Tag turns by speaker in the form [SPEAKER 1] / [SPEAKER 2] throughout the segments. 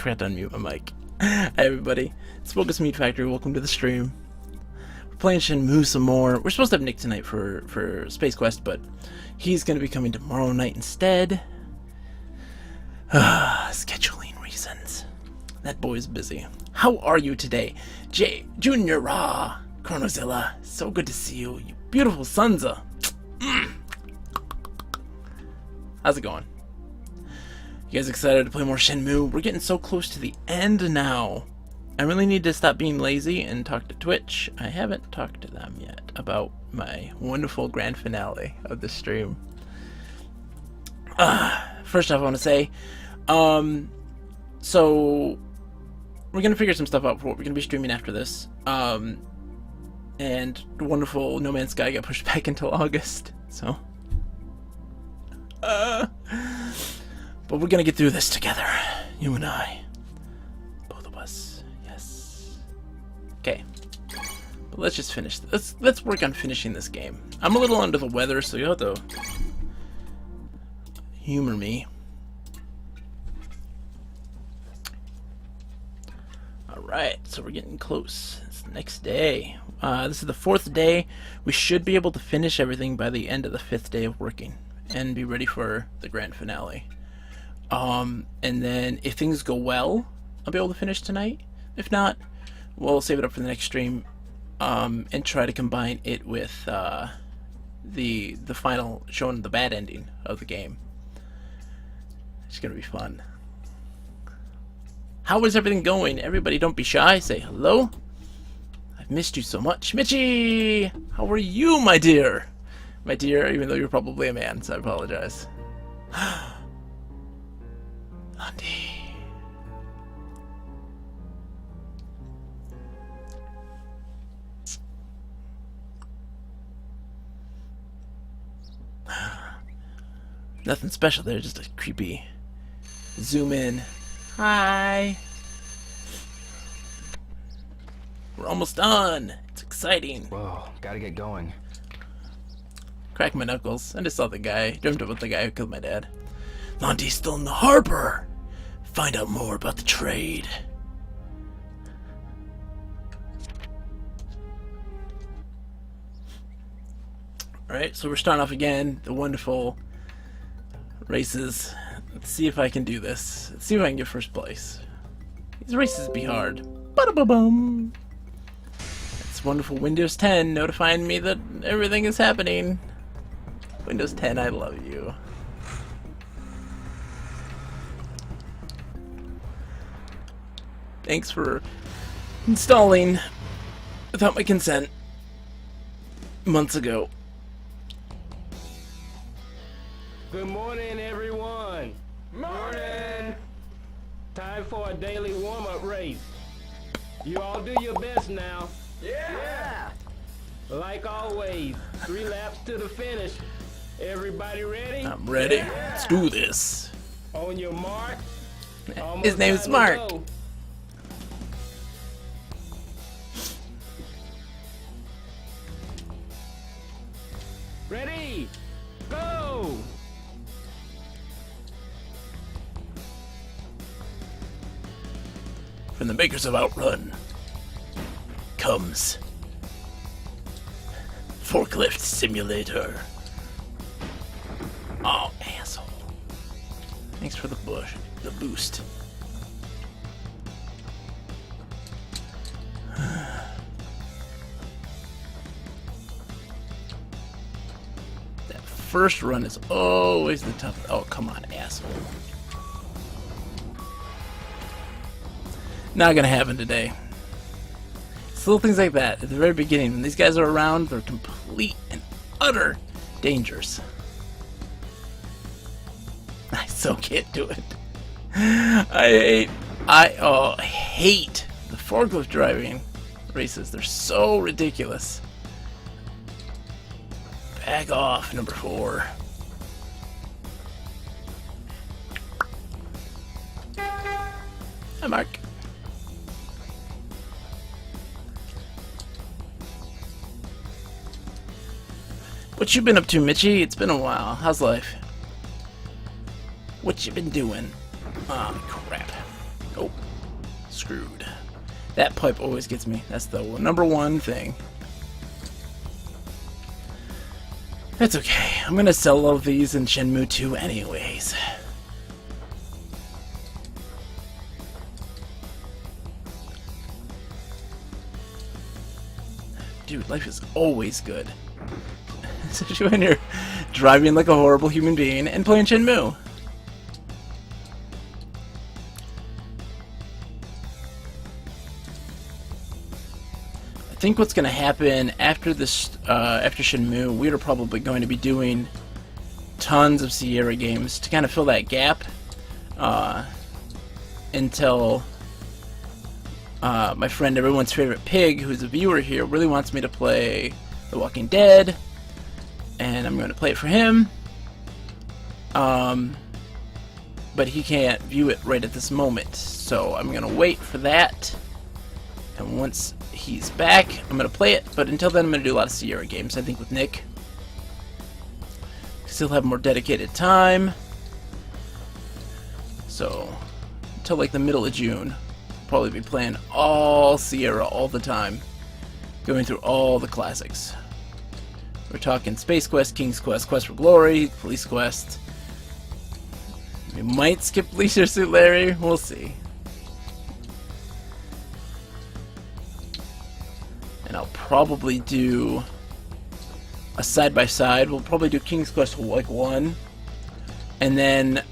[SPEAKER 1] forgot to unmute my mic. Hi everybody, it's Focus Meat Factory. Welcome to the stream. We're playing Shenmue some more. We're supposed to have Nick tonight for Space Quest, but he's going to be coming tomorrow night instead. Scheduling reasons. That boy's busy. How are you today? Junior Raw, Chronozilla. So good to see you, you beautiful Sunza. How's it going? You guys excited to play more Shenmue? We're getting so close to the end now. I really need to stop being lazy and talk to Twitch. I haven't talked to them yet about my wonderful grand finale of the stream. First off, I want to say, so we're gonna figure some stuff out for what we're gonna be streaming after this. And the wonderful No Man's Sky got pushed back until August, so. But we're gonna get through this together, you and I, both of us. Yes. Okay. But let's just finish. Let's work on finishing this game. I'm a little under the weather, so you have to humor me. Alright, so we're getting close. It's the next day. This is the 4th day. We should be able to finish everything by the end of the 5th day of working and be ready for the grand finale. And then if things go well, I'll be able to finish tonight. If not, we'll save it up for the next stream, and try to combine it with the final, showing the bad ending of the game. It's gonna be fun. How is everything going? Everybody, don't be shy. Say hello. I've missed you so much. Mitchie! How are you, my dear? My dear, even though you're probably a man, so I apologize. Lundy. Nothing special there, just a creepy zoom in. Hi. We're almost done. It's exciting.
[SPEAKER 2] Whoa, gotta get going.
[SPEAKER 1] Crack my knuckles. I just saw the guy. Dreamt about the guy who killed my dad. Londy's still in the harbor. Find out more about the trade. Alright, so we're starting off again. The wonderful races. Let's see if I can do this. Let's see if I can get first place. These races be hard. Ba-da-ba-bum. It's wonderful Windows 10 notifying me that everything is happening. Windows 10, I love you. Thanks for installing without my consent months ago.
[SPEAKER 3] Good morning, everyone. Morning. Time for a daily warm-up race. You all do your best now. Yeah. Like always, 3 laps to the finish. Everybody ready?
[SPEAKER 1] I'm ready. Let's do this.
[SPEAKER 3] On your mark.
[SPEAKER 1] His name's Mark.
[SPEAKER 3] Go. Ready? Go!
[SPEAKER 1] From the makers of Outrun comes Forklift Simulator. Oh, asshole. Thanks for the boost. That first run is always the toughest. Oh, come on, asshole. Not gonna happen today. It's little things like that at the very beginning. When these guys are around, they're complete and utter dangers. I so can't do it. I hate the forklift driving races. They're so ridiculous. Back off, number 4. Hi, Mark. What you been up to, Mitchie? It's been a while. How's life? What you been doing? Ah, crap. Oh. screwed. That pipe always gets me. That's the number one thing. That's okay. I'm gonna sell all of these in Shenmue 2 anyways. Dude, life is always good. Especially when you're driving like a horrible human being and playing Shenmue. I think what's going to happen after this, after Shenmue, we are probably going to be doing tons of Sierra games to kind of fill that gap until my friend, everyone's favorite pig, who's a viewer here, really wants me to play The Walking Dead, and I'm going to play it for him. But he can't view it right at this moment, so I'm going to wait for that. And once he's back, I'm going to play it, but until then I'm going to do a lot of Sierra games, I think, with Nick. Still have more dedicated time. So, until like the middle of June, I'll probably be playing all Sierra all the time. Going through all the classics. We're talking Space Quest, King's Quest, Quest for Glory, Police Quest. We might skip Leisure Suit Larry, we'll see. And I'll probably do a side-by-side. We'll probably do King's Quest like 1. And then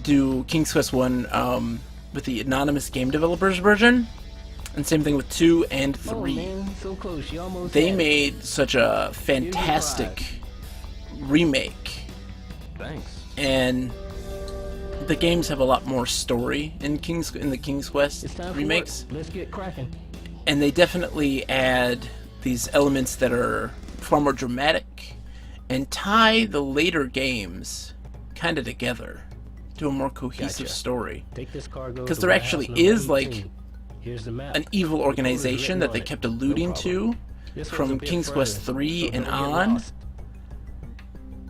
[SPEAKER 1] do King's Quest 1 with the anonymous game developers version. And same thing with 2 and 3.
[SPEAKER 3] Man, so close. You almost
[SPEAKER 1] They
[SPEAKER 3] had it.
[SPEAKER 1] made such a fantastic remake.
[SPEAKER 3] Thanks.
[SPEAKER 1] And the games have a lot more story in the King's Quest
[SPEAKER 3] It's time for
[SPEAKER 1] remakes.
[SPEAKER 3] work. Let's get cracking.
[SPEAKER 1] And they definitely add these elements that are far more dramatic and tie the later games kind of together to a more cohesive
[SPEAKER 3] Gotcha.
[SPEAKER 1] story.
[SPEAKER 3] Take this cargo.
[SPEAKER 1] Because
[SPEAKER 3] to
[SPEAKER 1] there
[SPEAKER 3] warehouse
[SPEAKER 1] actually
[SPEAKER 3] number
[SPEAKER 1] is
[SPEAKER 3] 18.
[SPEAKER 1] like
[SPEAKER 3] Here's the map.
[SPEAKER 1] an evil
[SPEAKER 3] The code is
[SPEAKER 1] organization
[SPEAKER 3] written
[SPEAKER 1] that
[SPEAKER 3] on
[SPEAKER 1] they
[SPEAKER 3] it.
[SPEAKER 1] kept
[SPEAKER 3] No
[SPEAKER 1] alluding
[SPEAKER 3] problem.
[SPEAKER 1] to
[SPEAKER 3] This one's a
[SPEAKER 1] from
[SPEAKER 3] bit
[SPEAKER 1] King's
[SPEAKER 3] further,
[SPEAKER 1] Quest 3
[SPEAKER 3] so
[SPEAKER 1] and
[SPEAKER 3] don't get
[SPEAKER 1] on,
[SPEAKER 3] lost.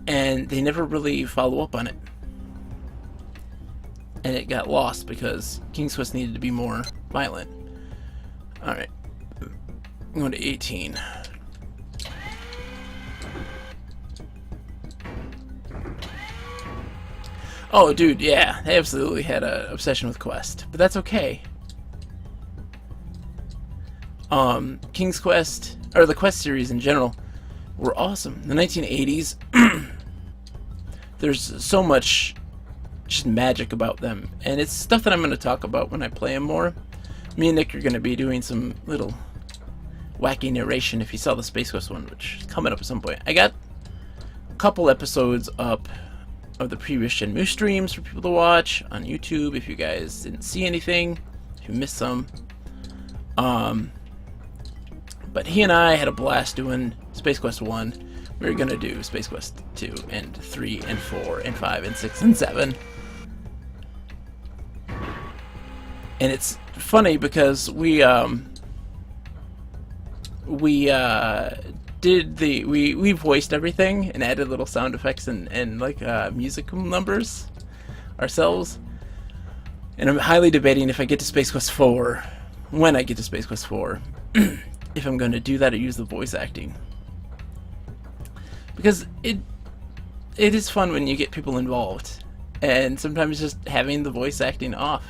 [SPEAKER 1] and they never really follow up on it. And it got lost because King's Quest needed to be more violent. Alright. I'm going to 18. Oh, dude, yeah. They absolutely had an obsession with Quest. But that's okay. King's Quest, or the Quest series in general, were awesome. The 1980s, there's so much just magic about them. And it's stuff that I'm going to talk about when I play them more. Me and Nick are going to be doing some little wacky narration if you saw the Space Quest one, which is coming up at some point. I got a couple episodes up of the previous Shenmue streams for people to watch on YouTube if you guys didn't see anything, if you missed some. But he and I had a blast doing Space Quest 1. We were gonna do Space Quest 2 and 3 and 4 and 5 and 6 and 7. And it's funny because we voiced everything and added little sound effects and like musical numbers ourselves. And I'm highly debating if I get to Space Quest 4, when I get to Space Quest 4, if I'm going to do that or use the voice acting. Because it is fun when you get people involved. And sometimes just having the voice acting off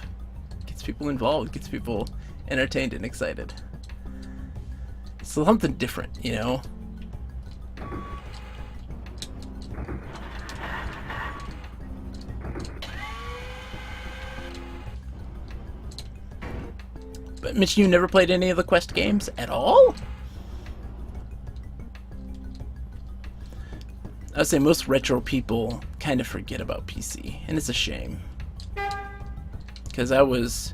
[SPEAKER 1] gets people involved, gets people entertained and excited. It's something different, you know? But Mitch, you never played any of the Quest games at all? I would say most retro people kind of forget about PC, and it's a shame. Because I was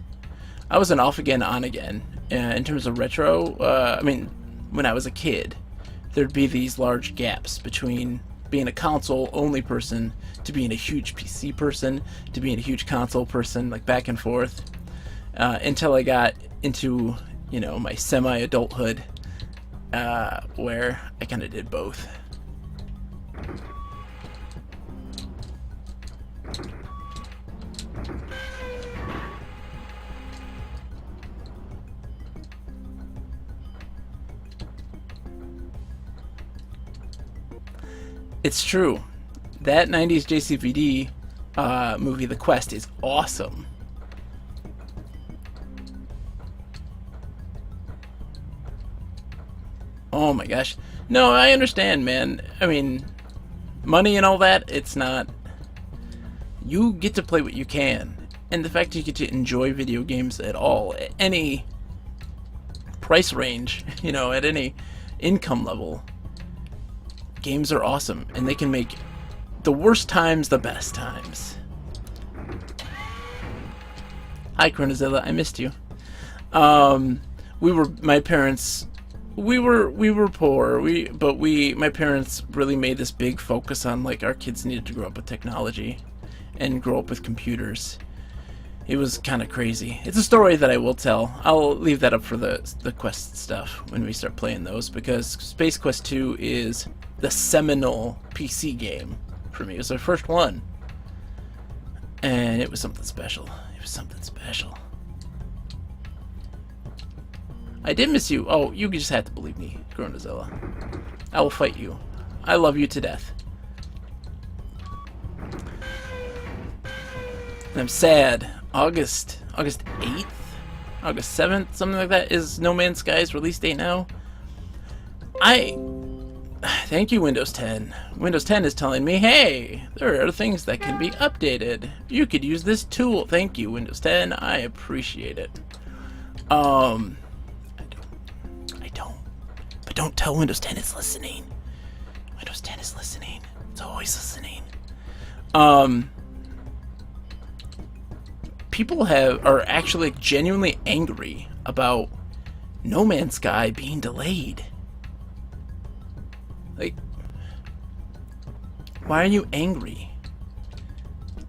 [SPEAKER 1] an off again, on again. In terms of retro, I mean, when I was a kid, there'd be these large gaps between being a console-only person to being a huge PC person to being a huge console person, like back and forth, until I got into, you know, my semi-adulthood, where I kind of did both. It's true. That 90s JCVD movie, The Quest, is awesome. Oh my gosh. No, I understand, man. I mean, money and all that, it's not. You get to play what you can. And the fact you get to enjoy video games at all, at any price range, you know, at any income level, games are awesome. And they can make the worst times the best times. Hi, Chronozilla, I missed you. My parents, we were poor. My parents really made this big focus on, like, our kids needed to grow up with technology and grow up with computers. It was kind of crazy. It's a story that I will tell. I'll leave that up for the Quest stuff when we start playing those, because Space Quest 2 is the seminal PC game for me. It was the first one. And it was something special. It was something special. I did miss you. Oh, you just had to believe me, Gronazilla. I will fight you. I love you to death. And I'm sad. August 8th? August 7th? Something like that is No Man's Sky's release date now. Thank you, Windows 10. Windows 10 is telling me, hey, there are things that can be updated. You could use this tool. Thank you, Windows 10. I appreciate it. I don't. But don't tell Windows 10 it's listening. Windows 10 is listening. It's always listening. People are actually genuinely angry about No Man's Sky being delayed. Like, why are you angry?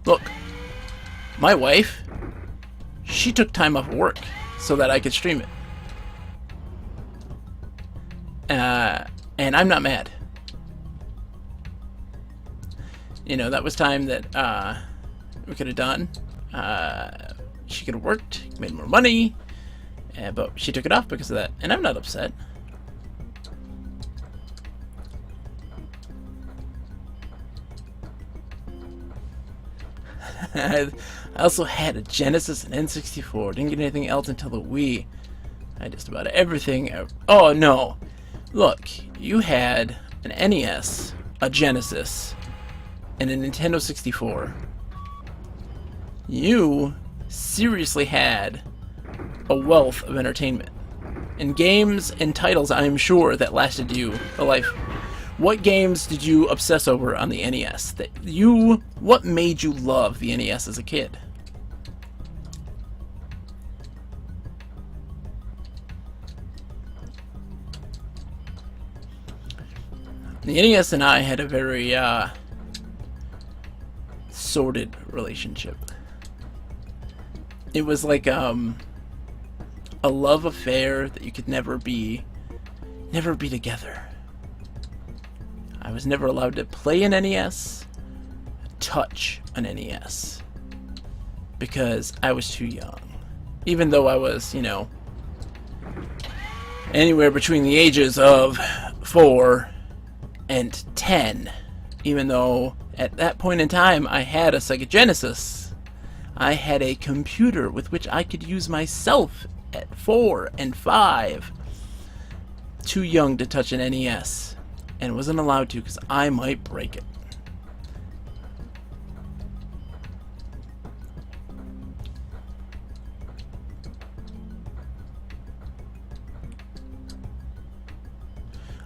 [SPEAKER 1] Look, my wife, she took time off work so that I could stream it. And I'm not mad. You know, that was time that we could have done. She could have worked, made more money, but she took it off because of that, and I'm not upset. I also had a Genesis and N64. Didn't get anything else until the Wii. I had just about everything. Oh no! Look, you had an NES, a Genesis, and a Nintendo 64. You seriously had a wealth of entertainment and games and titles, I'm sure, that lasted you a life. What games did you obsess over on the NES? What made you love the NES as a kid? The NES and I had a very sordid relationship. It was like a love affair that you could never be together. I was never allowed to play an NES, touch an NES, because I was too young. Even though I was, you know, anywhere between the ages of 4 and 10. Even though at that point in time I had a Sega Genesis. I had a computer with which I could use myself at 4 and 5. Too young to touch an NES. And wasn't allowed to because I might break it.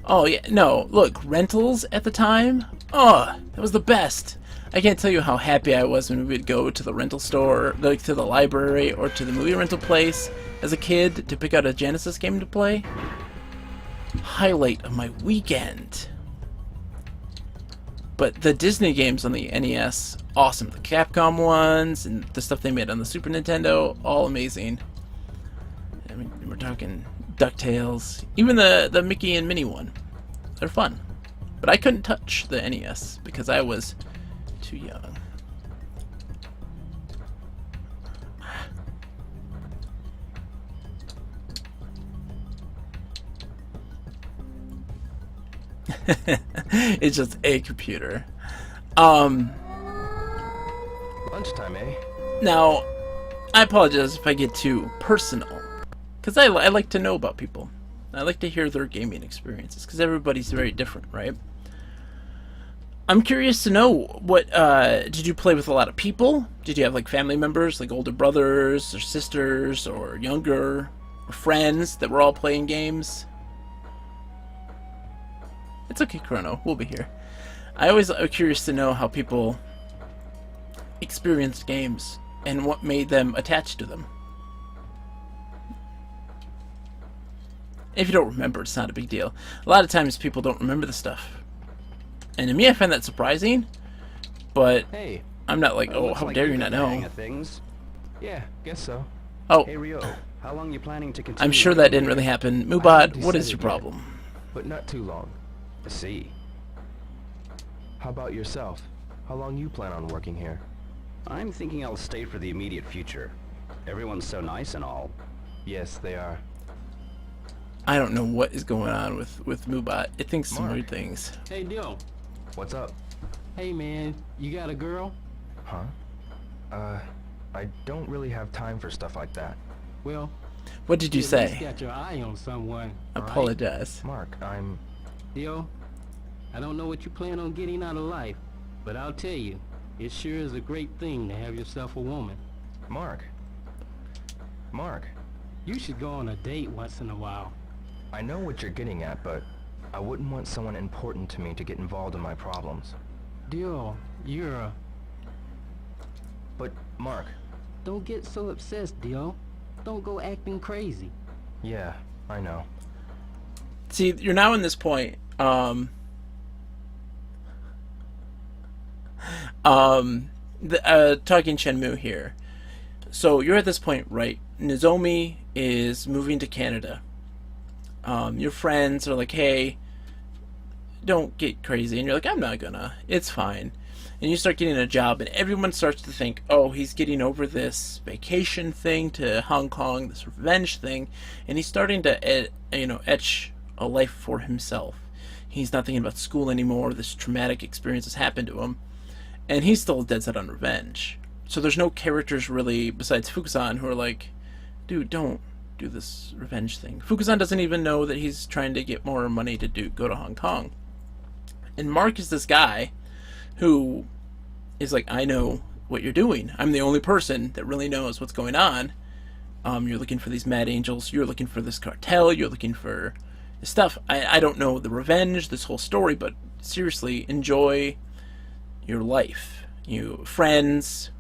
[SPEAKER 1] Oh yeah, no, look, rentals at the time, oh, that was the best. I can't tell you how happy I was when we would go to the rental store, like to the library, or to the movie rental place as a kid to pick out a Genesis game to play. Highlight of my weekend. But the Disney games on the NES, awesome. The Capcom ones and the stuff they made on the Super Nintendo, all amazing. I mean, we're talking DuckTales, even the Mickey and Minnie one. They're fun. But I couldn't touch the NES because I was too young. It's just a computer. Um,
[SPEAKER 2] Lunchtime, eh?
[SPEAKER 1] Now, I apologize if I get too personal, because I like to know about people. I like to hear their gaming experiences, because everybody's very different, right? I'm curious to know what did you play with a lot of people? Did you have like family members, like older brothers or sisters or younger, or friends that were all playing games? It's okay, Chrono. We'll be here. I always am curious to know how people experienced games and what made them attached to them. If you don't remember, it's not a big deal. A lot of times people don't remember the stuff. And to me, I find that surprising, but
[SPEAKER 2] Hey,
[SPEAKER 1] I'm not like, oh,
[SPEAKER 2] looks
[SPEAKER 1] how
[SPEAKER 2] like
[SPEAKER 1] dare
[SPEAKER 2] you
[SPEAKER 1] you
[SPEAKER 2] got
[SPEAKER 1] not
[SPEAKER 2] the hang
[SPEAKER 1] know?
[SPEAKER 2] of things. Yeah, guess so.
[SPEAKER 1] Oh,
[SPEAKER 2] Hey Rio, how long you planning to continue?
[SPEAKER 1] I'm sure that
[SPEAKER 2] working
[SPEAKER 1] didn't
[SPEAKER 2] here?
[SPEAKER 1] really happen.
[SPEAKER 2] I
[SPEAKER 1] Mubot,
[SPEAKER 2] haven't
[SPEAKER 1] what is
[SPEAKER 2] decided
[SPEAKER 1] your
[SPEAKER 2] yet,
[SPEAKER 1] problem?
[SPEAKER 2] But not too long. I see. How about yourself? How long you plan on working here?
[SPEAKER 4] I'm thinking I'll stay for the immediate future. Everyone's so nice and all.
[SPEAKER 2] Yes, they are.
[SPEAKER 1] I don't know what is going on with Mubot. It thinks some
[SPEAKER 2] Mark.
[SPEAKER 1] weird things.
[SPEAKER 3] Hey, Dio.
[SPEAKER 2] What's up?
[SPEAKER 3] Hey, man. You got a girl?
[SPEAKER 2] Huh? I don't really have time for stuff like that.
[SPEAKER 3] Well,
[SPEAKER 1] What did you
[SPEAKER 3] at least
[SPEAKER 1] say?
[SPEAKER 3] got your eye on someone. right?
[SPEAKER 1] Apologize.
[SPEAKER 2] Mark, I'm...
[SPEAKER 3] Dio, I don't know what you plan on getting out of life, but I'll tell you, it sure is a great thing to have yourself a woman.
[SPEAKER 2] Mark. Mark,
[SPEAKER 3] You should go on a date once in a while.
[SPEAKER 2] I know what you're getting at, but I wouldn't want someone important to me to get involved in my problems.
[SPEAKER 3] Dio, you're a...
[SPEAKER 2] But, Mark,
[SPEAKER 3] Don't get so obsessed, Dio. Don't go acting crazy.
[SPEAKER 2] yeah, I know.
[SPEAKER 1] See, you're now in this point. Talking Shenmue here. So you're at this point, right? Nozomi is moving to Canada. Your friends are like, hey, don't get crazy. And you're like, I'm not gonna. It's fine. And you start getting a job, and everyone starts to think, oh, he's getting over this vacation thing to Hong Kong, this revenge thing, and he's starting to, etch a life for himself. He's not thinking about school anymore. This traumatic experience has happened to him, and he's still dead set on revenge. So there's no characters really besides Fukusan who are like, dude, don't do this revenge thing. Fukusan doesn't even know that he's trying to get more money to go to Hong Kong. And Mark is this guy who is like, I know what you're doing. I'm the only person that really knows what's going on. You're looking for these mad angels. You're looking for this cartel. You're looking for this stuff. I don't know the revenge, this whole story, but seriously, enjoy your life. You friends,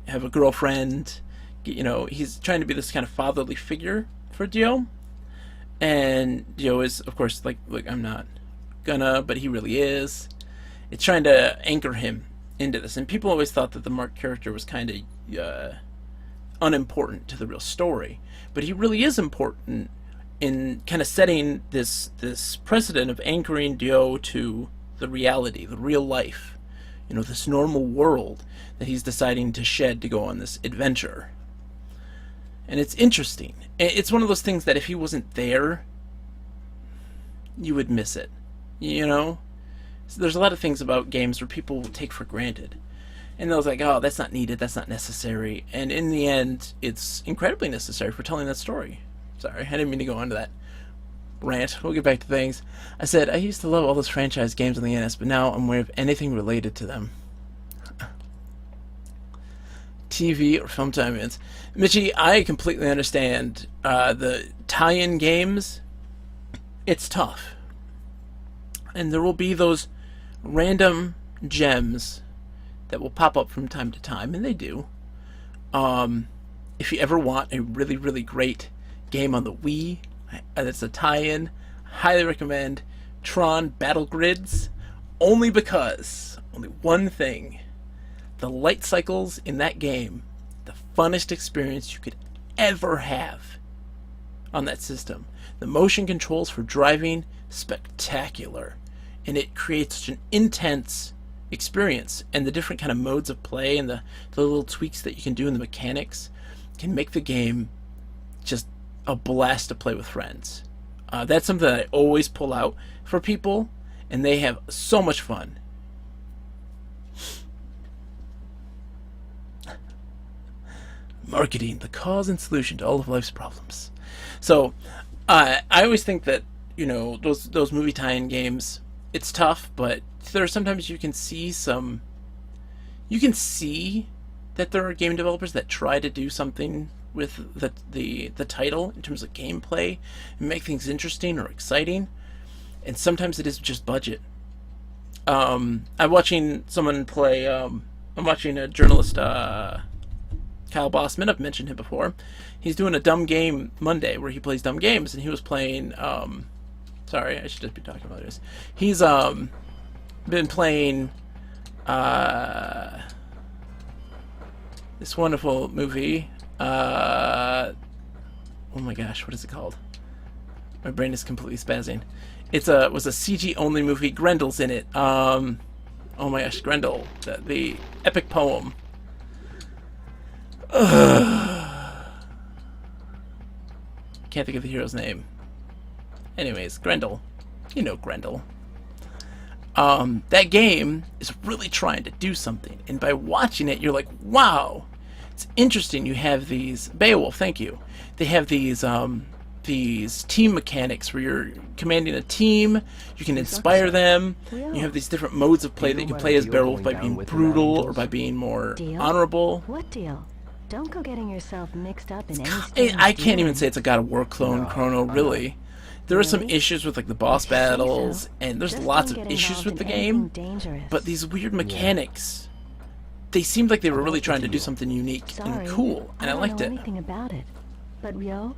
[SPEAKER 1] have a girlfriend. He's trying to be this kind of fatherly figure for Dio. And Dio is, of course, like, look, I'm not gonna, but he really is. It's trying to anchor him into this, and people always thought that the Mark character was kind of unimportant to the real story, but he really is important in kind of setting this precedent of anchoring Dio to the reality, the real life, this normal world that he's deciding to shed to go on this adventure. And it's interesting. It's one of those things that if he wasn't there, you would miss it. So there's a lot of things about games where people will take for granted. And they'll like, oh, that's not needed, that's not necessary. And in the end, it's incredibly necessary for telling that story. Sorry, I didn't mean to go on to that rant. We'll get back to things. I said, I used to love all those franchise games on the NS, but now I'm aware of anything related to them. TV or film tie-ins. Mitchie, I completely understand the tie-in games. It's tough. And there will be those random gems that will pop up from time to time, and they do. If you ever want a really, really great game on the Wii that's a tie-in, highly recommend Tron Battle Grids, only because, only one thing, the light cycles in that game, the funnest experience you could ever have on that system. The motion controls for driving, spectacular. And it creates such an intense experience, and the different kind of modes of play and the little tweaks that you can do in the mechanics can make the game just a blast to play with friends. That's something that I always pull out for people, and they have so much fun. Marketing, the cause and solution to all of life's problems. So, I always think that, you know, those movie tie-in games, it's tough, but there are sometimes you can see that there are game developers that try to do something with the title in terms of gameplay and make things interesting or exciting, and sometimes it is just budget. I'm watching someone play. I'm watching a journalist, Kyle Bossman. I've mentioned him before. He's doing a dumb game Monday where he plays dumb games, and he was playing. Sorry, I should just be talking about this. He's been playing this wonderful movie. Oh my gosh, what is it called? My brain is completely spazzing. It was a CG only movie. Grendel's in it. Oh my gosh, Grendel, the epic poem. Can't think of the hero's name. Anyways, Grendel. You know Grendel. That game is really trying to do something, and by watching it, you're like, wow, it's interesting. You have these Beowulf, thank you. They have these team mechanics where you're commanding a team. You can inspire them. You have these different modes of play that you can play as Beowulf by being brutal or by being more honorable.
[SPEAKER 5] What deal? Don't go getting yourself mixed up in
[SPEAKER 1] I can't even say it's a God of War clone, Chrono, really. There are some issues with like the boss battles, and there's lots of issues with the game, but these weird mechanics, they seemed like they were really trying to do something unique and cool, and I liked it.
[SPEAKER 5] I don't know anything about it, but Ryo,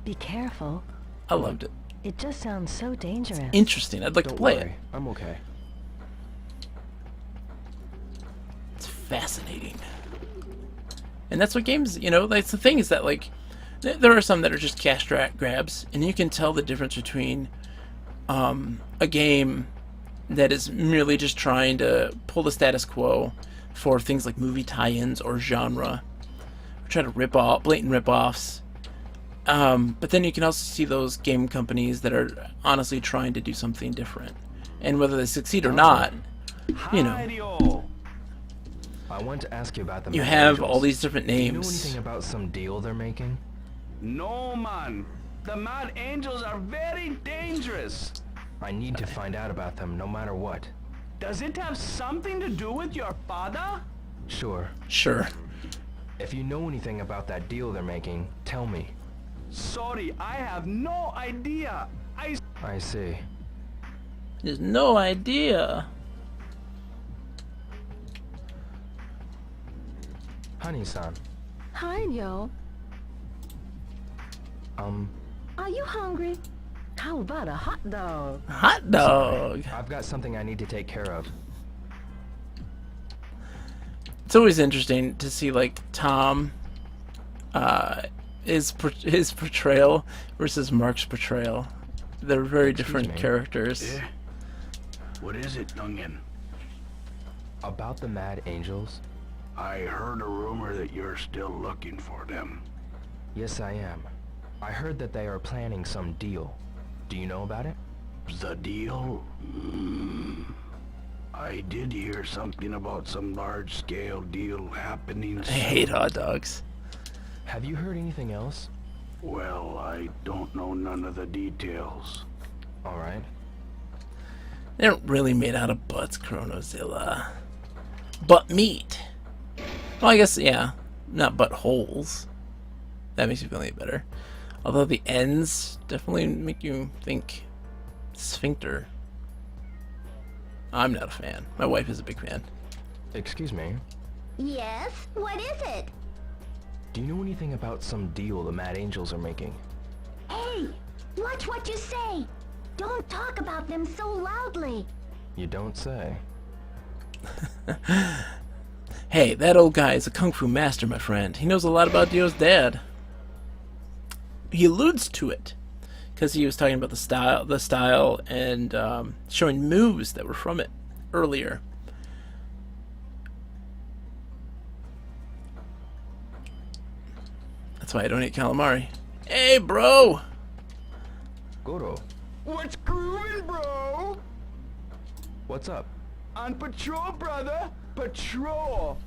[SPEAKER 5] be careful.
[SPEAKER 1] I loved it.
[SPEAKER 5] It just sounds so dangerous.
[SPEAKER 1] Interesting. I'd like to play it.
[SPEAKER 2] I'm okay.
[SPEAKER 1] It's fascinating. And that's what games, you know, that's the thing, is that like there are some that are just cash grabs, and you can tell the difference between a game that is merely just trying to pull the status quo for things like movie tie-ins or genre, or try to rip off, blatant rip-offs. But then you can also see those game companies that are honestly trying to do something different, and whether they succeed or not, you know.
[SPEAKER 2] I want to ask you about the
[SPEAKER 1] You
[SPEAKER 2] Mad
[SPEAKER 1] have
[SPEAKER 2] Angels.
[SPEAKER 1] all these different
[SPEAKER 2] Do you know
[SPEAKER 1] names.
[SPEAKER 2] anything about some deal they're making?
[SPEAKER 4] No, man. The Mad Angels are very dangerous.
[SPEAKER 2] I need to find out about them no matter what.
[SPEAKER 3] Does it have something to do with your father?
[SPEAKER 2] Sure.
[SPEAKER 1] Sure.
[SPEAKER 2] If you know anything about that deal they're making, tell me.
[SPEAKER 3] Sorry, I have no idea.
[SPEAKER 2] I see.
[SPEAKER 1] There's no idea.
[SPEAKER 2] Honey-san,
[SPEAKER 5] Hi, Ryo. Are you hungry? How about a hot dog?
[SPEAKER 1] Hot dog.
[SPEAKER 2] I've got something I need to take care of.
[SPEAKER 1] It's always interesting to see like Tom, his portrayal versus Mark's portrayal. They're very different
[SPEAKER 2] me.
[SPEAKER 1] characters.
[SPEAKER 6] Yeah. What is it, youngin?
[SPEAKER 2] About the Mad Angels?
[SPEAKER 6] I heard a rumor that you're still looking for them.
[SPEAKER 2] Yes, I am. I heard that they are planning some deal. Do you know about it?
[SPEAKER 6] The deal? I did hear something about some large-scale deal happening.
[SPEAKER 1] I hate hot dogs.
[SPEAKER 2] Have you heard anything else?
[SPEAKER 6] Well, I don't know none of the details.
[SPEAKER 2] Alright.
[SPEAKER 1] They aren't really made out of butts, Chronozilla. Butt meat. Well, I guess, yeah. Not butt holes. That makes you feel any better. Although the ends definitely make you think sphincter. I'm not a fan. My wife is a big fan.
[SPEAKER 2] Excuse me.
[SPEAKER 7] Yes? What is it?
[SPEAKER 2] Do you know anything about some deal the Mad Angels are making?
[SPEAKER 7] Hey! Watch what you say! Don't talk about them so loudly!
[SPEAKER 2] You don't say.
[SPEAKER 1] Hey, that old guy is a kung fu master, my friend. He knows a lot about Dio's dad. He alludes to it because he was talking about the style, and showing moves that were from it earlier. That's why I don't eat calamari. Hey, bro!
[SPEAKER 2] Goro.
[SPEAKER 3] What's grooving, bro?
[SPEAKER 2] What's up?
[SPEAKER 8] On patrol, brother! Patrol!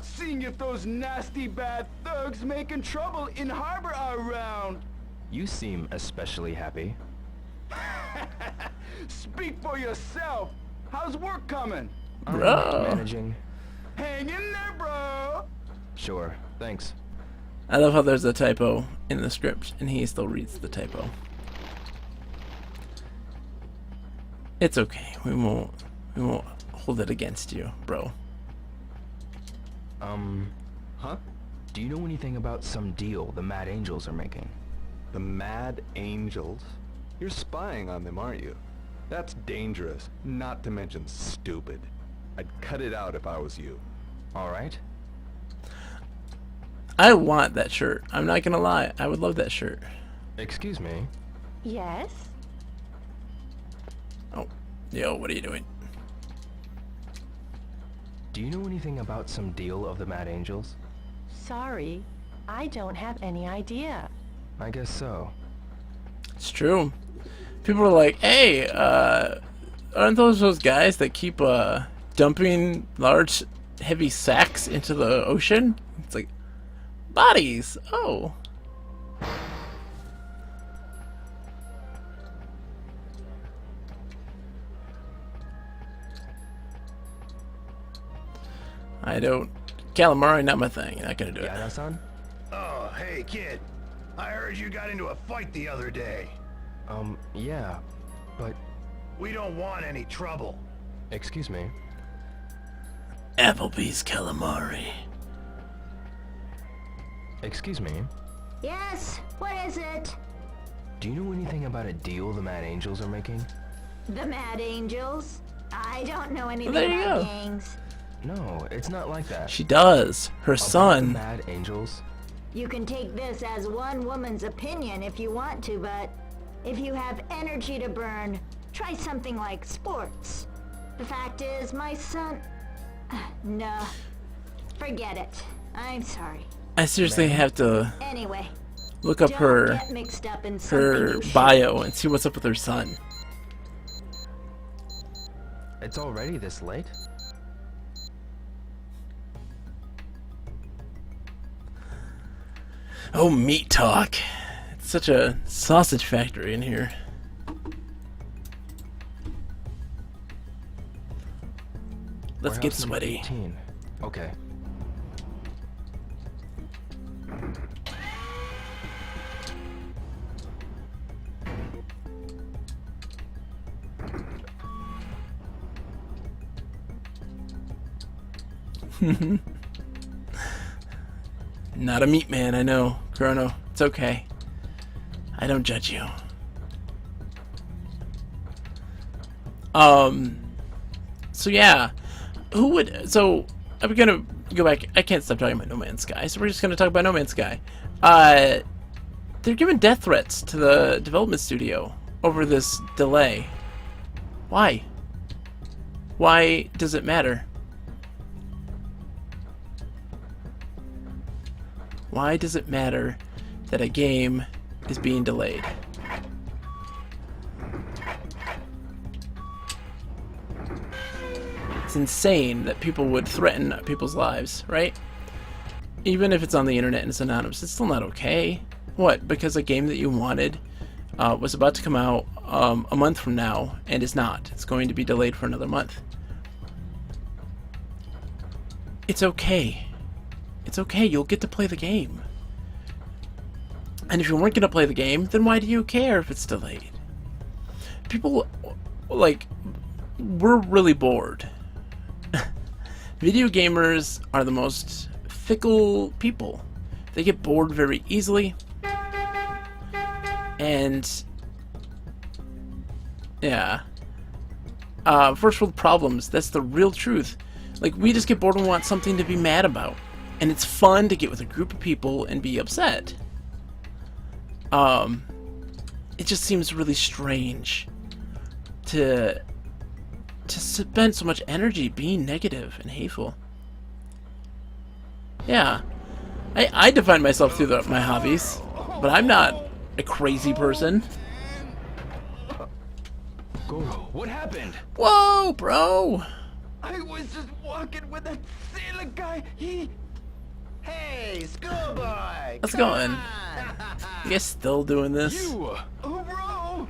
[SPEAKER 8] Seeing if those nasty bad thugs making trouble in harbor are around.
[SPEAKER 2] You seem especially happy.
[SPEAKER 8] Speak for yourself. How's work coming?
[SPEAKER 2] I'm
[SPEAKER 1] Bro.
[SPEAKER 2] managing.
[SPEAKER 8] Hang in there, bro.
[SPEAKER 2] Sure, thanks.
[SPEAKER 1] I love how there's a typo in the script, and he still reads the typo. It's okay. We won't hold it against you, bro.
[SPEAKER 2] Huh? Do you know anything about some deal the Mad Angels are making?
[SPEAKER 9] The Mad Angels? You're spying on them, aren't you? That's dangerous, not to mention stupid. I'd cut it out if I was you.
[SPEAKER 2] All right.
[SPEAKER 1] I want that shirt. I'm not gonna lie. I would love that shirt.
[SPEAKER 2] Excuse me.
[SPEAKER 5] Yes?
[SPEAKER 1] Oh, yo, what are you doing?
[SPEAKER 2] Do you know anything about some deal of the Mad Angels?
[SPEAKER 5] Sorry, I don't have any idea.
[SPEAKER 2] I guess so.
[SPEAKER 1] It's true. People are like, hey, aren't those guys that keep dumping large, heavy sacks into the ocean? It's like, bodies. Oh. I don't. Calamari, not my thing. Not gonna do it.
[SPEAKER 2] Yada-san?
[SPEAKER 6] Oh, hey, kid. I heard you got into a fight the other day.
[SPEAKER 2] Yeah, but...
[SPEAKER 6] We don't want any trouble.
[SPEAKER 2] Excuse me.
[SPEAKER 1] Applebee's calamari.
[SPEAKER 2] Excuse me.
[SPEAKER 7] Yes, what is it?
[SPEAKER 2] Do you know anything about a deal the Mad Angels are making?
[SPEAKER 7] The Mad Angels? I don't know anything
[SPEAKER 1] Well, there you
[SPEAKER 7] about
[SPEAKER 1] go.
[SPEAKER 7] gangs.
[SPEAKER 2] No, it's not like that.
[SPEAKER 1] She does. Her
[SPEAKER 2] About the
[SPEAKER 1] son.
[SPEAKER 2] Mad Angels?
[SPEAKER 7] You can take this as one woman's opinion if you want to, but if you have energy to burn, try something like sports. The fact is, my son... No. Forget it. I'm sorry.
[SPEAKER 1] I seriously have to
[SPEAKER 7] Anyway,
[SPEAKER 1] look up
[SPEAKER 7] don't
[SPEAKER 1] her
[SPEAKER 7] get mixed up in something
[SPEAKER 1] her
[SPEAKER 7] you shouldn't.
[SPEAKER 1] bio and see what's up with her son.
[SPEAKER 2] It's already this late?
[SPEAKER 1] Oh, meat talk. It's such a sausage factory in here. Let's get
[SPEAKER 2] Warehouse number
[SPEAKER 1] sweaty.
[SPEAKER 2] 18. Okay.
[SPEAKER 1] Not a meat man, I know. Chrono, it's okay. I don't judge you. So yeah. Who would... So, I'm gonna go back... I can't stop talking about No Man's Sky, so we're just gonna talk about No Man's Sky. They're giving death threats to the development studio over this delay. Why? Why does it matter? Why does it matter that a game is being delayed? It's insane that people would threaten people's lives, right? Even if it's on the internet and it's anonymous, it's still not okay. What? Because a game that you wanted was about to come out a month from now and is not. It's going to be delayed for another month. It's okay. It's okay, you'll get to play the game. And if you weren't going to play the game, then why do you care if it's delayed? People, like, we're really bored. Video gamers are the most fickle people. They get bored very easily. And, yeah. First world problems, that's the real truth. Like, we just get bored and want something to be mad about. And it's fun to get with a group of people and be upset. It just seems really strange to spend so much energy being negative and hateful. Yeah. I define myself through my hobbies, but I'm not a crazy person.
[SPEAKER 2] Goro, what happened?
[SPEAKER 1] Whoa, bro!
[SPEAKER 8] I was just walking with that sailor guy.
[SPEAKER 6] Hey, schoolboy!
[SPEAKER 1] How's it going? You guys still doing this?
[SPEAKER 2] You!
[SPEAKER 8] Oh, bro!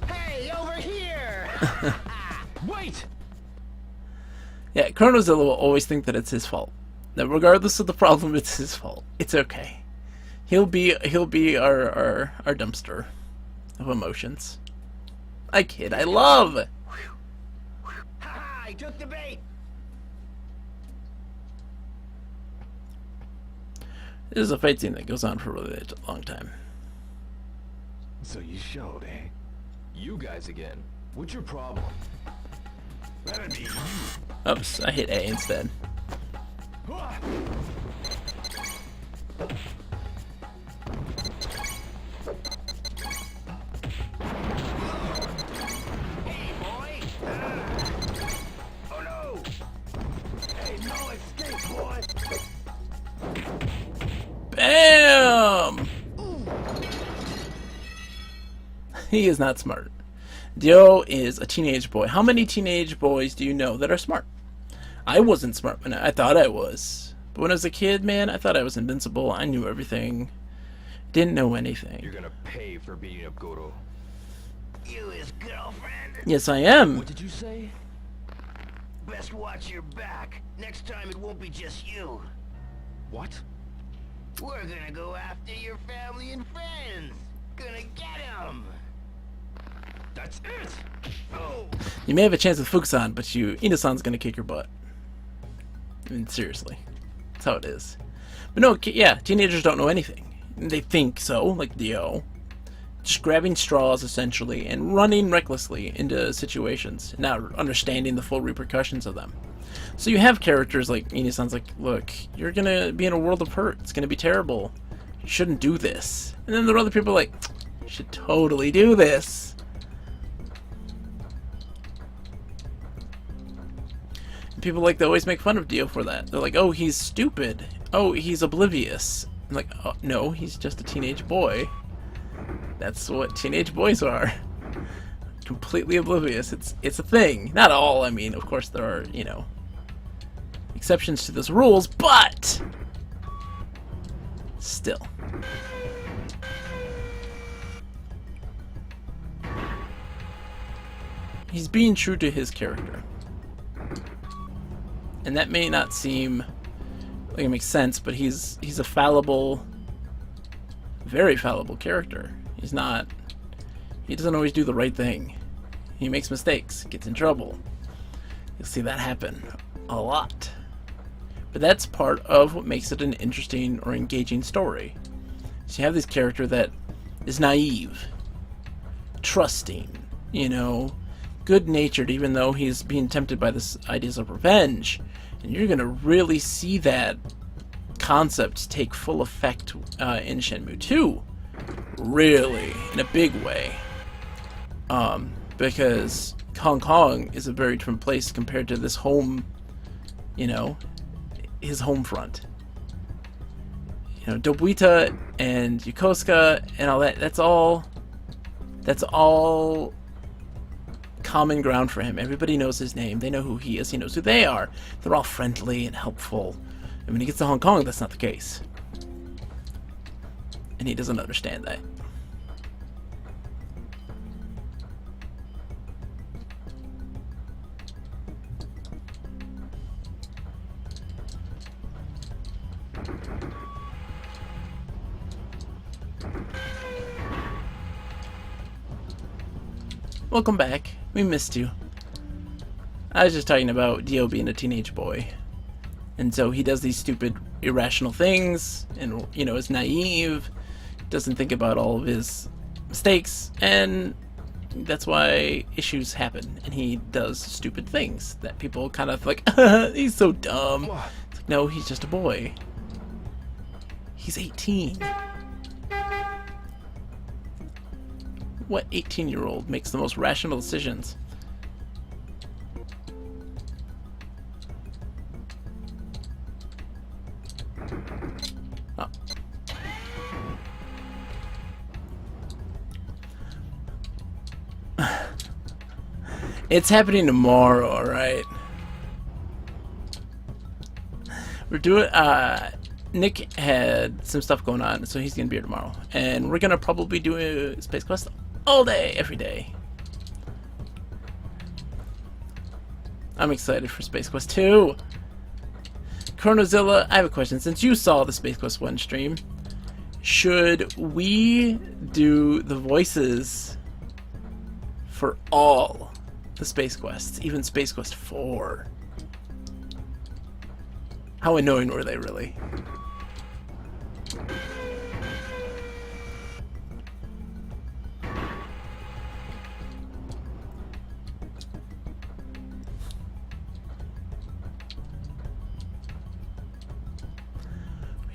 [SPEAKER 6] Hey, over here!
[SPEAKER 2] Wait!
[SPEAKER 1] Yeah, Chronozilla will always think that it's his fault. That regardless of the problem, it's his fault. It's okay. He'll be our dumpster of emotions. I kid. I love.
[SPEAKER 6] Ha! I took the bait!
[SPEAKER 1] This is a fight scene that goes on for a really long time.
[SPEAKER 9] So you showed, eh?
[SPEAKER 2] You guys again. What's your problem?
[SPEAKER 6] That'd be you.
[SPEAKER 1] Oops, I hit A instead.
[SPEAKER 6] Hey, boy! Oh no! Hey, no escape, boy!
[SPEAKER 1] Bam! He is not smart. Dio is a teenage boy. How many teenage boys do you know that are smart? I wasn't smart when I thought I was. But when I was a kid, man, I thought I was invincible. I knew everything. Didn't know anything.
[SPEAKER 2] You're gonna pay for beating up Goro.
[SPEAKER 6] You his girlfriend?
[SPEAKER 1] Yes, I am.
[SPEAKER 2] What did you say?
[SPEAKER 6] Best watch your back. Next time it won't be just you.
[SPEAKER 2] What?
[SPEAKER 6] We're gonna go after your family and friends. Gonna get 'em.
[SPEAKER 2] That's it!
[SPEAKER 6] Oh!
[SPEAKER 1] You may have a chance with Fukusan, but Ina-san's gonna kick your butt. I mean, seriously. That's how it is. But no, yeah, teenagers don't know anything. They think so, like Dio. Just grabbing straws, essentially, and running recklessly into situations, not understanding the full repercussions of them. So you have characters like Ina-san's like, look, you're gonna be in a world of hurt. It's gonna be terrible. You shouldn't do this. And then there are other people like, you should totally do this. People like to always make fun of Dio for that. They're like, oh, he's stupid. Oh, he's oblivious. I'm like, oh, no, he's just a teenage boy. That's what teenage boys are. Completely oblivious. It's a thing. Not all, I mean, of course there are, you know, exceptions to those rules, but still. He's being true to his character. And that may not seem like it makes sense, but he's a fallible, very fallible character. He doesn't always do the right thing. He makes mistakes, gets in trouble. You'll see that happen a lot. But that's part of what makes it an interesting or engaging story. So you have this character that is naive, trusting, you know, good-natured, even though he's being tempted by this ideas of revenge. And you're going to really see that concept take full effect in Shenmue 2. Really, in a big way. Because Hong Kong is a very different place compared to this home, you know, his home front. You know, Dobuita and Yokosuka and all that, that's all common ground for him. Everybody knows his name. They know who he is. He knows who they are. They're all friendly and helpful. And when he gets to Hong Kong, that's not the case. And he doesn't understand that. Welcome back. We missed you. I was just talking about Dio being a teenage boy. And so he does these stupid, irrational things, and, you know, is naive, doesn't think about all of his mistakes, and that's why issues happen, and he does stupid things that people kind of like, he's so dumb. It's like, no, he's just a boy. He's 18. What 18-year-old makes the most rational decisions? Oh. It's happening tomorrow, alright? We're doing, Nick had some stuff going on, so he's gonna be here tomorrow. And we're gonna probably do a Space Quest all day, every day. I'm excited for Space Quest 2. Chronozilla, I have a question. Since you saw the Space Quest 1 stream, should we do the voices for all the Space Quests, even Space Quest 4? How annoying were they, really?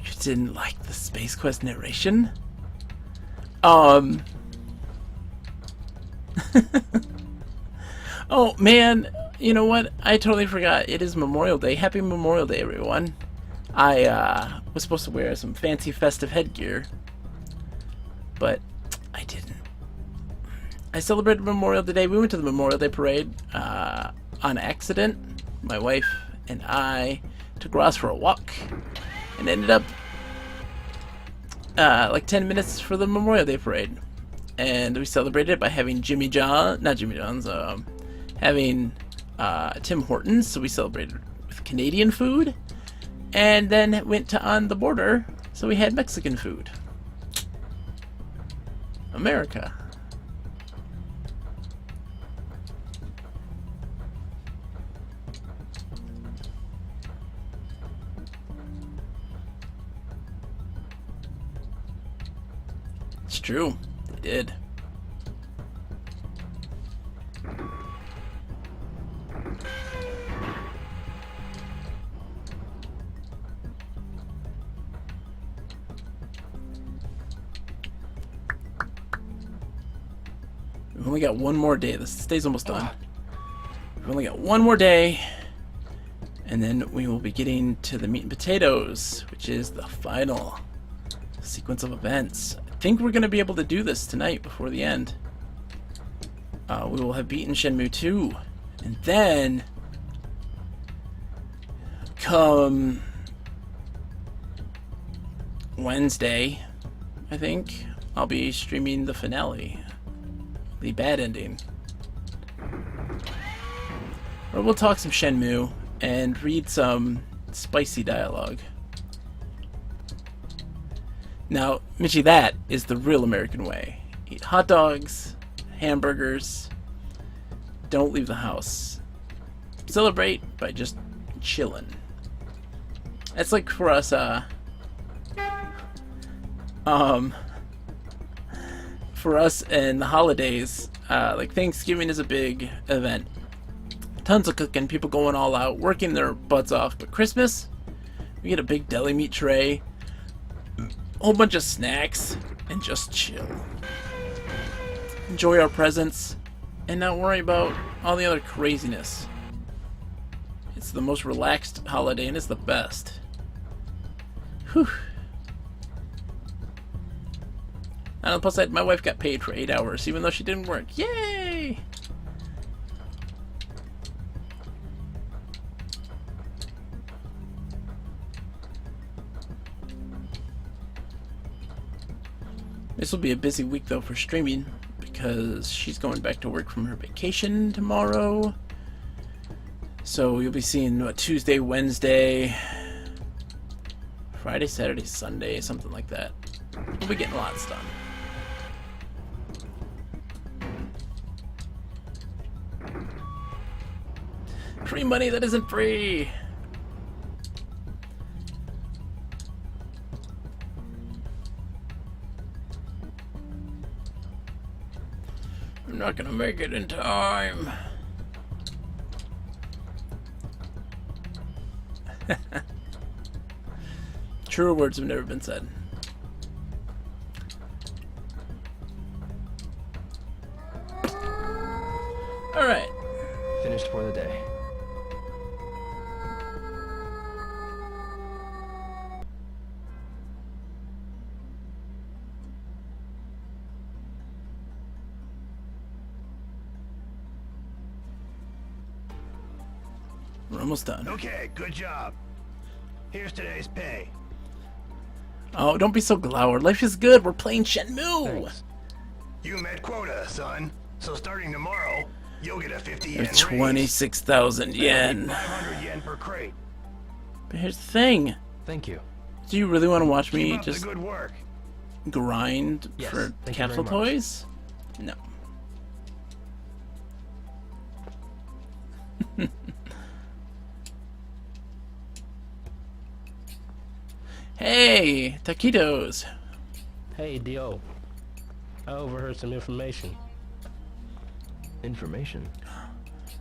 [SPEAKER 1] You didn't like the Space Quest narration? Oh, man. You know what? I totally forgot. It is Memorial Day. Happy Memorial Day, everyone. I was supposed to wear some fancy festive headgear, but I didn't. I celebrated Memorial Day. We went to the Memorial Day parade on accident. My wife and I took Ross for a walk and ended up like 10 minutes for the Memorial Day parade. And we celebrated it by having having Tim Hortons. So we celebrated with Canadian food, and then went on the border, so we had Mexican food. America. It's true. They did. We've only got one more day. This day's almost done. We've only got one more day, and then we will be getting to the meat and potatoes, which is the final sequence of events. I think we're going to be able to do this tonight before the end. We will have beaten Shenmue 2, and then come Wednesday, I think, I'll be streaming the finale. The bad ending. Or we'll talk some Shenmue and read some spicy dialogue. Now, Mitchie, that is the real American way. Eat hot dogs, hamburgers, don't leave the house. Celebrate by just chilling. That's like for us, for us and the holidays, like Thanksgiving is a big event. Tons of cooking, people going all out, working their butts off. But Christmas, we get a big deli meat tray, a whole bunch of snacks, and just chill. Enjoy our presents, and not worry about all the other craziness. It's the most relaxed holiday, and it's the best. Whew. And plus, my wife got paid for 8 hours, even though she didn't work. Yay! This will be a busy week, though, for streaming, because she's going back to work from her vacation tomorrow. So you'll be seeing, what, Tuesday, Wednesday, Friday, Saturday, Sunday, something like that. We'll be getting lots done. Free money that isn't free! I'm not gonna make it in time. Truer words have never been said. Alright.
[SPEAKER 2] Finished for the day.
[SPEAKER 1] We're almost done.
[SPEAKER 6] Okay, good job. Here's today's pay.
[SPEAKER 1] Oh, don't be so glower. Life is good. We're playing Shenmue.
[SPEAKER 2] Thanks.
[SPEAKER 6] You met quota, son. So starting tomorrow, you'll get a 50 yen raise.
[SPEAKER 1] 26,000 yen.
[SPEAKER 6] 500 yen per crate.
[SPEAKER 1] But here's the thing.
[SPEAKER 2] Thank you.
[SPEAKER 1] Do you really want to watch
[SPEAKER 6] Keep
[SPEAKER 1] me
[SPEAKER 6] up the
[SPEAKER 1] just
[SPEAKER 6] good work.
[SPEAKER 1] grind
[SPEAKER 2] Yes,
[SPEAKER 1] for
[SPEAKER 2] thank you
[SPEAKER 1] capsule
[SPEAKER 2] very much.
[SPEAKER 1] toys? No. Hey, taquitos.
[SPEAKER 3] Hey, Dio. I overheard some information.
[SPEAKER 2] Information.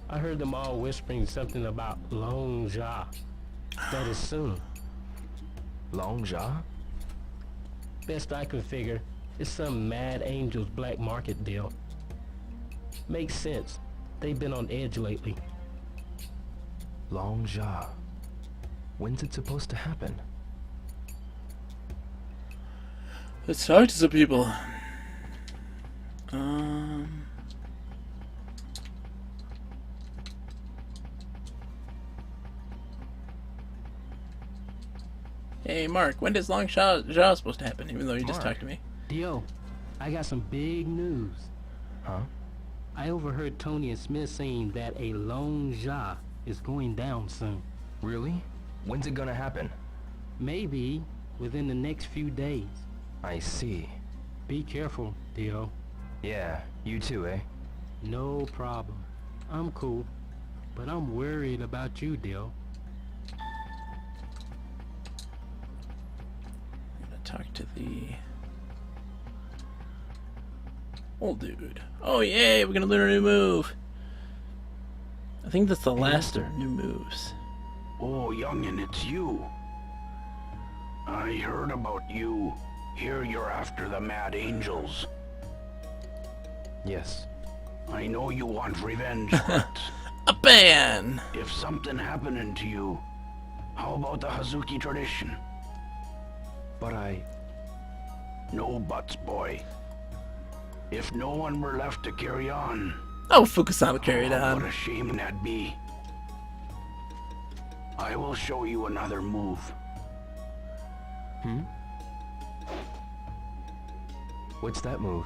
[SPEAKER 3] I heard them all whispering something about Long Ja. That is soon.
[SPEAKER 2] Long Ja?
[SPEAKER 3] Best I can figure, it's some Mad Angel's black market deal. Makes sense. They've been on edge lately.
[SPEAKER 2] Long Ja. When's it supposed to happen?
[SPEAKER 1] Let's talk to some people. Hey, Mark, when does Long Jaw supposed to happen, even though you just
[SPEAKER 2] Mark.
[SPEAKER 1] talked to me?
[SPEAKER 3] Dio, I got some big news.
[SPEAKER 2] Huh?
[SPEAKER 3] I overheard Tony and Smith saying that a Long Ja is going down soon.
[SPEAKER 2] Really? When's it gonna happen?
[SPEAKER 3] Maybe within the next few days.
[SPEAKER 2] I see.
[SPEAKER 3] Be careful, Dio.
[SPEAKER 2] Yeah, you too, eh?
[SPEAKER 3] No problem. I'm cool. But I'm worried about you, Dio.
[SPEAKER 1] I'm gonna talk to the old dude. Oh yay, we're gonna learn a new move. I think that's the last of new moves.
[SPEAKER 6] Oh, youngin', it's you. I heard about you. Here you're after the Mad Angels.
[SPEAKER 2] Yes.
[SPEAKER 6] I know you want revenge, but
[SPEAKER 1] A ban!
[SPEAKER 6] if something happening to you, how about the Hazuki tradition?
[SPEAKER 2] But I...
[SPEAKER 6] No buts, boy. If no one were left to carry on,
[SPEAKER 1] Oh, Fukusama carried
[SPEAKER 6] what
[SPEAKER 1] on.
[SPEAKER 6] a shame that'd be. I will show you another move.
[SPEAKER 2] What's that move?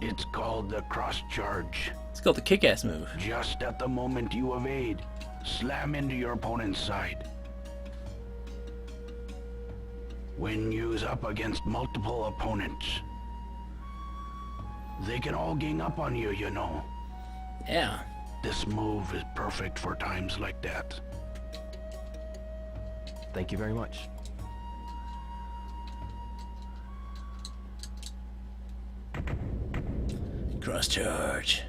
[SPEAKER 6] It's called the cross charge.
[SPEAKER 1] It's called the kick-ass move.
[SPEAKER 6] Just at the moment you evade, slam into your opponent's side. When used up against multiple opponents, they can all gang up on you, you know.
[SPEAKER 1] Yeah.
[SPEAKER 6] This move is perfect for times like that.
[SPEAKER 2] Thank you very much.
[SPEAKER 1] Cross charge.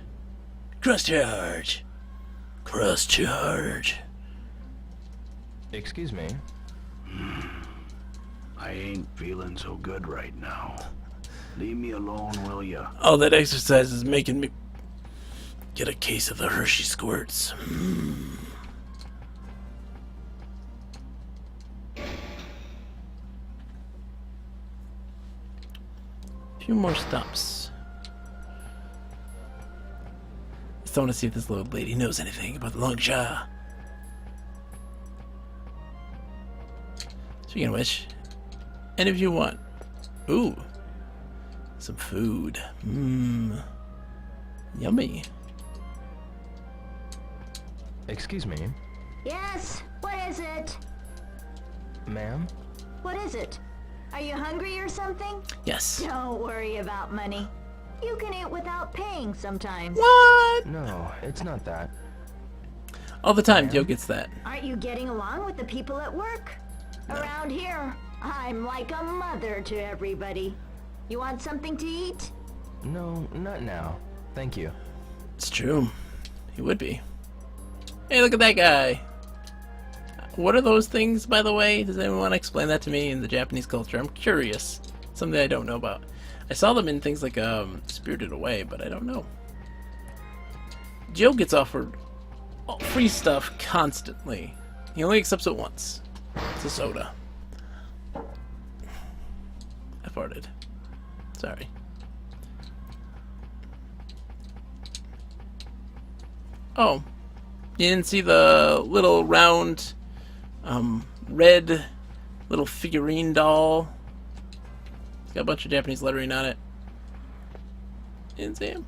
[SPEAKER 1] Cross charge. Cross charge.
[SPEAKER 2] Excuse me.
[SPEAKER 6] I ain't feeling so good right now. Leave me alone, will ya?
[SPEAKER 1] All that exercise is making me get a case of the Hershey squirts. Few more stops. Just want to see if this little lady knows anything about the Long Jaw. Speaking of which, and if you want, ooh, some food. Yummy.
[SPEAKER 2] Excuse me,
[SPEAKER 7] Yes? What is it?
[SPEAKER 2] ma'am?
[SPEAKER 7] What is it? Are you hungry or something?
[SPEAKER 1] Yes.
[SPEAKER 7] Don't worry about money. You can eat without paying sometimes.
[SPEAKER 1] What?
[SPEAKER 2] No, it's not that.
[SPEAKER 1] All the time, Dio gets that.
[SPEAKER 7] Aren't you getting along with the people at work? Around here, I'm like a mother to everybody. You want something to eat?
[SPEAKER 2] No, not now. Thank you.
[SPEAKER 1] It's true. He would be. Hey, look at that guy. What are those things, by the way? Does anyone want to explain that to me in the Japanese culture? I'm curious. Something I don't know about. I saw them in things like Spirited Away, but I don't know. Joe gets offered free stuff constantly. He only accepts it once. It's a soda. I farted. Sorry. Oh. You didn't see the little round, red little figurine doll? It's got a bunch of Japanese lettering on it. You didn't see him?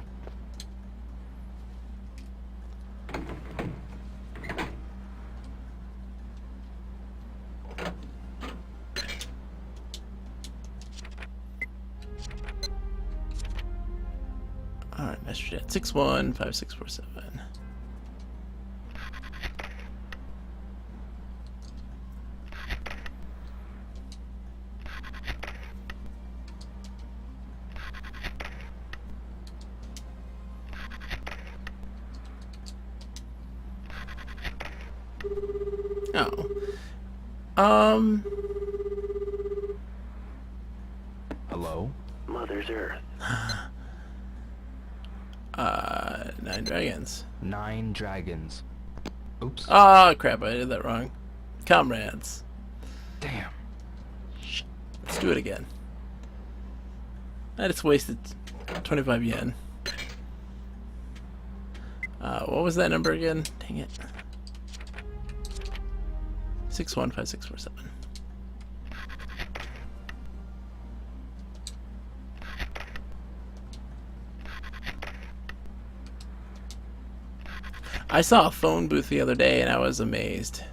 [SPEAKER 1] Alright, Master Jet 615647. Oh.
[SPEAKER 2] Hello?
[SPEAKER 6] Mother's Earth.
[SPEAKER 1] 9 dragons.
[SPEAKER 2] 9 dragons. Oops.
[SPEAKER 1] Oh crap, I did that wrong. Comrades.
[SPEAKER 2] Damn.
[SPEAKER 1] Let's do it again. I just wasted 25 yen. What was that number again? Dang it. 615647. I saw a phone booth the other day and I was amazed.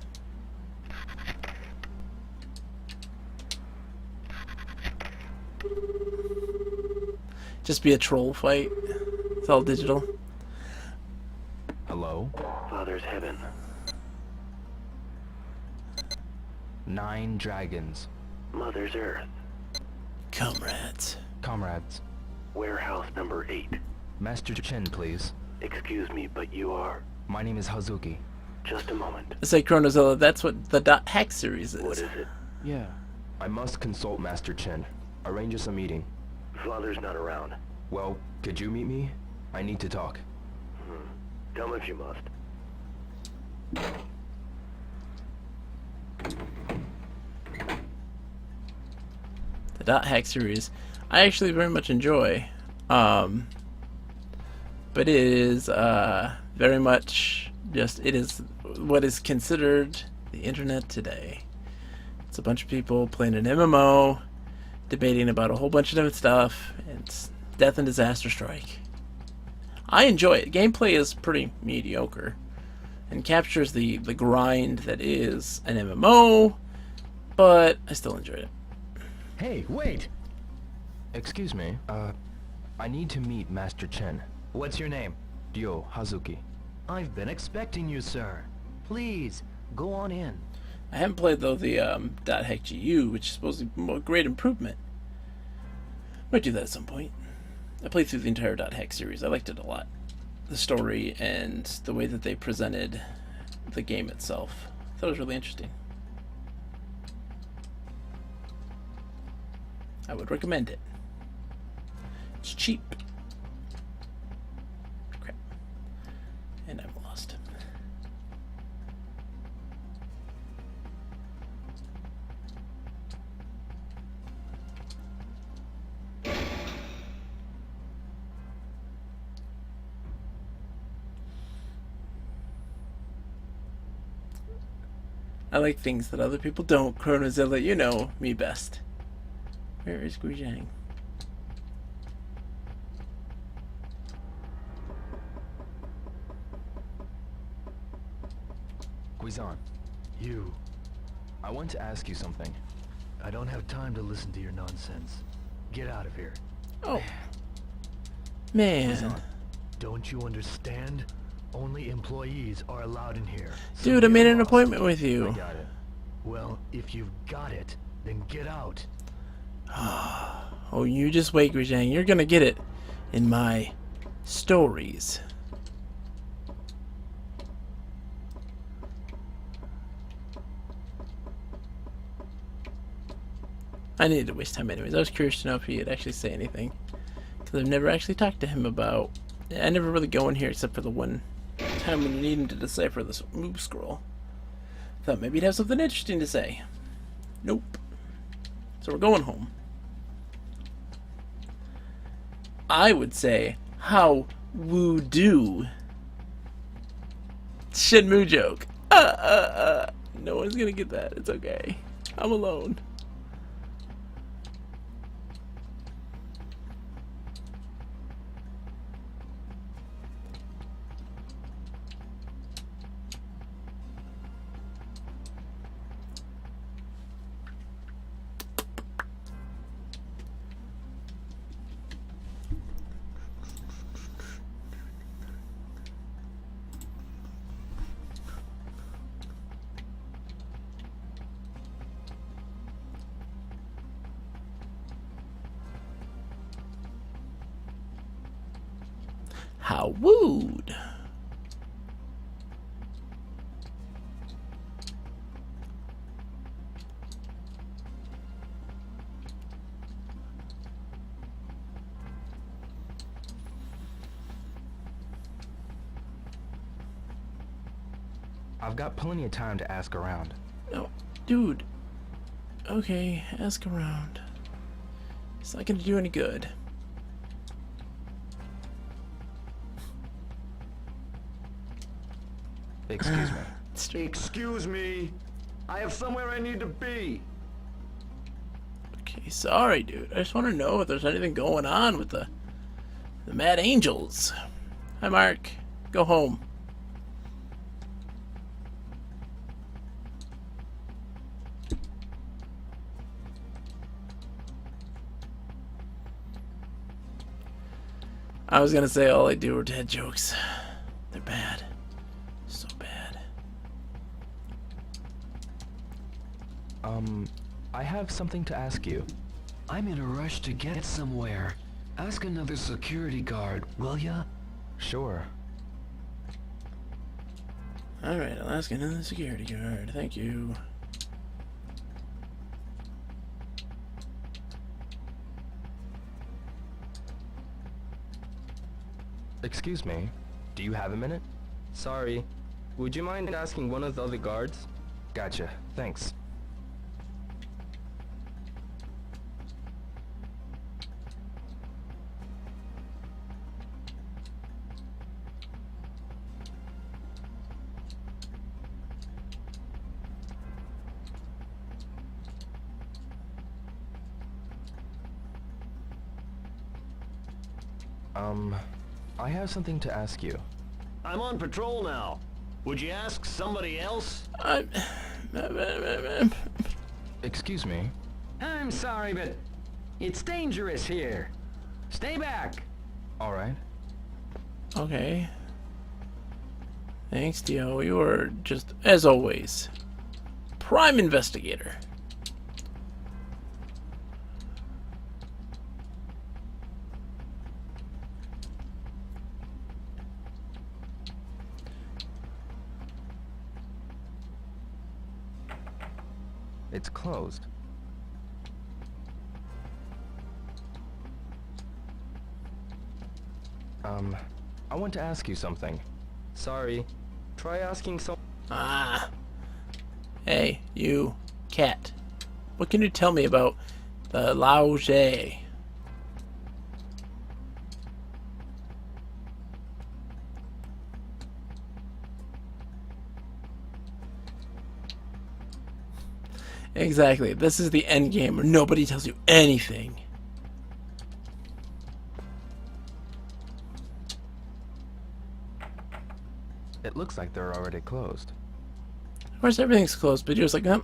[SPEAKER 1] Just be a troll fight. It's all digital.
[SPEAKER 2] Hello?
[SPEAKER 6] Father's heaven.
[SPEAKER 2] 9 dragons.
[SPEAKER 6] Mother's Earth.
[SPEAKER 1] Comrades.
[SPEAKER 2] Comrades.
[SPEAKER 6] Warehouse number 8.
[SPEAKER 2] Master Chen, please.
[SPEAKER 6] Excuse me, but you are...
[SPEAKER 2] My name is Hazuki.
[SPEAKER 6] Just a moment.
[SPEAKER 1] Let's say Chronozilla, that's what the Dot Hack series is.
[SPEAKER 6] What is it?
[SPEAKER 2] Yeah. I must consult Master Chen. Arrange us a meeting.
[SPEAKER 6] Father's not around.
[SPEAKER 2] Well, could you meet me? I need to talk.
[SPEAKER 6] Come if you must.
[SPEAKER 1] The Dot Hack series, I actually very much enjoy. But it is very much just, it is what is considered the internet today. It's a bunch of people playing an MMO, debating about a whole bunch of different stuff. It's death and disaster strike. I enjoy it. Gameplay is pretty mediocre and captures the grind that is an MMO, but I still enjoy it.
[SPEAKER 2] Hey, wait! Excuse me, I need to meet Master Chen.
[SPEAKER 10] What's your name?
[SPEAKER 2] Ryo Hazuki.
[SPEAKER 10] I've been expecting you, sir. Please, go on in.
[SPEAKER 1] I haven't played though the Dot Hack GU, which is supposed to be a great improvement. Might do that at some point. I played through the entire Dot Hack series. I liked it a lot. The story and the way that they presented the game itself. I thought it was really interesting. I would recommend it. It's cheap. Crap. And I'm lost. I like things that other people don't. Chronozilla, you know me best. Where is Guizhang?
[SPEAKER 2] Guizan, you. I want to ask you something.
[SPEAKER 10] I don't have time to listen to your nonsense. Get out of here.
[SPEAKER 1] Oh. Man.
[SPEAKER 10] Guizan, don't you understand? Only employees are allowed in here.
[SPEAKER 1] Dude, I
[SPEAKER 10] So
[SPEAKER 1] made
[SPEAKER 10] get
[SPEAKER 1] an
[SPEAKER 10] lost.
[SPEAKER 1] appointment with you.
[SPEAKER 2] I got it.
[SPEAKER 10] Well, if you've got it, then get out.
[SPEAKER 1] Oh, you just wait, Guizhang. You're gonna get it in my stories. I needed to waste time anyways. I was curious to know if he'd actually say anything. Because I've never actually talked to him about... I never really go in here except for the one time when you need him to decipher this move scroll. Thought maybe he'd have something interesting to say. Nope. So we're going home. I would say, how woo-do Shenmue joke. No one's gonna get that. It's okay. I'm alone. How wooed.
[SPEAKER 2] I've got plenty of time to ask around.
[SPEAKER 1] No, dude. Okay, ask around. It's not gonna do any good.
[SPEAKER 2] Excuse me.
[SPEAKER 8] Excuse me. I have somewhere I need to be.
[SPEAKER 1] Okay, sorry, dude. I just want to know if there's anything going on with the Mad Angels. Hi, Mark. Go home. I was gonna say all I do are dad jokes. They're bad. So bad.
[SPEAKER 2] I have something to ask you.
[SPEAKER 11] I'm in a rush to get somewhere. Ask another security guard, will ya?
[SPEAKER 2] Sure.
[SPEAKER 1] Alright, I'll ask another security guard. Thank you.
[SPEAKER 2] Excuse me. Do you have a minute?
[SPEAKER 12] Sorry. Would you mind asking one of the other guards?
[SPEAKER 2] Gotcha. Thanks. I have something to ask you.
[SPEAKER 3] I'm on patrol now. Would you ask somebody else?
[SPEAKER 2] Excuse me.
[SPEAKER 11] I'm sorry, but it's dangerous here. Stay back.
[SPEAKER 2] All right.
[SPEAKER 1] Okay. Thanks, Dio. You are just, as always, prime investigator.
[SPEAKER 2] It's closed. I want to ask you something.
[SPEAKER 12] Sorry. Try asking some...
[SPEAKER 1] Ah. Hey, you, cat. What can you tell me about the Lauge? Exactly. This is the end game where nobody tells you anything.
[SPEAKER 2] It looks like they're already closed.
[SPEAKER 1] Of course, everything's closed, but you're just like,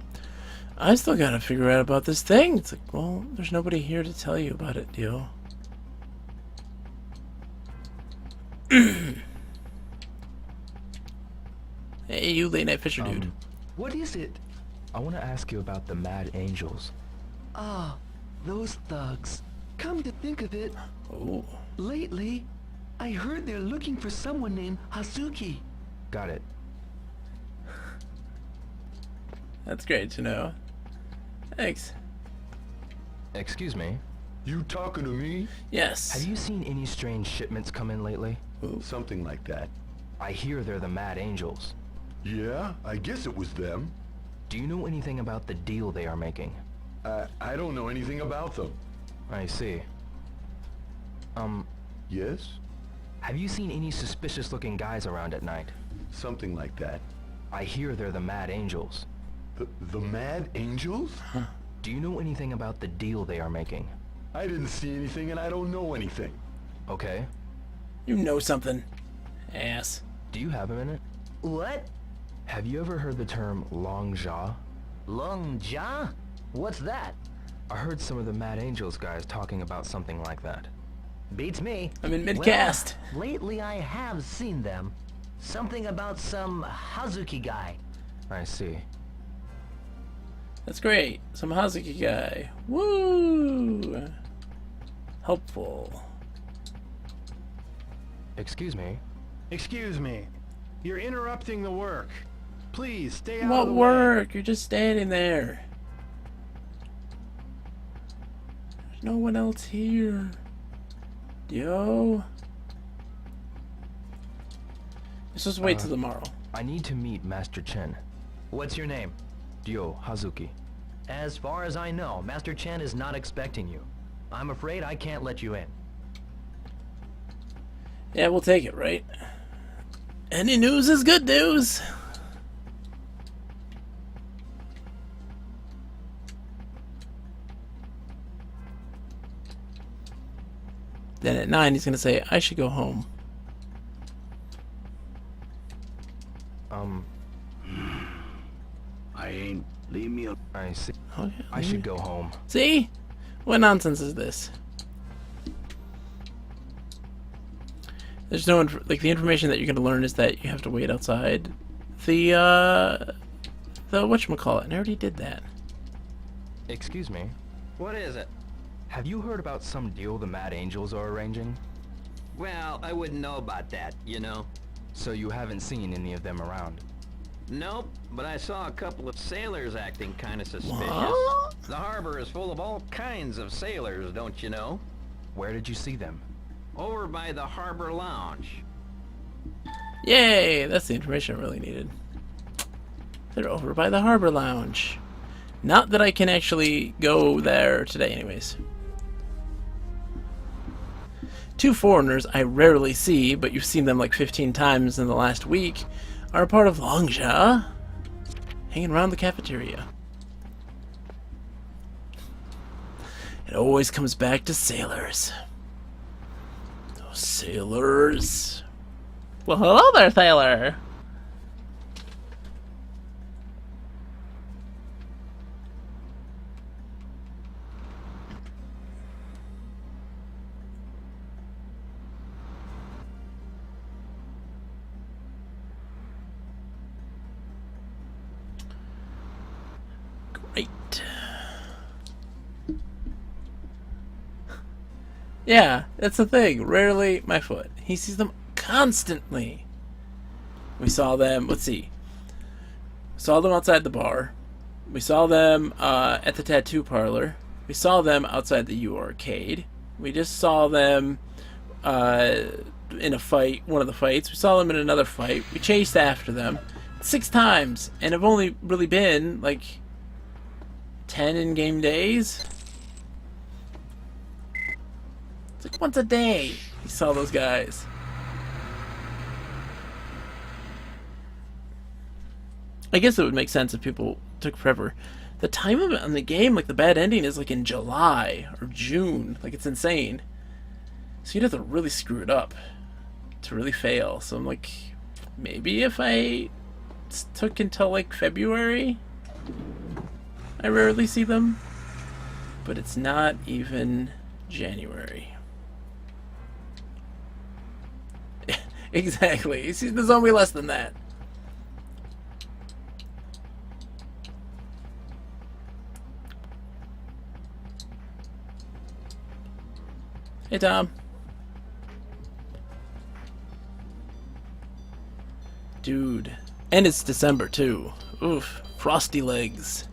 [SPEAKER 1] I still gotta figure out about this thing. It's like, well, there's nobody here to tell you about it, Dio. Hey, you late night fisher dude.
[SPEAKER 11] What is it?
[SPEAKER 2] I want to ask you about the Mad Angels.
[SPEAKER 11] Ah, those thugs. Come to think of it,
[SPEAKER 1] Oh.
[SPEAKER 11] lately, I heard they're looking for someone named Hazuki.
[SPEAKER 2] Got it.
[SPEAKER 1] That's great to know. Thanks.
[SPEAKER 2] Excuse me.
[SPEAKER 8] You talking to me?
[SPEAKER 1] Yes.
[SPEAKER 2] Have you seen any strange shipments come in lately?
[SPEAKER 8] Something like that.
[SPEAKER 2] I hear they're the Mad Angels.
[SPEAKER 8] Yeah, I guess it was them.
[SPEAKER 2] Do you know anything about the deal they are making?
[SPEAKER 8] I don't know anything about them.
[SPEAKER 2] I see.
[SPEAKER 8] Yes?
[SPEAKER 2] Have you seen any suspicious-looking guys around at night?
[SPEAKER 9] Something like that.
[SPEAKER 2] I hear they're the Mad Angels.
[SPEAKER 9] The Mad Angels?
[SPEAKER 2] Do you know anything about the deal they are making?
[SPEAKER 9] I didn't see anything and I don't know anything.
[SPEAKER 2] Okay.
[SPEAKER 1] You know something. Ass.
[SPEAKER 2] Do you have a minute?
[SPEAKER 10] What?
[SPEAKER 2] Have you ever heard the term Long Jaw?
[SPEAKER 10] Long Jaw? What's that?
[SPEAKER 2] I heard some of the Mad Angels guys talking about something like that.
[SPEAKER 10] Beats me.
[SPEAKER 1] I'm in mid-cast.
[SPEAKER 10] Well, lately I have seen them. Something about some Hazuki guy.
[SPEAKER 2] I see.
[SPEAKER 1] That's great. Some Hazuki guy. Woo! Helpful.
[SPEAKER 2] Excuse me.
[SPEAKER 13] Excuse me. You're interrupting the work. Please, stay out of
[SPEAKER 1] What
[SPEAKER 13] the
[SPEAKER 1] work?
[SPEAKER 13] way.
[SPEAKER 1] You're just standing there. There's no one else here. Yo. Let's just wait till tomorrow.
[SPEAKER 2] I need to meet Master Chen.
[SPEAKER 10] What's your name?
[SPEAKER 2] Dio Hazuki.
[SPEAKER 10] As far as I know, Master Chen is not expecting you. I'm afraid I can't let you in.
[SPEAKER 1] Yeah, we'll take it, right? Any news is good news. Then at 9, he's gonna say, I should go home.
[SPEAKER 6] I ain't. Leave me alone.
[SPEAKER 2] I see.
[SPEAKER 1] Okay,
[SPEAKER 2] I should go home.
[SPEAKER 1] See? What nonsense is this? There's no like the information that you're gonna learn is that you have to wait outside the whatchamacallit, and I already did that.
[SPEAKER 2] Excuse me.
[SPEAKER 4] What is it?
[SPEAKER 2] Have you heard about some deal the Mad Angels are arranging?
[SPEAKER 4] Well, I wouldn't know about that, you know.
[SPEAKER 2] So you haven't seen any of them around?
[SPEAKER 4] Nope, but I saw a couple of sailors acting kind of suspicious.
[SPEAKER 1] What?
[SPEAKER 4] The harbor is full of all kinds of sailors, don't you know?
[SPEAKER 2] Where did you see them?
[SPEAKER 4] Over by the harbor lounge.
[SPEAKER 1] Yay! That's the information I really needed. They're over by the harbor lounge. Not that I can actually go there today anyways. Two foreigners I rarely see, but you've seen them like 15 times in the last week, are a part of Longja, hanging around the cafeteria. It always comes back to sailors. Those sailors. Well, hello there, sailor. Great. Yeah, that's the thing. Rarely my foot. He sees them constantly. We saw them, let's see. Saw them outside the bar. We saw them at the tattoo parlor. We saw them outside the U arcade. We just saw them in a fight, one of the fights. We saw them in another fight. We chased after them 6 times, and have only really been like 10 in-game days. It's like once a day you saw those guys. I guess it would make sense if people took forever. The time of it on the game, like the bad ending, is like in July or June. Like it's insane. So you'd have to really screw it up to really fail. So I'm like, maybe if I took until like February, I rarely see them. But it's not even January. Exactly. See, there's only less than that. Hey, Tom. Dude. And it's December, too. Oof. Frosty legs.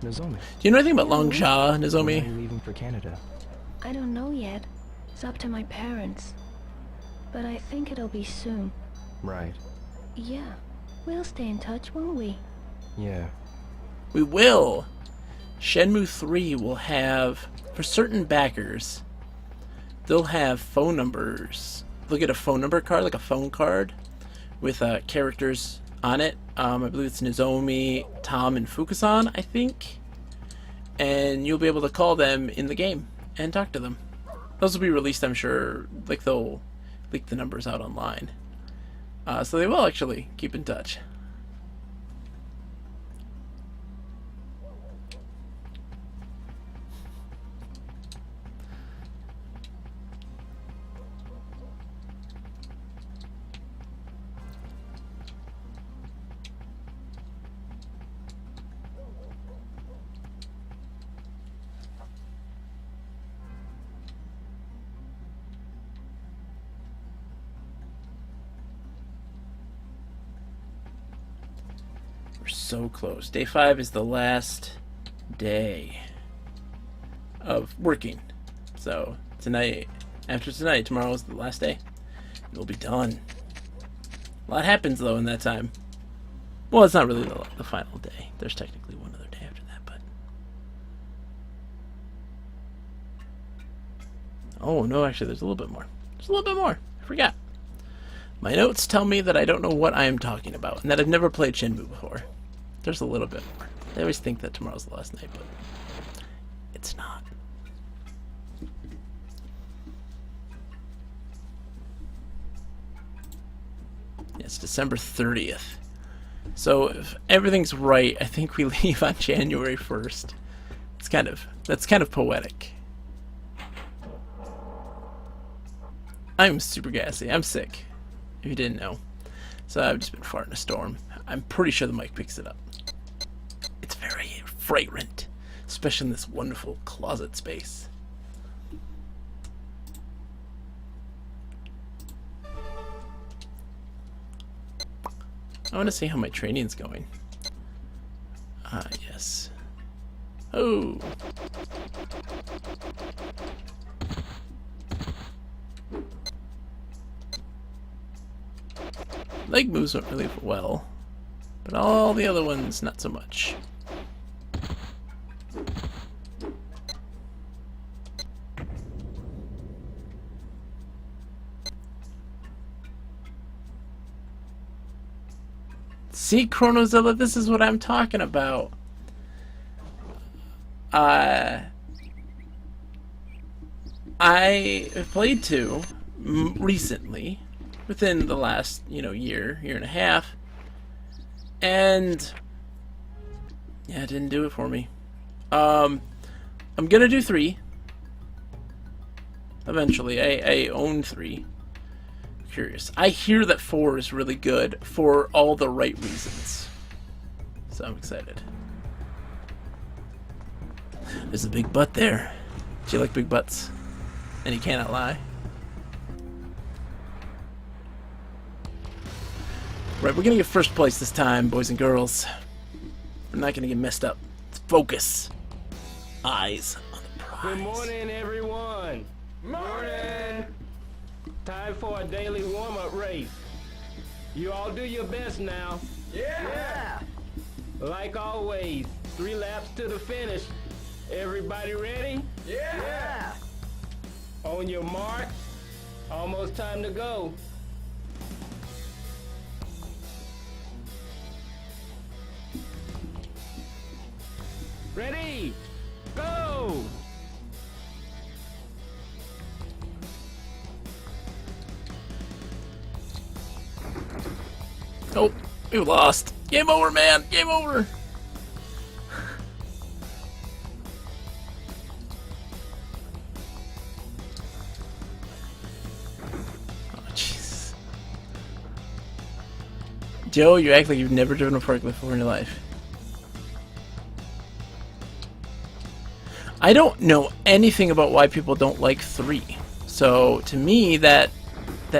[SPEAKER 2] Nozomi.
[SPEAKER 1] Do you know anything about Longja,
[SPEAKER 2] When are
[SPEAKER 1] Nozomi?
[SPEAKER 2] you leaving for Canada?
[SPEAKER 5] I don't know yet. It's up to my parents. But I think it'll be soon.
[SPEAKER 2] Right.
[SPEAKER 5] Yeah. We'll stay in touch, won't we?
[SPEAKER 2] Yeah.
[SPEAKER 1] We will. Shenmue 3 will have, for certain backers, they'll have phone numbers. They'll get a phone number card, like a phone card, with characters on it. I believe it's Nozomi, Tom, and Fukusan, I think. And you'll be able to call them in the game and talk to them. Those will be released, I'm sure. Like, they'll leak the numbers out online. So they will actually keep in touch. We're so close. Day 5 is the last day of working. So tonight, after tonight, tomorrow is the last day. It'll be done. A lot happens though in that time. Well, it's not really the final day. There's technically one other day after that, but... Oh, no, actually, there's a little bit more. There's a little bit more. I forgot. My notes tell me that I don't know what I am talking about, and that I've never played Shenmue before. There's a little bit more. I always think that tomorrow's the last night, but it's not. Yeah, it's December 30th. So if everything's right, I think we leave on January 1st. That's kind of poetic. I'm super gassy. I'm sick, if you didn't know. So I've just been farting a storm. I'm pretty sure the mic picks it up. It's very fragrant, especially in this wonderful closet space. I want to see how my training's going. Ah, yes. Oh. Leg moves went really well, but all the other ones not so much. See, Chronozilla, this is what I'm talking about. I have played 2 recently, within the last, year and a half, and yeah, it didn't do it for me. I'm gonna do 3 eventually. I own 3. Curious. I hear that 4 is really good for all the right reasons, so I'm excited. There's a big butt there. Do you like big butts? And you cannot lie. Right, we're gonna get first place this time, boys and girls. We're not gonna get messed up. Let's focus. Eyes on the prize.
[SPEAKER 3] Good morning, everyone.
[SPEAKER 8] Morning!
[SPEAKER 3] Time for a daily warm-up race. You all do your best now.
[SPEAKER 8] Yeah!
[SPEAKER 3] Like always, 3 laps to the finish. Everybody ready?
[SPEAKER 8] Yeah!
[SPEAKER 3] On your mark. Almost time to go. Ready? Go!
[SPEAKER 1] Oh, we lost. Game over, man. Game over. Oh, jeez. Joe, you act like you've never driven a forklift before in your life. I don't know anything about why people don't like 3. So, to me, that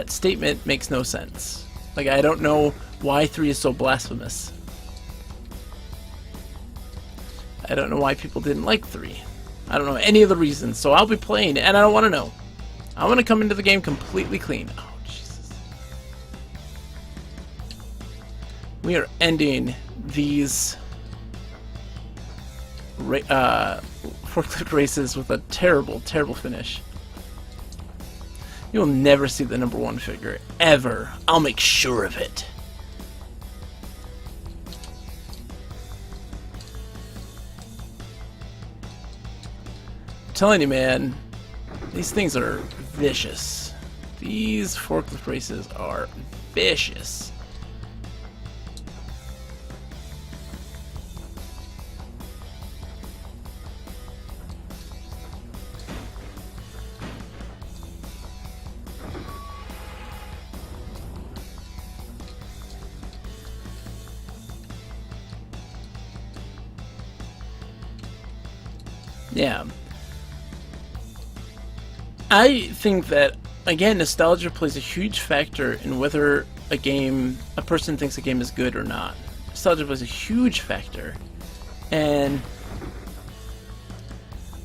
[SPEAKER 1] statement makes no sense. Like, I don't know why 3 is so blasphemous. I don't know why people didn't like 3. I don't know any of the reasons, so I'll be playing it, and I don't want to know. I want to come into the game completely clean. Oh, Jesus. We are ending these forklift races with a terrible, terrible finish. You'll never see the #1 figure, ever. I'll make sure of it. I'm telling you, man, these things are vicious. These forklift races are vicious. Yeah. I think that, again, nostalgia plays a huge factor in whether a person thinks a game is good or not. Nostalgia plays a huge factor. And,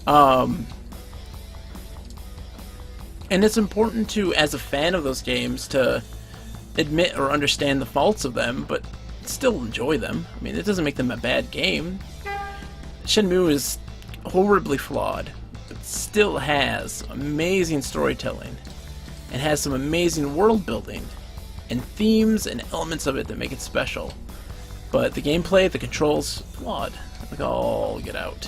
[SPEAKER 1] and it's important to, as a fan of those games, to admit or understand the faults of them, but still enjoy them. I mean, it doesn't make them a bad game. Shenmue is horribly flawed, but still has amazing storytelling and has some amazing world building and themes and elements of it that make it special. But the gameplay, the controls, flawed. Like, all get out.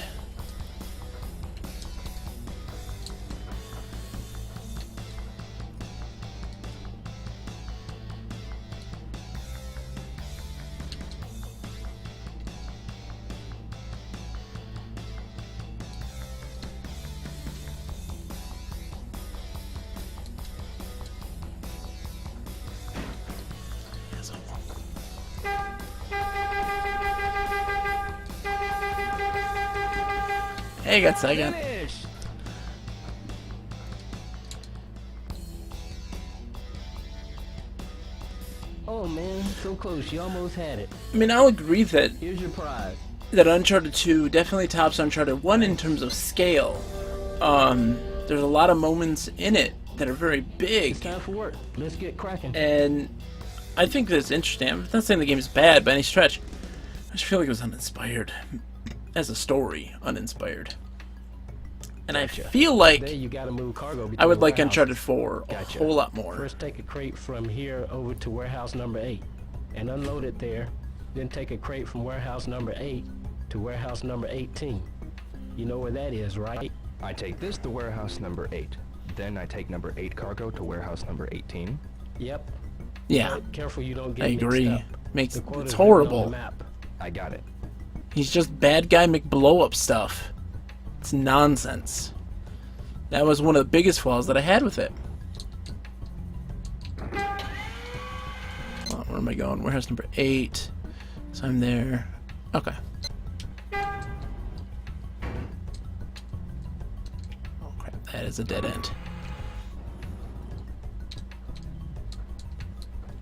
[SPEAKER 1] Hey, got second.
[SPEAKER 3] Oh man, so close. You almost had it.
[SPEAKER 1] I mean, I'll agree that
[SPEAKER 3] Here's your prize.
[SPEAKER 1] that Uncharted 2 definitely tops Uncharted 1 in terms of scale. There's a lot of moments in it that are very big.
[SPEAKER 3] It's time for work. Let's get cracking.
[SPEAKER 1] And I think that's interesting. I'm not saying the game is bad by any stretch. I just feel like it was uninspired. As a story, uninspired. And
[SPEAKER 3] Gotcha.
[SPEAKER 1] I feel like
[SPEAKER 3] There you gotta move cargo
[SPEAKER 1] I would
[SPEAKER 3] between
[SPEAKER 1] like
[SPEAKER 3] warehouses.
[SPEAKER 1] Uncharted 4 a
[SPEAKER 3] Gotcha.
[SPEAKER 1] whole lot more.
[SPEAKER 3] First take a crate from here over to warehouse number 8 and unload it there. Then take a crate from warehouse number 8 to warehouse number 18. You know where that is, right?
[SPEAKER 2] I take this to warehouse number 8. Then I take number 8 cargo to warehouse number 18.
[SPEAKER 3] Yep.
[SPEAKER 1] Yeah,
[SPEAKER 3] But careful you don't get
[SPEAKER 1] I agree.
[SPEAKER 3] mixed up.
[SPEAKER 1] Makes
[SPEAKER 3] The quota's
[SPEAKER 1] it's
[SPEAKER 3] written on the
[SPEAKER 1] horrible.
[SPEAKER 3] map.
[SPEAKER 2] I got it.
[SPEAKER 1] He's just bad guy McBlow-up stuff. It's nonsense. That was one of the biggest flaws that I had with it. Oh, where am I going? Warehouse number 8. So I'm there. Okay. Oh crap, that is a dead end.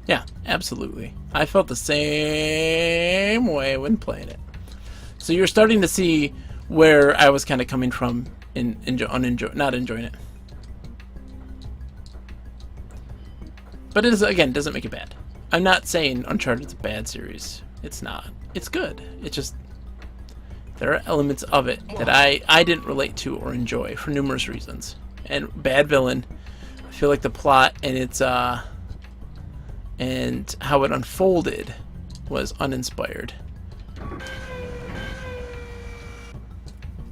[SPEAKER 1] Yeah, absolutely. I felt the same way when playing it. So you're starting to see where I was kind of coming from in not enjoying it. But it is, again, doesn't make it bad. I'm not saying Uncharted's a bad series. It's not. It's good. It's just there are elements of it that I didn't relate to or enjoy for numerous reasons. And bad villain. I feel like the plot and its and how it unfolded was uninspired.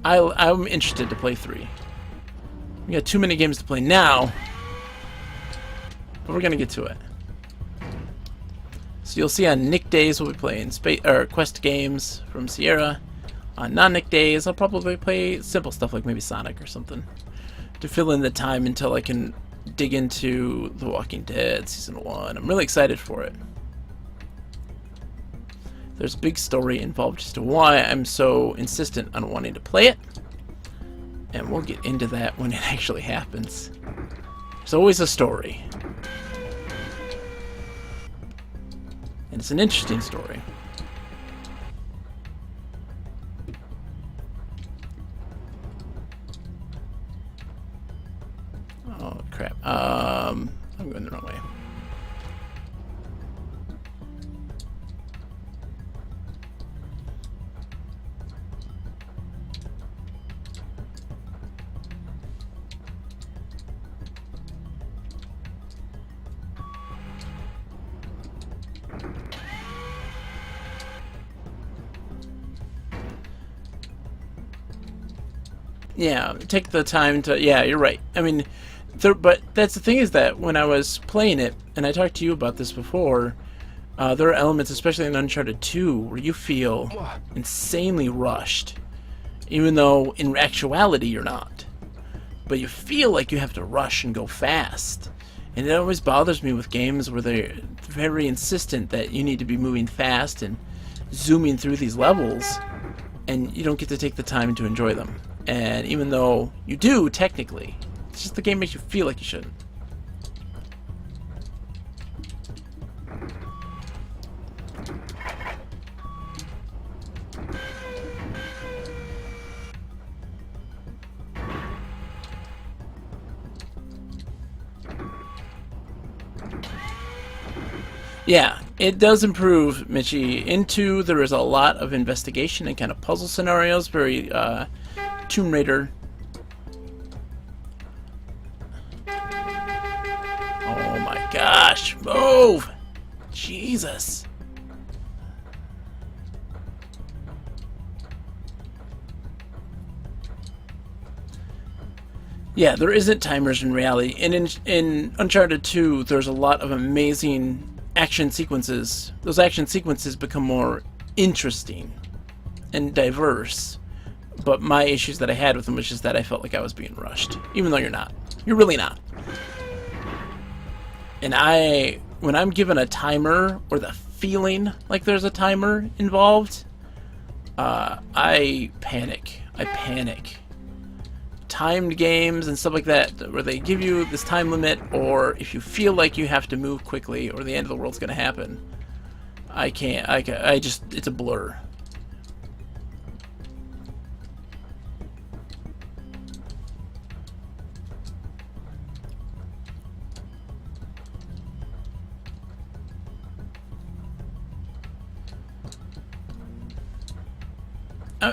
[SPEAKER 1] I'm interested to play 3. We got too many games to play now, but we're gonna get to it. So you'll see on Nick days we'll be playing quest games from Sierra. On non-Nick days I'll probably play simple stuff like maybe Sonic or something to fill in the time until I can dig into The Walking Dead Season 1. I'm really excited for it. There's a big story involved as to why I'm so insistent on wanting to play it. And we'll get into that when it actually happens. There's always a story. And it's an interesting story. Oh crap. I'm going the wrong way. Yeah, take the time to... Yeah, you're right. I mean, but that's the thing is that when I was playing it, and I talked to you about this before, there are elements, especially in Uncharted 2, where you feel insanely rushed, even though in actuality you're not. But you feel like you have to rush and go fast. And it always bothers me with games where they're very insistent that you need to be moving fast and zooming through these levels, and you don't get to take the time to enjoy them. And even though you do, technically, it's just the game makes you feel like you shouldn't. Yeah, it does improve, Mitchie. In 2, there is a lot of investigation and kind of puzzle scenarios, very Tomb Raider. Oh my gosh, move! Jesus. Yeah, there isn't timers in reality. And in Uncharted 2, there's a lot of amazing action sequences. Those action sequences become more interesting and diverse. But my issues that I had with them was just that I felt like I was being rushed. Even though you're not. You're really not. And when I'm given a timer, or the feeling like there's a timer involved, I panic. I panic. Timed games and stuff like that, where they give you this time limit, or if you feel like you have to move quickly or the end of the world's gonna happen, I can't. I just, it's a blur.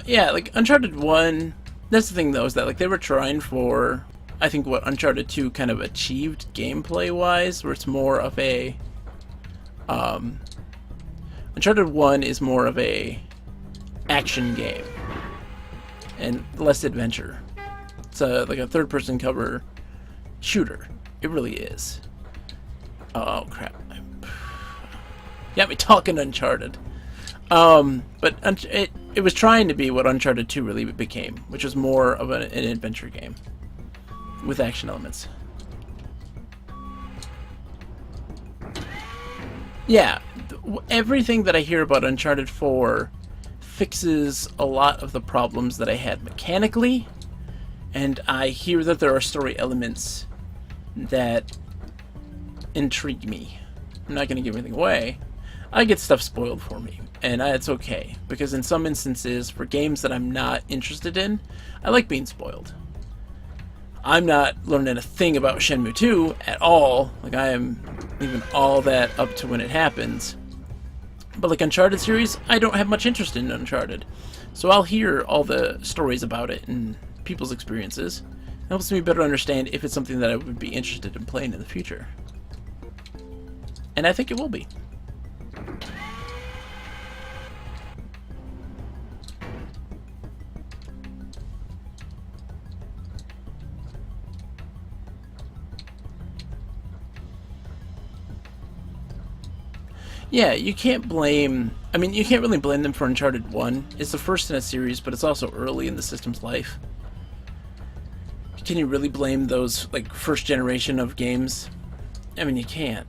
[SPEAKER 1] Yeah, like Uncharted 1, that's the thing though, is that like they were trying for, I think, what Uncharted 2 kind of achieved gameplay-wise, where it's more of a, Uncharted 1 is more of a action game, and less adventure. It's like a third-person cover shooter. It really is. Oh, crap. Got me talking Uncharted. But it was trying to be what Uncharted 2 really became, which was more of an adventure game with action elements. Yeah, everything that I hear about Uncharted 4 fixes a lot of the problems that I had mechanically, and I hear that there are story elements that intrigue me. I'm not going to give anything away. I get stuff spoiled for me, and it's okay, because in some instances, for games that I'm not interested in, I like being spoiled. I'm not learning a thing about Shenmue 2 at all. Like, I am leaving all that up to when it happens. But like Uncharted series, I don't have much interest in Uncharted. So I'll hear all the stories about it and people's experiences. It helps me better understand if it's something that I would be interested in playing in the future. And I think it will be. Yeah, you can't blame... I mean, you can't really blame them for Uncharted 1. It's the first in a series, but it's also early in the system's life. Can you really blame those, like, first generation of games? I mean, you can't.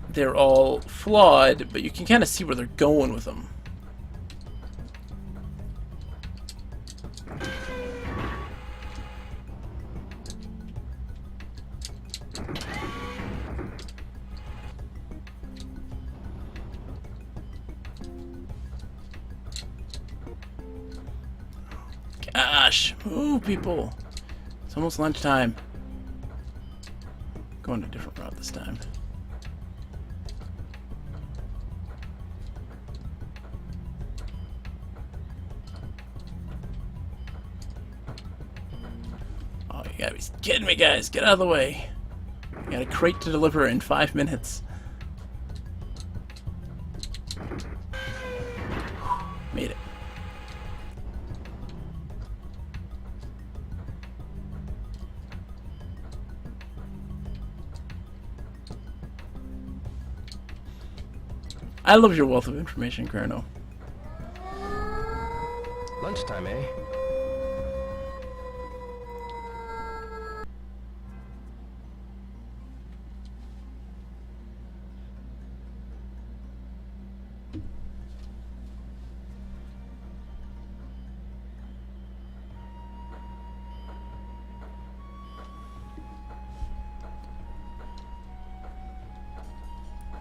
[SPEAKER 1] They're all flawed, but you can kind of see where they're going with them. Gosh, move, people. It's almost lunchtime. Going a different route this time. Oh, you gotta be kidding me, guys. Get out of the way. I got a crate to deliver in 5 minutes. Made it. I love your wealth of information, Colonel.
[SPEAKER 2] Lunchtime, eh?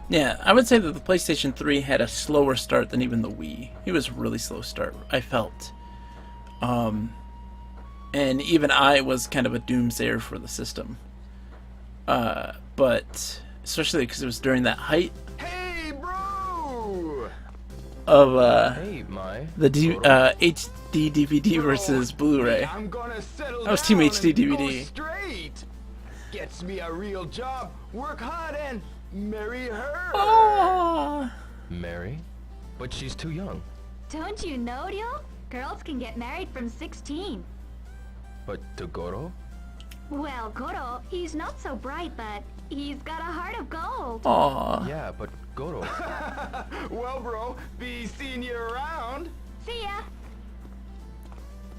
[SPEAKER 1] Yeah, I would say that the PlayStation 3 had a slower start than even the Wii. It was a really slow start, I felt. And even I was kind of a doomsayer for the system. But especially because it was during that height of
[SPEAKER 2] Hey, Mai.
[SPEAKER 1] the HD DVD versus Blu-ray.
[SPEAKER 8] I'm gonna settle
[SPEAKER 1] That was
[SPEAKER 8] down
[SPEAKER 1] Team HD
[SPEAKER 8] and go
[SPEAKER 1] DVD.
[SPEAKER 8] straight. Gets me a real job, work hard, and marry her.
[SPEAKER 1] Oh.
[SPEAKER 2] Mary? But she's too young.
[SPEAKER 14] Don't you know, Ryo? Girls can get married from 16.
[SPEAKER 2] But to Goro?
[SPEAKER 14] Well, Goro, he's not so bright, but he's got a heart of gold.
[SPEAKER 1] Aw.
[SPEAKER 2] Yeah, but Goro.
[SPEAKER 8] Well, bro, be seeing you around.
[SPEAKER 14] See ya.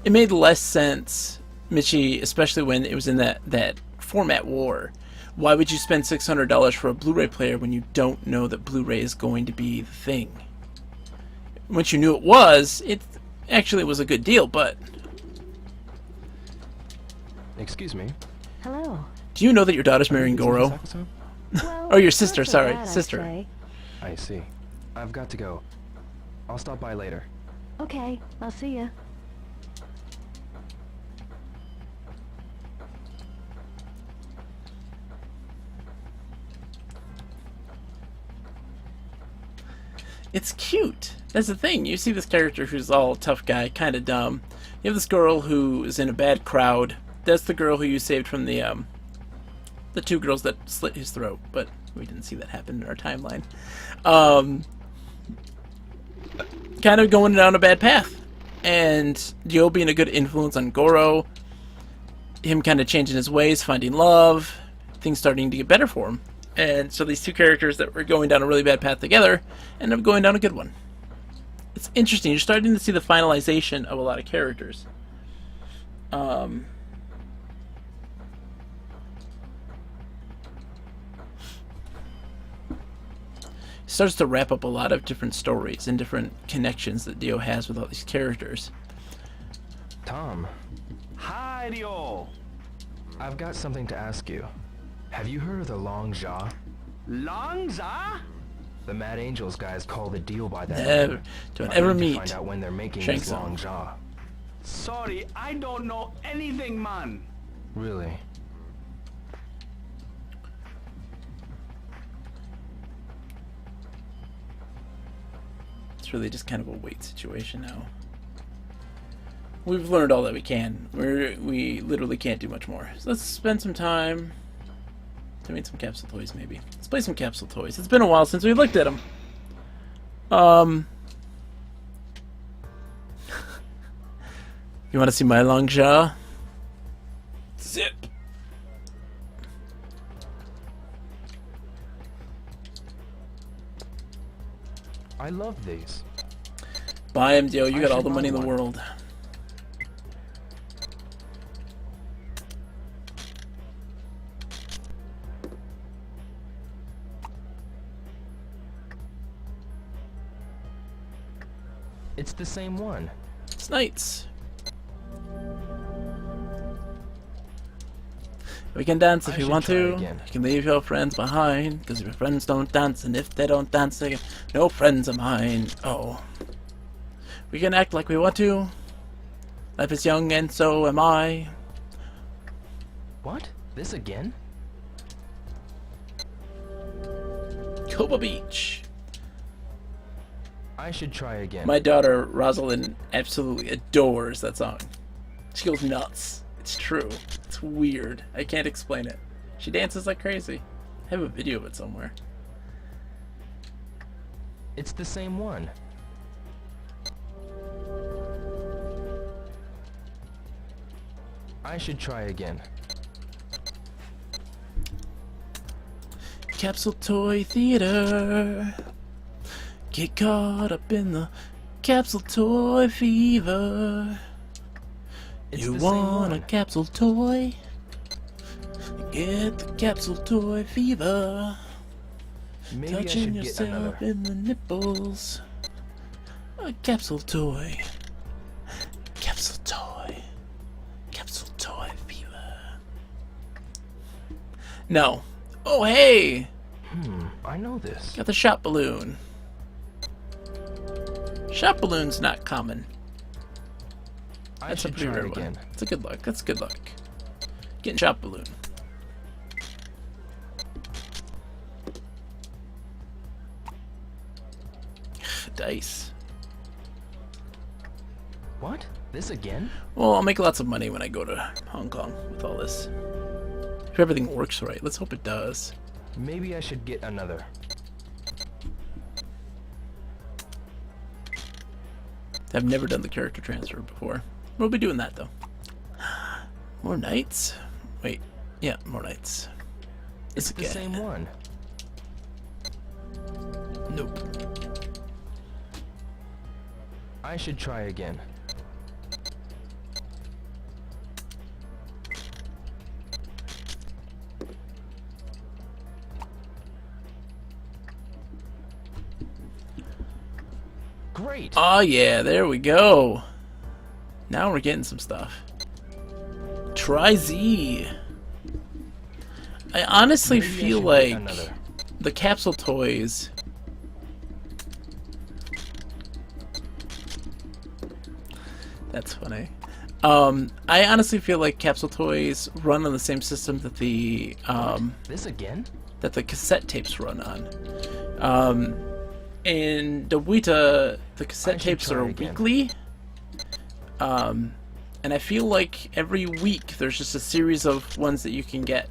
[SPEAKER 1] It made less sense, Michi, especially when it was in that format war. Why would you spend $600 for a Blu-ray player when you don't know that Blu-ray is going to be the thing? Once you knew it actually was a good deal, but...
[SPEAKER 2] Excuse me.
[SPEAKER 5] Hello.
[SPEAKER 1] Do you know that your daughter's marrying Goro?
[SPEAKER 5] Well,
[SPEAKER 1] Or your sister,
[SPEAKER 5] not so
[SPEAKER 1] sorry.
[SPEAKER 5] bad, I'd
[SPEAKER 1] Sister.
[SPEAKER 5] say.
[SPEAKER 2] I see. I've got to go. I'll stop by later.
[SPEAKER 5] Okay, I'll see ya.
[SPEAKER 1] It's cute. That's the thing. You see this character who's all tough guy, kind of dumb. You have this girl who is in a bad crowd. That's the girl who you saved from the two girls that slit his throat, but we didn't see that happen in our timeline. Kind of going down a bad path. And Dio being a good influence on Goro, him kind of changing his ways, finding love, things starting to get better for him. And so these two characters that were going down a really bad path together end up going down a good one. It's interesting. You're starting to see the finalization of a lot of characters. Starts to wrap up a lot of different stories and different connections that Dio has with all these characters.
[SPEAKER 2] Tom.
[SPEAKER 8] Hi, Ryo.
[SPEAKER 2] I've got something to ask you. Have you heard of the Long Jia?
[SPEAKER 8] Long Jia?
[SPEAKER 2] The Mad Angels guys call the deal by that
[SPEAKER 1] Never.
[SPEAKER 2] name.
[SPEAKER 1] Don't
[SPEAKER 2] I
[SPEAKER 1] ever
[SPEAKER 2] need to
[SPEAKER 1] meet
[SPEAKER 2] find out when they're making
[SPEAKER 1] Shang
[SPEAKER 2] this
[SPEAKER 1] Tsung.
[SPEAKER 2] Long Jia.
[SPEAKER 8] Sorry, I don't know anything, man.
[SPEAKER 2] Really?
[SPEAKER 1] It's really just kind of a wait situation now. We've learned all that we can. We literally can't do much more. So let's spend some time to make some capsule toys, maybe. Let's play some capsule toys. It's been a while since we looked at them. You want to see my long jaw? Zip.
[SPEAKER 2] I love these.
[SPEAKER 1] Buy him, Dio. You
[SPEAKER 2] I
[SPEAKER 1] got all
[SPEAKER 2] should
[SPEAKER 1] the money in
[SPEAKER 2] buy
[SPEAKER 1] the
[SPEAKER 2] one.
[SPEAKER 1] world.
[SPEAKER 2] It's the same one.
[SPEAKER 1] It's nice. We can dance if
[SPEAKER 2] I
[SPEAKER 1] you
[SPEAKER 2] should
[SPEAKER 1] want
[SPEAKER 2] try
[SPEAKER 1] to.
[SPEAKER 2] again.
[SPEAKER 1] You can leave your friends behind, because your friends don't dance, and if they don't dance, they no friends of mine. Oh. We can act like we want to. Life is young, and so am I.
[SPEAKER 2] What? This again?
[SPEAKER 1] Coba Beach.
[SPEAKER 2] I should try again.
[SPEAKER 1] My daughter, Rosalind, absolutely adores that song. She goes nuts. It's true. It's weird. I can't explain it. She dances like crazy. I have a video of it somewhere.
[SPEAKER 2] It's the same one. I should try again.
[SPEAKER 1] Capsule Toy Theater. Get caught up in the capsule toy fever. You want a capsule toy? Get the capsule toy fever.
[SPEAKER 10] Maybe I
[SPEAKER 1] Touching
[SPEAKER 10] should get
[SPEAKER 1] yourself
[SPEAKER 10] another.
[SPEAKER 1] in the nipples. A capsule toy. Capsule toy. Capsule toy fever. No. Oh, hey!
[SPEAKER 10] I know this.
[SPEAKER 1] Got the shot balloon. Shot balloon's not common.
[SPEAKER 10] I
[SPEAKER 1] That's a
[SPEAKER 10] should
[SPEAKER 1] pretty
[SPEAKER 10] try
[SPEAKER 1] rare
[SPEAKER 10] again.
[SPEAKER 1] one. That's a good luck. That's good luck. Getting shot balloon. Dice.
[SPEAKER 10] What? This again?
[SPEAKER 1] Well, I'll make lots of money when I go to Hong Kong with all this. If everything works right. Let's hope it does.
[SPEAKER 10] Maybe I should get another.
[SPEAKER 1] I've never done the character transfer before. We'll be doing that, though. More knights? Wait. Yeah, more knights.
[SPEAKER 10] It's the same one.
[SPEAKER 1] Nope.
[SPEAKER 10] I should try again. Great!
[SPEAKER 1] Oh yeah, there we go. Now we're getting some stuff. Try Z. I honestly
[SPEAKER 10] Maybe I
[SPEAKER 1] feel
[SPEAKER 10] should
[SPEAKER 1] like
[SPEAKER 10] get another.
[SPEAKER 1] the capsule toys. That's funny. I honestly feel like capsule toys run on the same system that the
[SPEAKER 10] This again?
[SPEAKER 1] that the cassette tapes run on. In Weta, the cassette tapes
[SPEAKER 10] try
[SPEAKER 1] are
[SPEAKER 10] again.
[SPEAKER 1] weekly. And I feel like every week there's just a series of ones that you can get.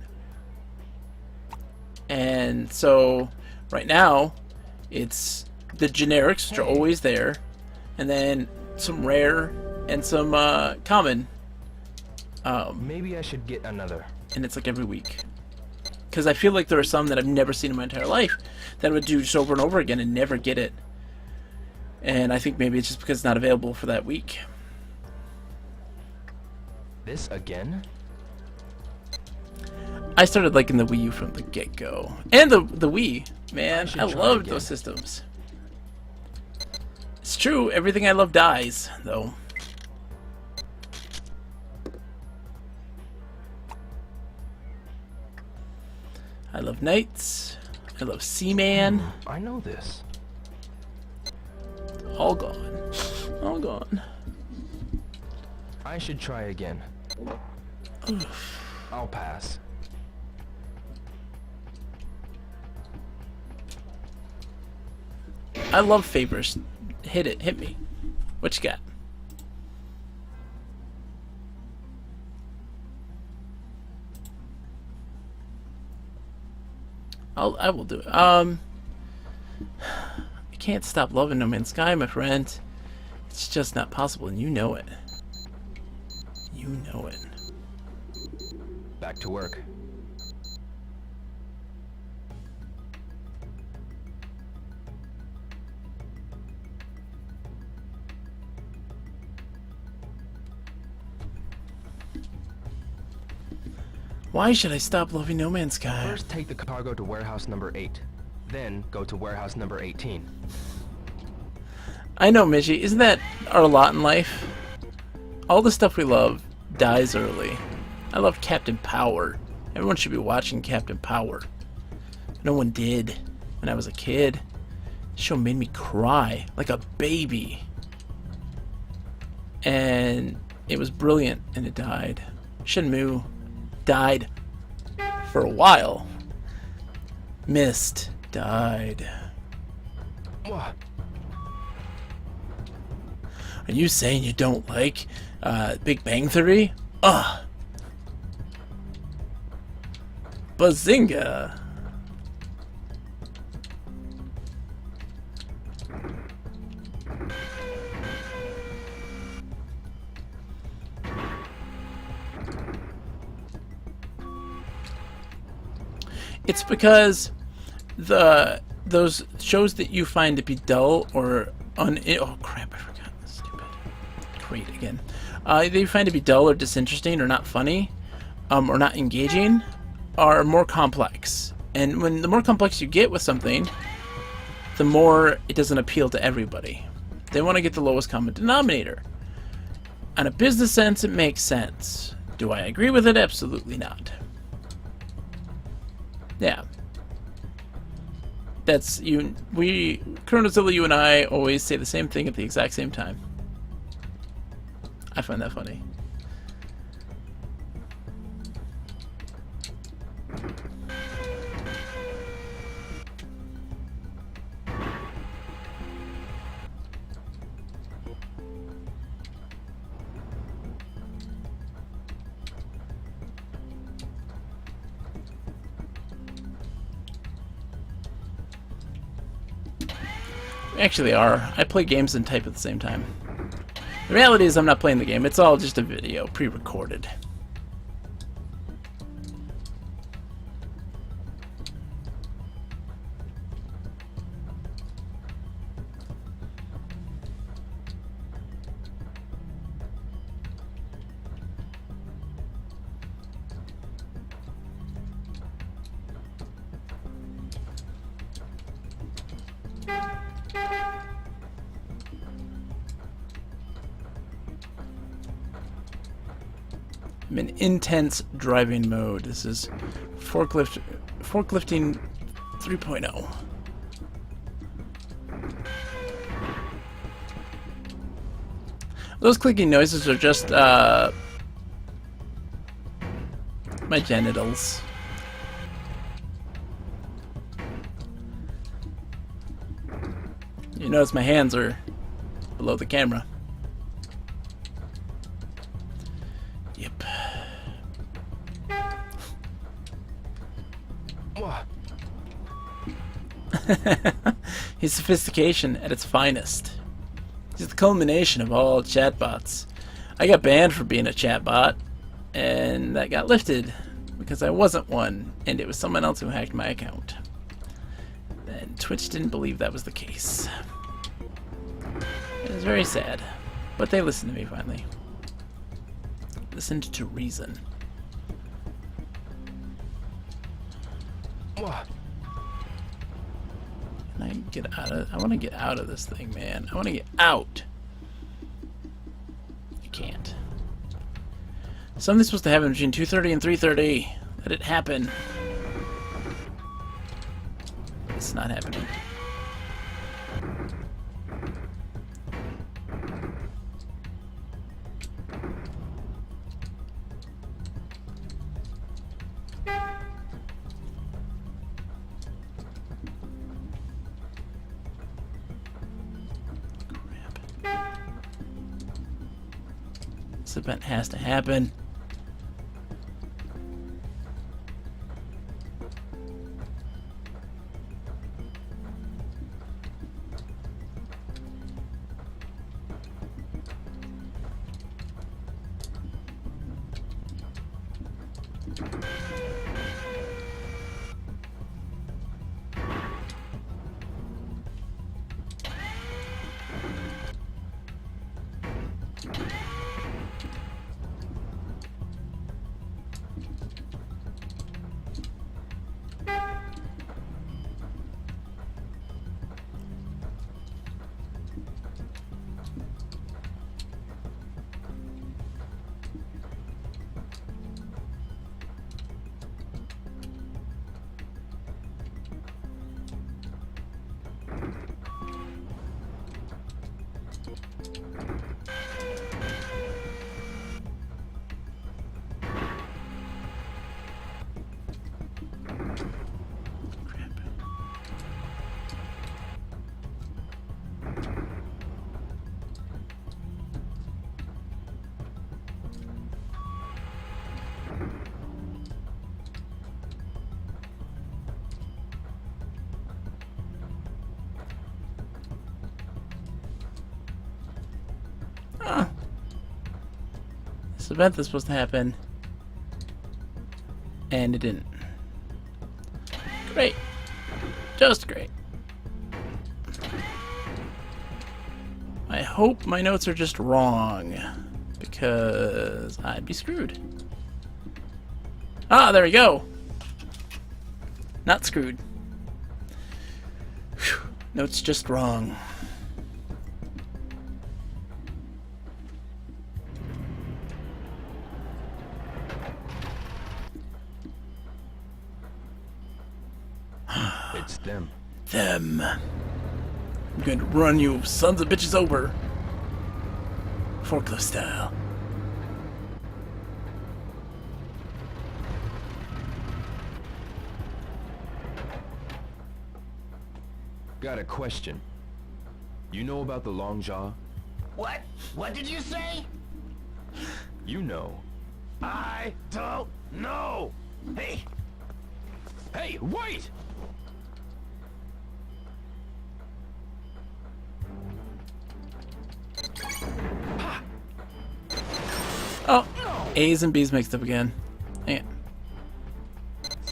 [SPEAKER 1] And so right now it's the generics, which are always there, and then some rare and some common.
[SPEAKER 10] Maybe I should get another.
[SPEAKER 1] And it's like every week. Because I feel like there are some that I've never seen in my entire life that I would do just over and over again and never get it. And I think maybe it's just because it's not available for that week.
[SPEAKER 10] This again?
[SPEAKER 1] I started liking the Wii U from the get-go. And the Wii. Man,
[SPEAKER 10] should
[SPEAKER 1] I
[SPEAKER 10] try
[SPEAKER 1] loved
[SPEAKER 10] again.
[SPEAKER 1] those systems. It's true, everything I love dies, though. I love Knights. I love Seaman.
[SPEAKER 10] I know this.
[SPEAKER 1] All gone. All gone.
[SPEAKER 10] I should try again. I'll pass.
[SPEAKER 1] I love favors. Hit it. Hit me. What you got? I will do it. I can't stop loving No Man's Sky, my friend. It's just not possible, and you know it. You know it.
[SPEAKER 10] Back to work.
[SPEAKER 1] Why should I stop loving No Man's Sky?
[SPEAKER 10] First, take the cargo to warehouse number 8. Then, go to warehouse number 18.
[SPEAKER 1] I know, Midgie. Isn't that our lot in life? All the stuff we love dies early. I love Captain Power. Everyone should be watching Captain Power. No one did when I was a kid. The show made me cry like a baby. And it was brilliant, and it died. Shenmue died for a while. Mist died.
[SPEAKER 10] What?
[SPEAKER 1] Are you saying you don't like Big Bang Theory? Ugh. Bazinga. It's because the those shows that you find to be dull or oh crap, I forgot. Stupid. Great again. That you find to be dull or disinteresting or not funny, or not engaging, are more complex. And when the more complex you get with something, the more it doesn't appeal to everybody. They want to get the lowest common denominator. On a business sense, it makes sense. Do I agree with it? Absolutely not. Yeah. That's you. Chronozilla, you and I always say the same thing at the exact same time. I find that funny. We actually are. I play games and type at the same time. The reality is I'm not playing the game. It's all just a video, pre-recorded. I'm in intense driving mode. This is forklifting 3.0. Those clicking noises are just my genitals. You notice my hands are below the camera. Yep. He's sophistication at its finest. He's the culmination of all chatbots. I got banned for being a chatbot, and that got lifted because I wasn't one, and it was someone else who hacked my account. And Twitch didn't believe that was the case. It was very sad, but they listened to me finally. Listened to reason.
[SPEAKER 2] What?
[SPEAKER 1] Can I get out of? I want to get out of this thing, man. I want to get out. I can't. Something's supposed to happen between 2:30 and 3:30. Let it happen. It's not happening. This event has to happen. This event is supposed to happen, and it didn't. Great. Just great. I hope my notes are just wrong, because I'd be screwed. Ah, there we go. Not screwed. Whew. Notes just wrong.
[SPEAKER 2] It's them.
[SPEAKER 1] Them. I'm going to run you sons of bitches over. Forklift style.
[SPEAKER 2] Got a question. You know about the long jaw?
[SPEAKER 8] What? What did you say?
[SPEAKER 2] You know.
[SPEAKER 8] I don't know. Hey!
[SPEAKER 2] Hey, wait!
[SPEAKER 1] Oh, A's and B's mixed up again. Hang it.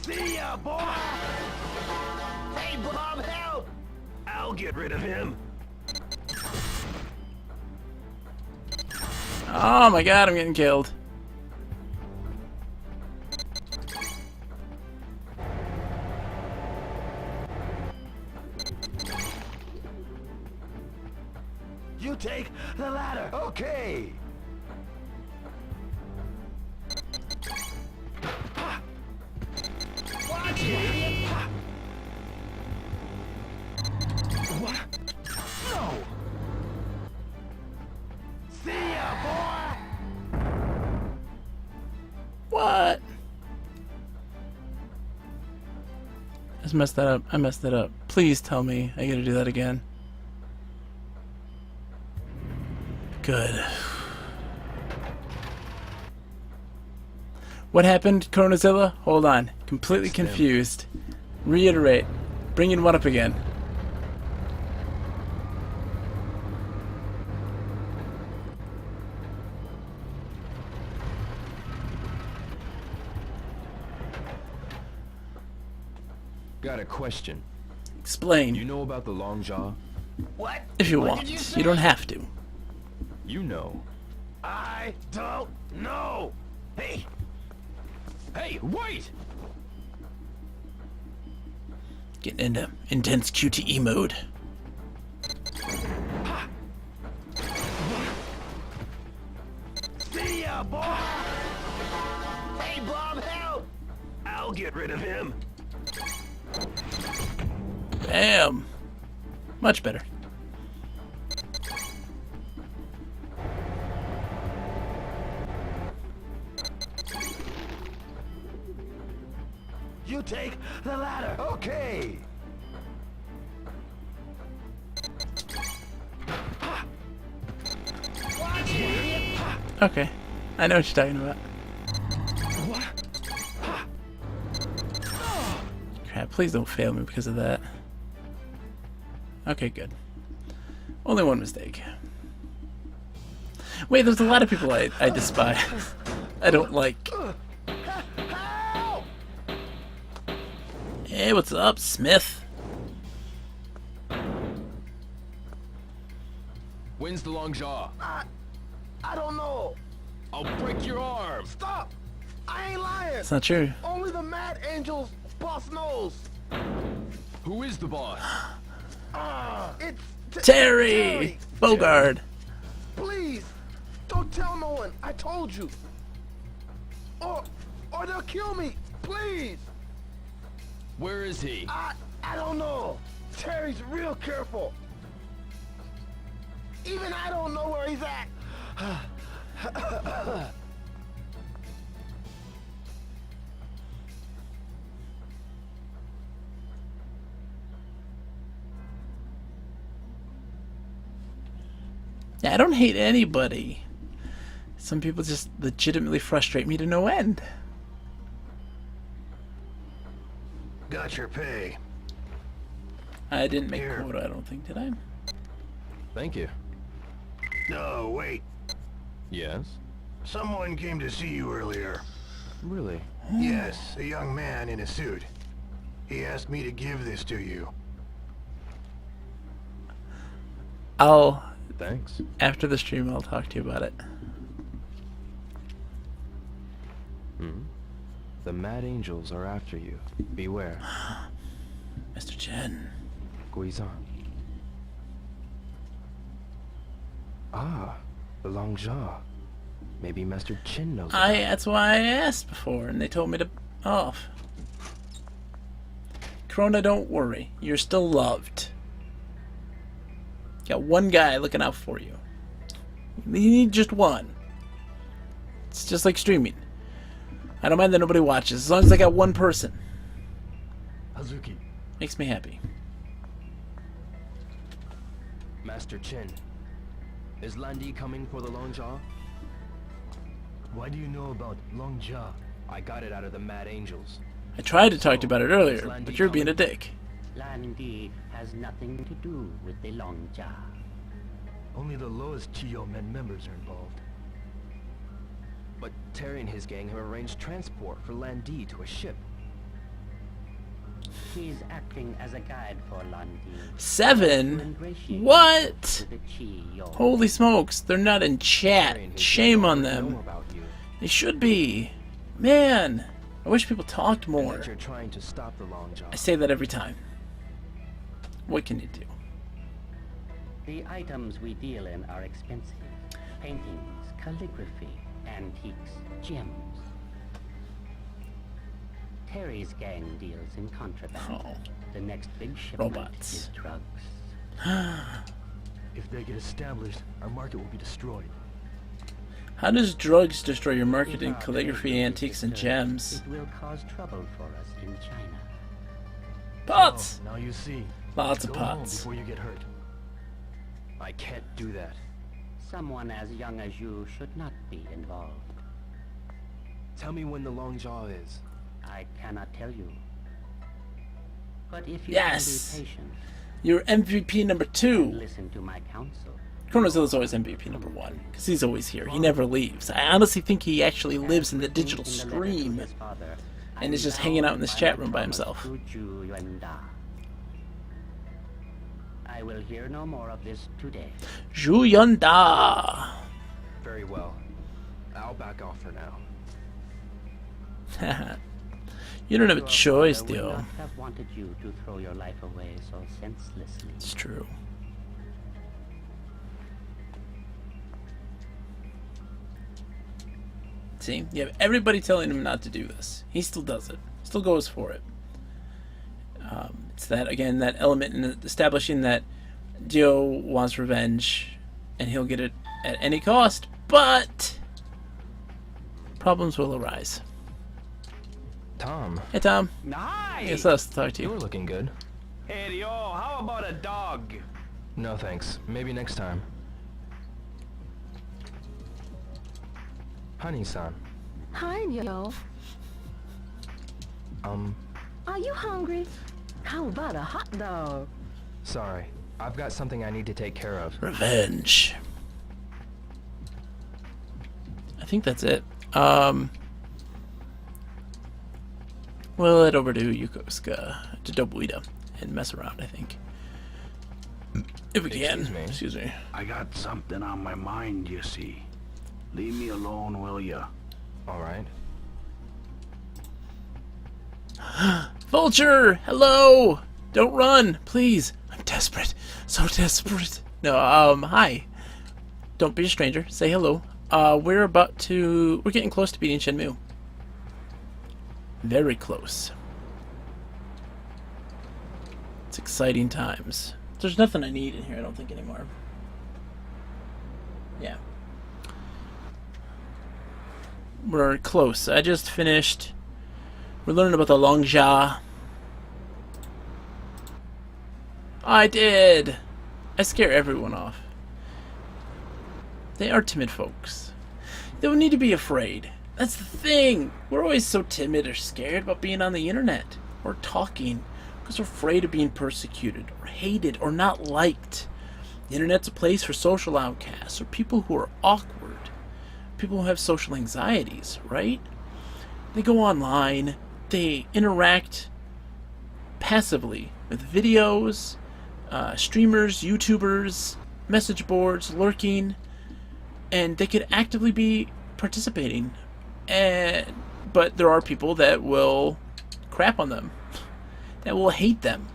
[SPEAKER 8] See ya, boy! Hey, Bob, help!
[SPEAKER 4] I'll get rid of him.
[SPEAKER 1] Oh my god, I'm getting killed.
[SPEAKER 8] You take the ladder.
[SPEAKER 2] Okay!
[SPEAKER 8] Watch it, idiot!
[SPEAKER 2] What?
[SPEAKER 8] No! See ya, boy!
[SPEAKER 1] What? I just messed that up. I messed that up. Please tell me I gotta do that again. Good. What happened, Chronozilla? Hold on. Completely confused. Reiterate. Bring what up again.
[SPEAKER 2] Got a question.
[SPEAKER 1] Explain.
[SPEAKER 2] You know about the long jaw?
[SPEAKER 8] What?
[SPEAKER 1] If you
[SPEAKER 8] What
[SPEAKER 1] want.
[SPEAKER 8] did you
[SPEAKER 1] You
[SPEAKER 8] say?
[SPEAKER 1] don't have to.
[SPEAKER 2] You know.
[SPEAKER 8] I don't know. Hey!
[SPEAKER 2] Hey, wait!
[SPEAKER 1] Getting into intense QTE mode.
[SPEAKER 8] See ya, boy! Hey, Bob, help!
[SPEAKER 4] I'll get rid of him.
[SPEAKER 1] Bam. Much better.
[SPEAKER 8] You take the ladder.
[SPEAKER 2] Okay!
[SPEAKER 8] Watch it, idiot!
[SPEAKER 1] Okay. I know what you're talking about.
[SPEAKER 8] What?
[SPEAKER 1] Crap, please don't fail me because of that. Okay, good. Only one mistake. Wait, there's a lot of people I despise. I don't like.
[SPEAKER 8] Help!
[SPEAKER 1] Hey, what's up, Smith?
[SPEAKER 2] When's the long jaw?
[SPEAKER 8] I don't know.
[SPEAKER 2] I'll break your arm!
[SPEAKER 8] Stop! I ain't lying.
[SPEAKER 1] That's not true.
[SPEAKER 8] Only the Mad Angel's boss knows.
[SPEAKER 2] Who is the boss?
[SPEAKER 8] It's
[SPEAKER 1] Terry! Bogard!
[SPEAKER 8] Please, don't tell no one. I told you. Or they'll kill me. Please.
[SPEAKER 2] Where is he?
[SPEAKER 8] I don't know. Terry's real careful. Even I don't know where he's at.
[SPEAKER 1] Yeah, I don't hate anybody. Some people just legitimately frustrate me to no end.
[SPEAKER 6] Got your pay.
[SPEAKER 1] I didn't make
[SPEAKER 6] Here.
[SPEAKER 1] quota, I don't think, did I?
[SPEAKER 2] Thank you.
[SPEAKER 6] No, wait.
[SPEAKER 2] Yes?
[SPEAKER 6] Someone came to see you earlier.
[SPEAKER 2] Really?
[SPEAKER 6] Yes, a young man in a suit. He asked me to give this to you.
[SPEAKER 2] Thanks.
[SPEAKER 1] After the stream, I'll talk to you about it.
[SPEAKER 2] The Mad Angels are after you. Beware.
[SPEAKER 1] Mr. Chen.
[SPEAKER 2] Guizan. Ah, the Long Jaw. Maybe Master Chen knows about it.
[SPEAKER 1] That's why I asked before, and they told me to off. Corona, don't worry. You're still loved. Got one guy looking out for you. You need just one. It's just like streaming. I don't mind that nobody watches, as long as I got one person.
[SPEAKER 10] Hazuki.
[SPEAKER 1] Makes me happy.
[SPEAKER 2] Master Chen, is Landi coming for the Long Jaw?
[SPEAKER 10] Why do you know about Long Jaw?
[SPEAKER 2] I got it out of the Mad Angels.
[SPEAKER 1] I tried to talk to you about it earlier, but you're being a dick.
[SPEAKER 15] Landi has nothing to do with the Long Jaw.
[SPEAKER 10] Only the lowest Chiyo Men members are involved.
[SPEAKER 2] But Terry and his gang have arranged transport for Landi to a ship.
[SPEAKER 15] He's acting as a guide for Landi.
[SPEAKER 1] 7? What? Holy smokes, they're not in chat. Shame on them. They should be. Man, I wish people talked more.
[SPEAKER 2] You're trying to stop the Long Jaw.
[SPEAKER 1] I say that every time. What can you do?
[SPEAKER 15] The items we deal in are expensive. Paintings, calligraphy, antiques, gems. Terry's gang deals in contraband. The next big shipment is drugs.
[SPEAKER 10] If they get established, our market will be destroyed.
[SPEAKER 1] How does drugs destroy your market in calligraphy, antiques, and gems?
[SPEAKER 15] It will cause trouble for us in China.
[SPEAKER 1] Pots!
[SPEAKER 10] Oh, now you see.
[SPEAKER 1] Lots of
[SPEAKER 10] Go home
[SPEAKER 1] pots.
[SPEAKER 10] before you get hurt.
[SPEAKER 2] I can't do that.
[SPEAKER 15] Someone as young as you should not be involved.
[SPEAKER 2] Tell me when the Long Jaw is.
[SPEAKER 15] I cannot tell you. But if you
[SPEAKER 1] Yes!
[SPEAKER 15] can be patient,
[SPEAKER 1] You're MVP number 2.
[SPEAKER 15] listen to my counsel.
[SPEAKER 1] Chronozilla's always MVP number 1, because he's always here. He never leaves. I honestly think he actually lives in the digital stream and is just hanging out in this chat room by himself.
[SPEAKER 15] I will hear no more of this today.
[SPEAKER 1] Zhu Yunda!
[SPEAKER 2] Very well. I'll back off for now.
[SPEAKER 1] You don't have a choice,
[SPEAKER 15] I would
[SPEAKER 1] Dio.
[SPEAKER 15] not have wanted you to throw your life away so senselessly.
[SPEAKER 1] It's true. See? You have everybody telling him not to do this. He still does it. Still goes for it. It's that, again, that element in establishing that Dio wants revenge, and he'll get it at any cost, but problems will arise.
[SPEAKER 2] Tom.
[SPEAKER 1] Hey, Tom.
[SPEAKER 8] Hi!
[SPEAKER 1] It's us to talk to you.
[SPEAKER 2] You're looking good.
[SPEAKER 8] Hey, yo, how about a dog?
[SPEAKER 2] No thanks. Maybe next time. Honey-san.
[SPEAKER 16] Hi, yo. Are you hungry? How about a hot dog?
[SPEAKER 2] Sorry. I've got something I need to take care of.
[SPEAKER 1] Revenge. I think that's it. We'll head over to Yokosuka, to Dobuita, and mess around, I think. If we can. Excuse me.
[SPEAKER 6] I got something on my mind, you see. Leave me alone, will ya?
[SPEAKER 2] Alright.
[SPEAKER 1] Vulture! Hello! Don't run, please. I'm desperate. So desperate. No, hi. Don't be a stranger. Say hello. We're getting close to beating Shenmue. Very close. It's exciting times. There's nothing I need in here, I don't think, anymore. Yeah. We're close. I just finished. We're learning about the Long Jaw. I did! I scare everyone off. They are timid folks. They don't need to be afraid. That's the thing. We're always so timid or scared about being on the internet or talking because we're afraid of being persecuted or hated or not liked. The internet's a place for social outcasts or people who are awkward, people who have social anxieties, right? They go online, they interact passively with videos, streamers, YouTubers, message boards, lurking, and they could actively be participating. But there are people that will crap on them, that will hate them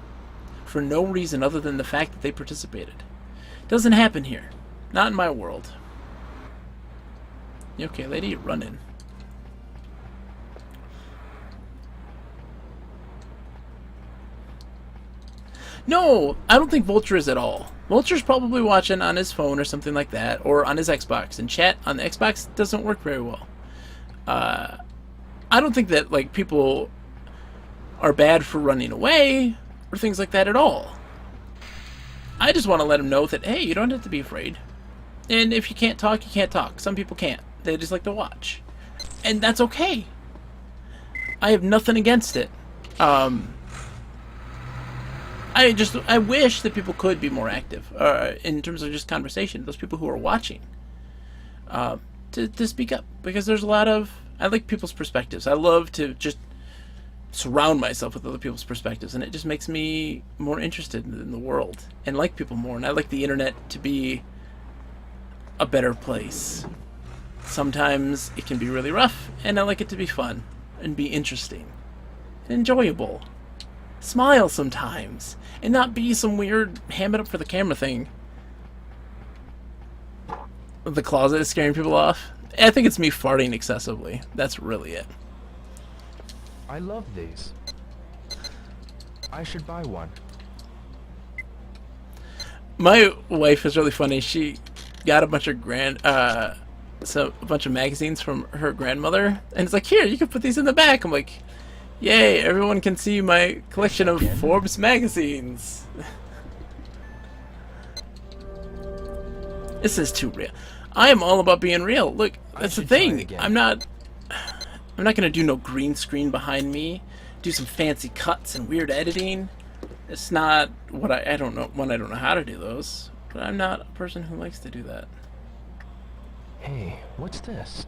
[SPEAKER 1] for no reason other than the fact that they participated. Doesn't happen here. Not in my world. You okay, lady? You're running. No, I don't think Vulture is at all. Vulture's probably watching on his phone or something like that, or on his Xbox. And chat on the Xbox doesn't work very well. I don't think that like people are bad for running away or things like that at all. I just want to let them know that, hey, you don't have to be afraid. And if you can't talk, you can't talk. Some people can't. They just like to watch. And that's okay. I have nothing against it. I wish that people could be more active in terms of just conversation. Those people who are watching, to speak up, because there's a lot of, I like people's perspectives. I love to just surround myself with other people's perspectives, and it just makes me more interested in the world and like people more. And I like the internet to be a better place. Sometimes it can be really rough, and I like it to be fun and be interesting and enjoyable. Smile sometimes, and not be some weird ham it up for the camera thing. The closet is scaring people off. I think it's me farting excessively. That's really it.
[SPEAKER 2] I love these. I should buy one.
[SPEAKER 1] My wife is really funny. She got a bunch of a bunch of magazines from her grandmother, and it's like, here, you can put these in the back. I'm like, yay, everyone can see my collection of Forbes magazines. This is too real. I am all about being real. Look, that's the thing. I'm not gonna do no green screen behind me, do some fancy cuts and weird editing. It's not what I don't know. One, I don't know how to do those, but I'm not a person who likes to do that.
[SPEAKER 2] Hey, what's this?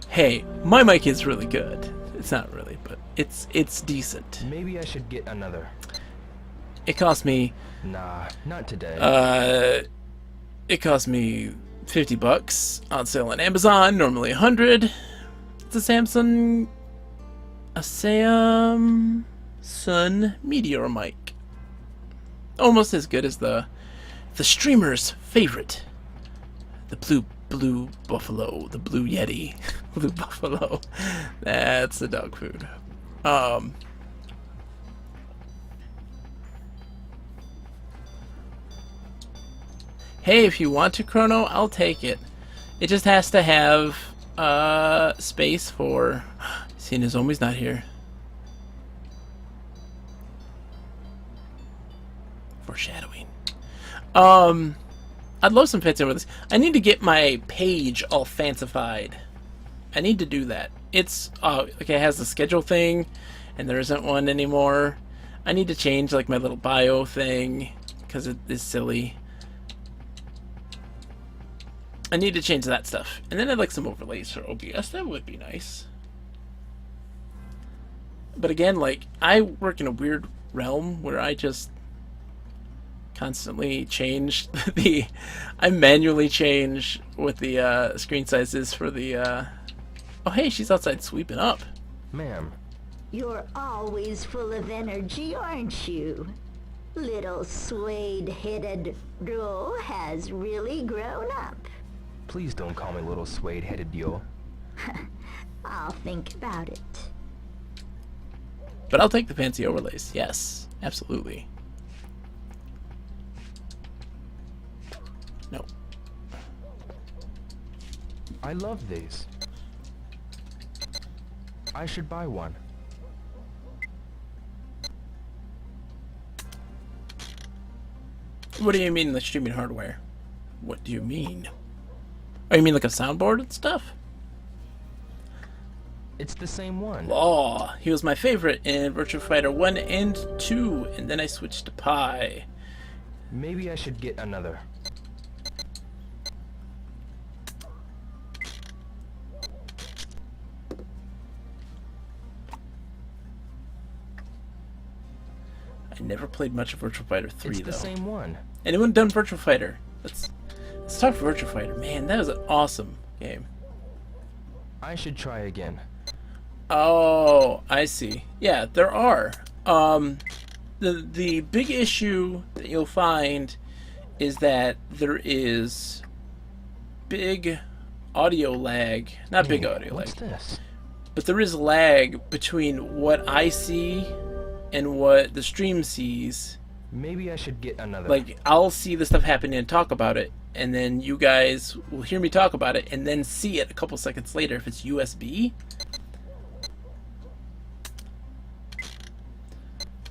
[SPEAKER 1] Hey, my mic is really good. It's not really, but it's decent.
[SPEAKER 2] Maybe I should get another.
[SPEAKER 1] It cost me.
[SPEAKER 2] Nah, not today.
[SPEAKER 1] It cost me $50 on sale on Amazon. Normally $100. It's a Samsung Meteor mic. Almost as good as the streamer's favorite, the blue buffalo, the blue Yeti. Blue buffalo. That's the dog food. Hey, if you want to chrono, I'll take it. It just has to have space for. See, Nozomi's not here. Foreshadowing. I'd love some fancy over this. I need to get my page all fancified. I need to do that. It's okay. It has the schedule thing, and there isn't one anymore. I need to change like my little bio thing because it is silly. I need to change that stuff, and then I'd like some overlays for OBS. That would be nice. But again, like I work in a weird realm where I just constantly change I manually change what the screen size is for the oh hey, she's outside sweeping up.
[SPEAKER 2] Ma'am.
[SPEAKER 7] You're always full of energy, aren't you? Little suede-headed Ro has really grown up.
[SPEAKER 2] Please don't call me little suede-headed yo.
[SPEAKER 7] I'll think about it.
[SPEAKER 1] But I'll take the fancy overlays. Yes, absolutely. No.
[SPEAKER 2] I love these. I should buy one.
[SPEAKER 1] What do you mean the streaming hardware? What do you mean? Oh, you mean like a soundboard and stuff?
[SPEAKER 2] It's the same one.
[SPEAKER 1] Law. He was my favorite in Virtua Fighter 1 and 2, and then I switched to Pi.
[SPEAKER 2] Maybe I should get another.
[SPEAKER 1] I never played much of Virtual Fighter 3
[SPEAKER 10] It's
[SPEAKER 1] though.
[SPEAKER 10] the same one.
[SPEAKER 1] Anyone done Virtual Fighter? Let's talk Virtual Fighter. Man, that was an awesome game.
[SPEAKER 10] I should try again.
[SPEAKER 1] Oh, I see. Yeah, there are. The big issue that you'll find is that there is big audio lag. Not big audio lag.
[SPEAKER 10] What's this?
[SPEAKER 1] But there is lag between what I see and what the stream sees.
[SPEAKER 10] Maybe I should get another.
[SPEAKER 1] Like, I'll see the stuff happening and talk about it, and then you guys will hear me talk about it and then see it a couple seconds later if it's USB.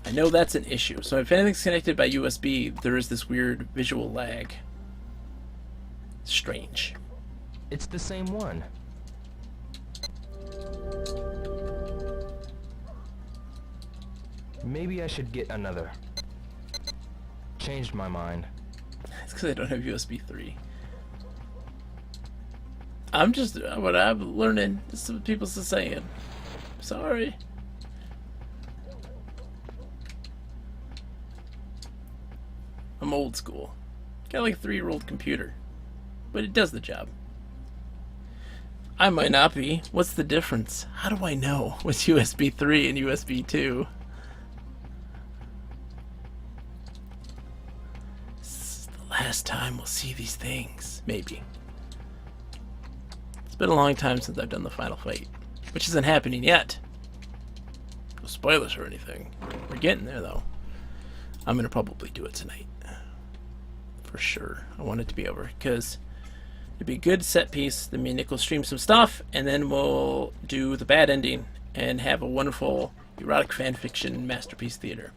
[SPEAKER 1] I know that's an issue. So if anything's connected by USB, there is this weird visual lag. Strange.
[SPEAKER 10] It's the same one. Maybe I should get another. Changed my mind.
[SPEAKER 1] It's because I don't have USB 3. I'm just what I'm learning. This is what people are saying. Sorry. I'm old school. Got like a 3-year-old computer. But it does the job. I might not be. What's the difference? How do I know what's USB 3 and USB 2? This is the last time we'll see these things. Maybe. It's been a long time since I've done the final fight. Which isn't happening yet. No spoilers or anything. We're getting there though. I'm gonna probably do it tonight. For sure. I want it to be over. Because it'd be a good set piece. Then me and Nick will stream some stuff. And then we'll do the bad ending. And have a wonderful erotic fanfiction masterpiece theater.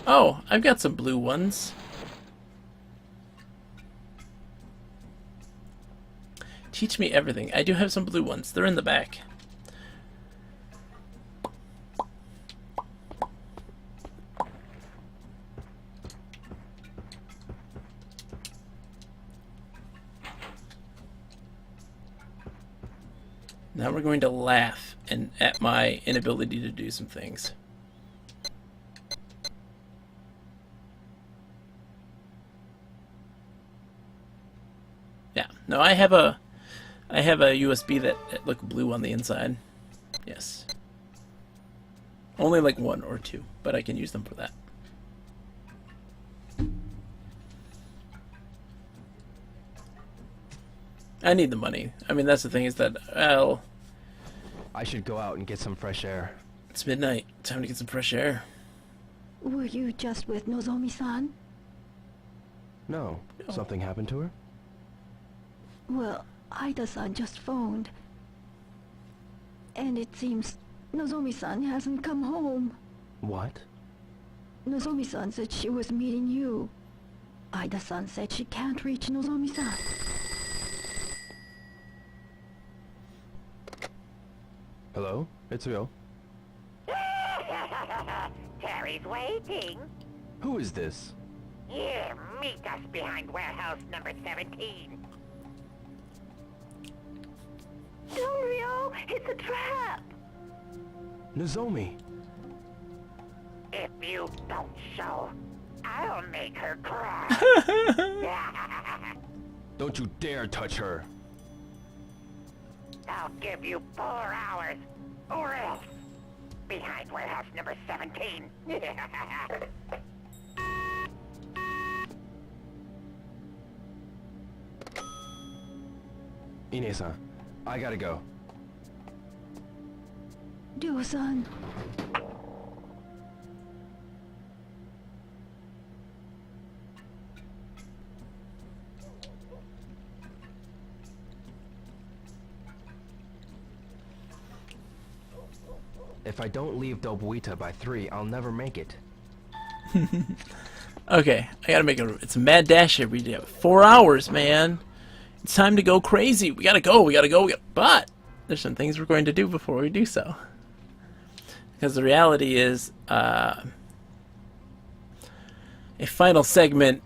[SPEAKER 1] Oh, I've got some blue ones. Teach me everything. I do have some blue ones. They're in the back. Now we're going to laugh at my inability to do some things. Yeah. No, I have a USB that look blue on the inside. Yes. Only like 1 or 2, but I can use them for that. I need the money. I mean, that's the thing is that, well...
[SPEAKER 10] I should go out and get some fresh air.
[SPEAKER 1] It's midnight. Time to get some fresh air.
[SPEAKER 16] Were you just with Nozomi-san?
[SPEAKER 2] No. Something happened to her?
[SPEAKER 16] Well, Ida-san just phoned. And it seems Nozomi-san hasn't come home.
[SPEAKER 2] What?
[SPEAKER 16] Nozomi-san said she was meeting you. Ida-san said she can't reach Nozomi-san.
[SPEAKER 2] Hello? It's Ryo.
[SPEAKER 17] Terry's waiting.
[SPEAKER 2] Who is this?
[SPEAKER 17] Here, meet us behind warehouse number 17.
[SPEAKER 16] Don't, Ryo! It's a trap!
[SPEAKER 2] Nozomi!
[SPEAKER 17] If you don't show, I'll make her cry.
[SPEAKER 2] Don't you dare touch her!
[SPEAKER 17] I'll give you 4 hours, or else. Behind warehouse number 17.
[SPEAKER 2] Ine-san, I gotta go.
[SPEAKER 16] Ryo-san.
[SPEAKER 10] If I don't leave Dobuita by 3, I'll never make it.
[SPEAKER 1] Okay, I gotta make it's a mad dash every day. 4 hours, man. It's time to go crazy. We gotta go. But there's some things we're going to do before we do so. Because the reality is, a final segment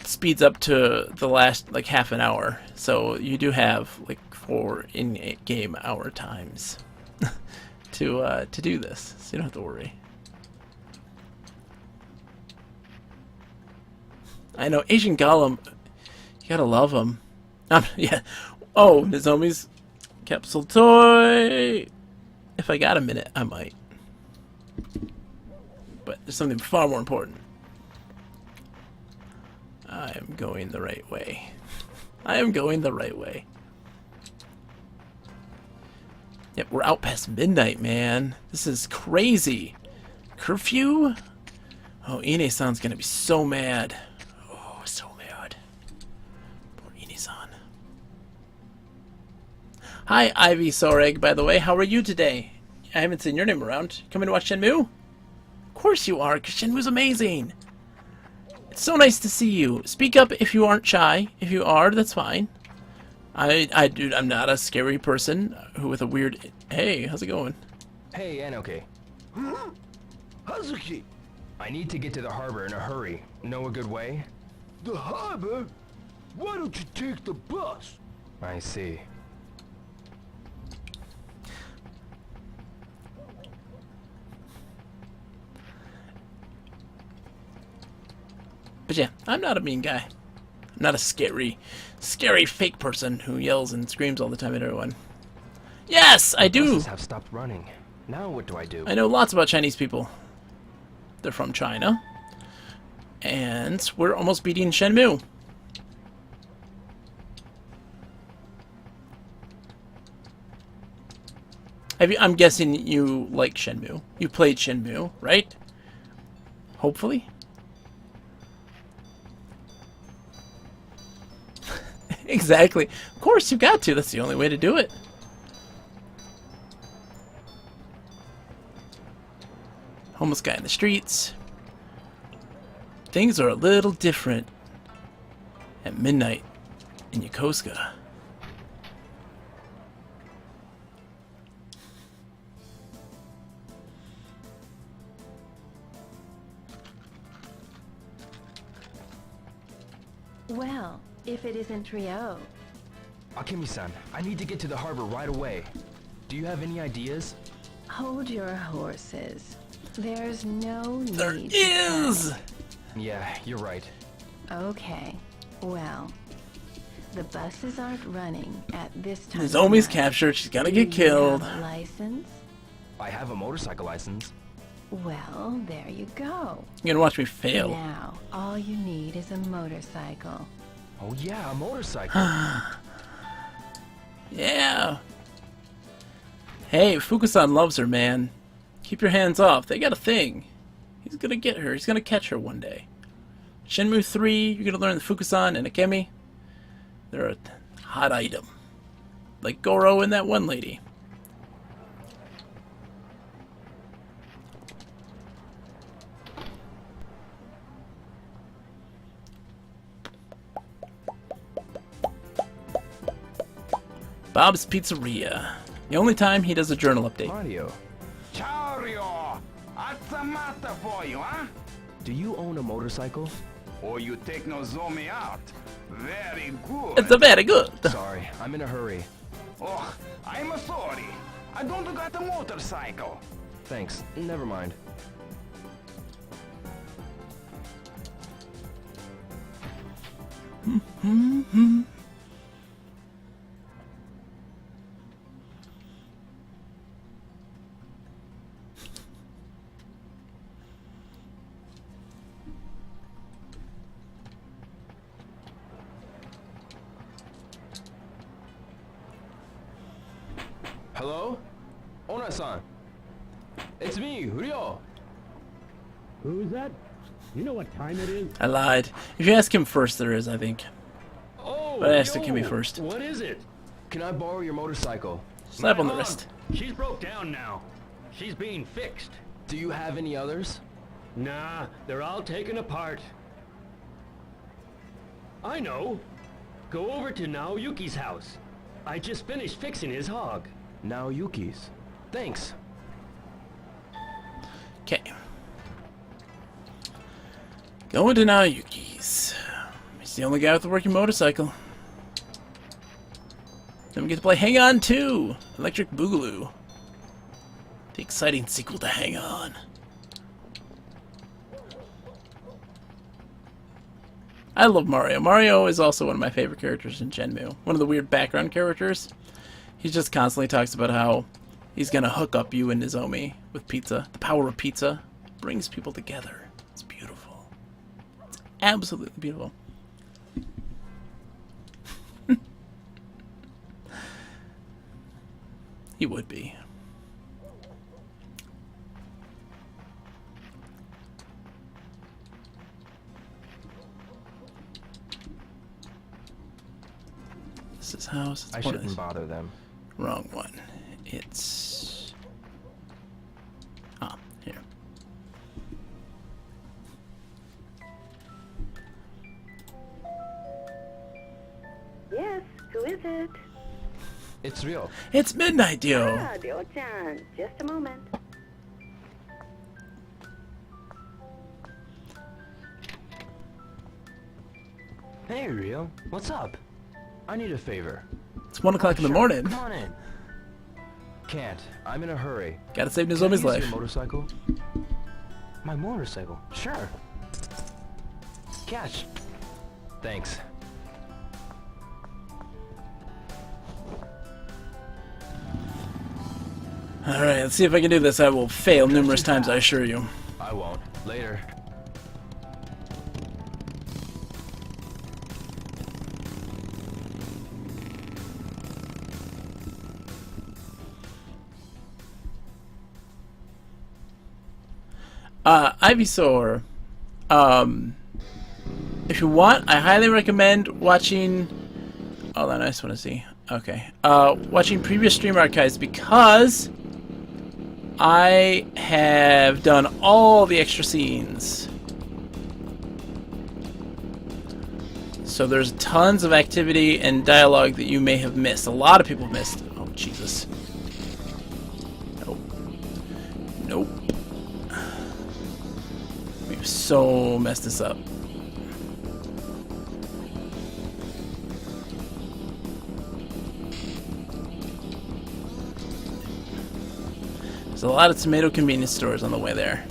[SPEAKER 1] speeds up to the last like half an hour. So you do have like 4 in-game hour times to do this. So you don't have to worry. I know, Asian Golem. You gotta love him. Yeah. Oh, Nozomi's capsule toy. If I got a minute, I might. But there's something far more important. I am going the right way. I am going the right way. Yep, we're out past midnight, man. This is crazy. Curfew? Oh, Ine-san's gonna be so mad. Oh, so mad. Poor Ine-san. Hi, Ivy Soreg, by the way. How are you today? I haven't seen your name around. Coming to watch Shenmue? Of course you are, because Shenmue's amazing. It's so nice to see you. Speak up if you aren't shy. If you are, that's fine. I'm not a scary person who with a weird... Hey, how's it going?
[SPEAKER 2] Hey, Anoke.
[SPEAKER 8] Hazuki!
[SPEAKER 2] I need to get to the harbor in a hurry. Know a good way?
[SPEAKER 8] The harbor? Why don't you take the bus?
[SPEAKER 2] I see.
[SPEAKER 1] But yeah, I'm not a mean guy. I'm not a scary fake person who yells and screams all the time at everyone. Yes, I do!
[SPEAKER 2] Buses have stopped running. Now what do I do?
[SPEAKER 1] I know lots about Chinese people. They're from China. And we're almost beating Shenmue. I'm guessing you like Shenmue. You played Shenmue, right? Hopefully. Exactly. Of course you got to. That's the only way to do it. Homeless guy in the streets. Things are a little different at midnight in Yokosuka.
[SPEAKER 5] Well, if it isn't Ryo.
[SPEAKER 2] Akemi-san, I need to get to the harbor right away. Do you have any ideas?
[SPEAKER 5] Hold your horses. There's no need.
[SPEAKER 1] There is!
[SPEAKER 2] Yeah, you're right.
[SPEAKER 5] Okay. Well, the buses aren't running at this time.
[SPEAKER 1] Nozomi's captured. She's gonna get killed.
[SPEAKER 5] Do you have a license?
[SPEAKER 2] I have a motorcycle license.
[SPEAKER 5] Well, there you go.
[SPEAKER 1] You're gonna watch me fail.
[SPEAKER 5] Now, all you need is a motorcycle.
[SPEAKER 2] Oh yeah, a motorcycle.
[SPEAKER 1] Yeah. Hey, Fukusan loves her, man. Keep your hands off. They got a thing. He's gonna get her. He's gonna catch her one day. Shenmue 3, you're gonna learn that Fukusan and Akemi, they're a hot item. Like Goro and that one lady. Bob's Pizzeria. The only time he does a journal update.
[SPEAKER 2] Mario.
[SPEAKER 6] Ciao, Ryo. Atsamata for you, huh?
[SPEAKER 2] Do you own a motorcycle?
[SPEAKER 6] Or you take Nozomi out? Very good.
[SPEAKER 1] It's a very good.
[SPEAKER 2] Sorry, I'm in a hurry.
[SPEAKER 6] Oh, I'm sorry. I don't got a motorcycle.
[SPEAKER 2] Thanks, never mind. Hello? Ona-san. It's me, Ryo.
[SPEAKER 3] Who's that? You know what time it is?
[SPEAKER 1] I lied. If you ask him first, there is, I think.
[SPEAKER 3] Oh,
[SPEAKER 1] But I asked
[SPEAKER 3] yo,
[SPEAKER 1] Akemi first.
[SPEAKER 3] What is it?
[SPEAKER 2] Can I borrow your motorcycle?
[SPEAKER 1] Slap on the
[SPEAKER 3] My
[SPEAKER 1] wrist.
[SPEAKER 3] aunt. She's broke down now. She's being fixed.
[SPEAKER 2] Do you have any others?
[SPEAKER 3] Nah, they're all taken apart. I know. Go over to Naoyuki's house. I just finished fixing his hog.
[SPEAKER 2] Naoyuki's. Thanks.
[SPEAKER 1] Okay. Going to Naoyuki's. He's the only guy with a working motorcycle. Then we get to play Hang On 2! Electric Boogaloo. The exciting sequel to Hang On. I love Mario. Mario is also one of my favorite characters in Shenmue. One of the weird background characters. He just constantly talks about how he's gonna hook up you and Nozomi with pizza. The power of pizza brings people together. It's beautiful. It's absolutely beautiful. He would be. This is house.
[SPEAKER 2] I shouldn't bother them.
[SPEAKER 1] Wrong one. It's... Ah, here.
[SPEAKER 18] Yes, who is it?
[SPEAKER 2] It's real.
[SPEAKER 1] It's Midnight Dio.
[SPEAKER 18] Ah, Dio-chan. Just a moment.
[SPEAKER 10] Hey, Rio. What's up? I need a favor.
[SPEAKER 1] It's 1 o'clock in the morning.
[SPEAKER 10] Come on in.
[SPEAKER 2] Can't. I'm in a hurry.
[SPEAKER 1] Gotta save
[SPEAKER 2] Can I
[SPEAKER 1] Nozomi's
[SPEAKER 2] use
[SPEAKER 1] life.
[SPEAKER 2] your motorcycle?
[SPEAKER 10] My motorcycle. Sure. Catch.
[SPEAKER 2] Thanks.
[SPEAKER 1] Alright, let's see if I can do this. I will fail numerous times, I assure you.
[SPEAKER 2] I won't. Later.
[SPEAKER 1] Ivysaur. If you want, I highly recommend watching... Oh, I just want to see. Okay. Watching previous stream archives because I have done all the extra scenes. So there's tons of activity and dialogue that you may have missed. A lot of people missed. Oh, Jesus. Nope. Nope. We've so messed this up. There's a lot of tomato convenience stores on the way there.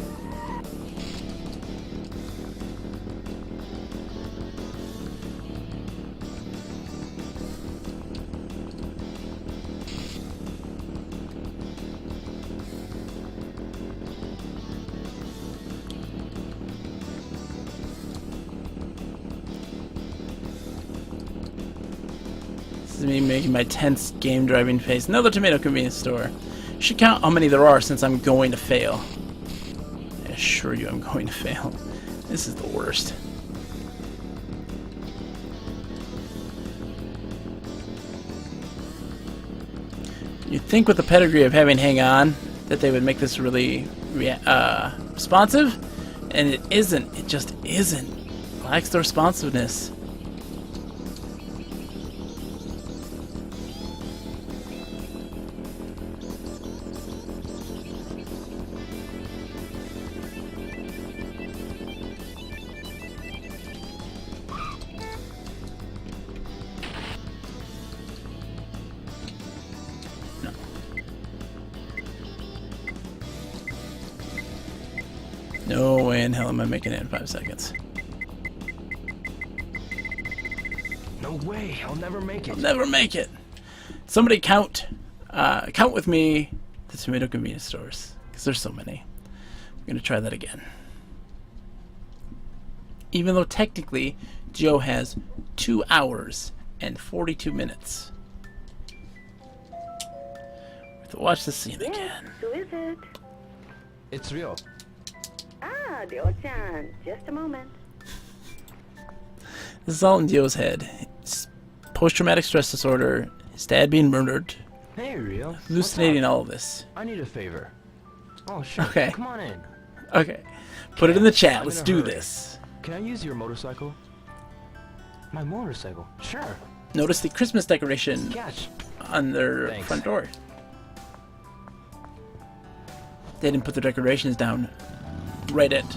[SPEAKER 1] This is me making my tense game driving face. Another tomato convenience store. Should count how many there are since I'm going to fail. I assure you I'm going to fail. This is the worst. You'd think with the pedigree of having Hang On that they would make this really responsive, and it isn't. It just isn't. It lacks the responsiveness. No way in hell am I making it in 5 seconds.
[SPEAKER 2] No way. I'll never make it.
[SPEAKER 1] I'll never make it. Somebody count with me the tomato convenience stores, because there's so many. I'm gonna try that again. Even though technically Joe has 2 hours and 42 minutes. We have to watch this scene again.
[SPEAKER 18] Who is it?
[SPEAKER 2] It's real.
[SPEAKER 18] Ah, Dio-chan. Just a moment.
[SPEAKER 1] This is all in Dio's head. It's post-traumatic stress disorder, his dad being murdered,
[SPEAKER 10] Hey, Rio.
[SPEAKER 1] hallucinating all of this.
[SPEAKER 10] I need a favor. Oh, sure.
[SPEAKER 1] Okay.
[SPEAKER 10] Come on in.
[SPEAKER 1] Okay. Put it in the chat.
[SPEAKER 2] I'm
[SPEAKER 1] Let's
[SPEAKER 2] in a
[SPEAKER 1] do
[SPEAKER 2] hurry.
[SPEAKER 1] this.
[SPEAKER 2] Can I use your motorcycle?
[SPEAKER 10] My motorcycle. Sure.
[SPEAKER 1] Notice the Christmas decoration
[SPEAKER 10] Catch.
[SPEAKER 1] on their
[SPEAKER 2] Thanks.
[SPEAKER 1] front door. They didn't put the decorations down right at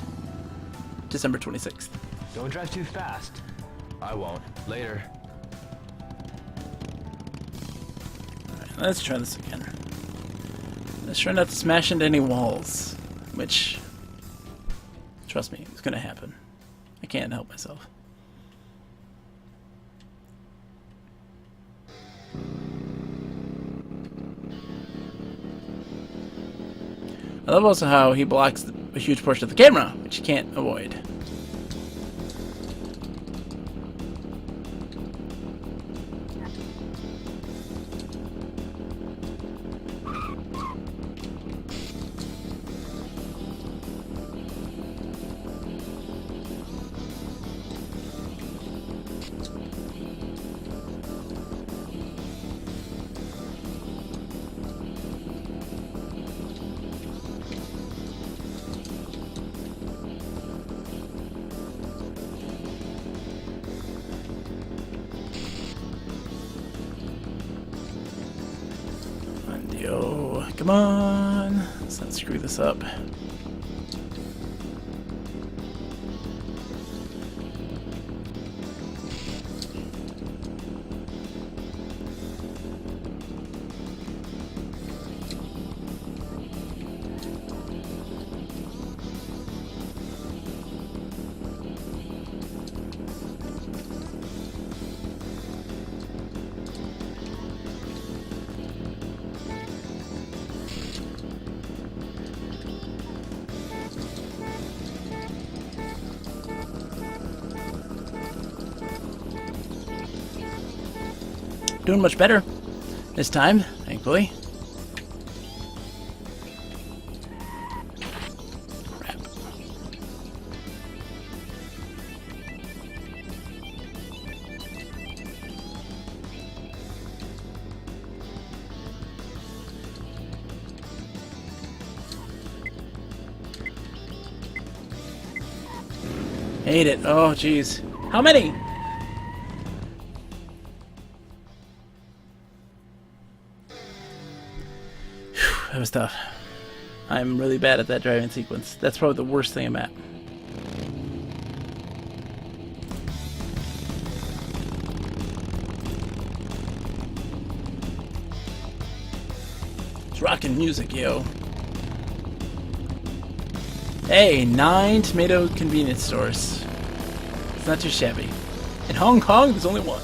[SPEAKER 1] December 26th.
[SPEAKER 10] Don't drive too fast.
[SPEAKER 2] I won't. Later.
[SPEAKER 1] Alright, let's try this again. Let's try not to smash into any walls. Which, trust me, it's gonna happen. I can't help myself. I love also how he blocks a huge portion of the camera, which you can't avoid. Yo, come on. Let's not screw this up. Doing much better this time, thankfully. Crap. Hate it. Oh, jeez. How many? That was tough. I'm really bad at that driving sequence. That's probably the worst thing I'm at. It's rockin' music, yo. Hey, 9 tomato convenience stores. It's not too shabby. In Hong Kong, there's only one.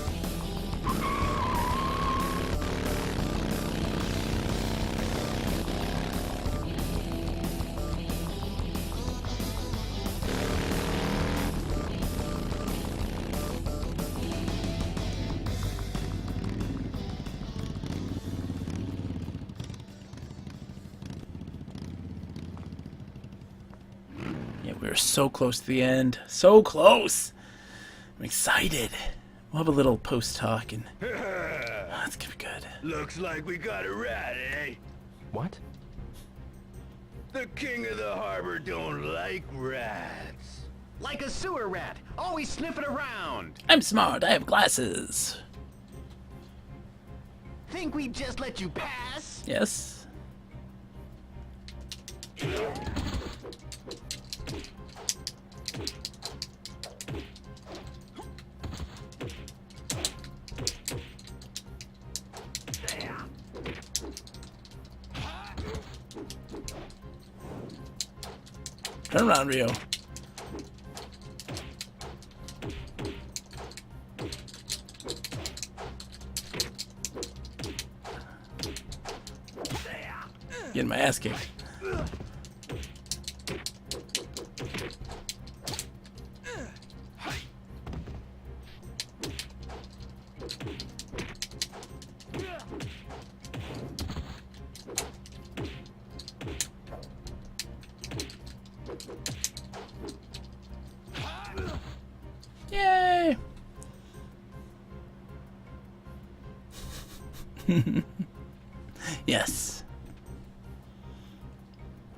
[SPEAKER 1] We're so close to the end. So close! I'm excited. We'll have a little post-talk and... that's gonna be good.
[SPEAKER 8] Looks like we got a rat, eh?
[SPEAKER 2] What?
[SPEAKER 8] The king of the harbor don't like rats.
[SPEAKER 10] Like a sewer rat, always sniffing around.
[SPEAKER 1] I'm smart. I have glasses.
[SPEAKER 10] Think we'd just let you pass?
[SPEAKER 1] Yes. Turn around, Rio. Getting my ass kicked. Yay! Yes.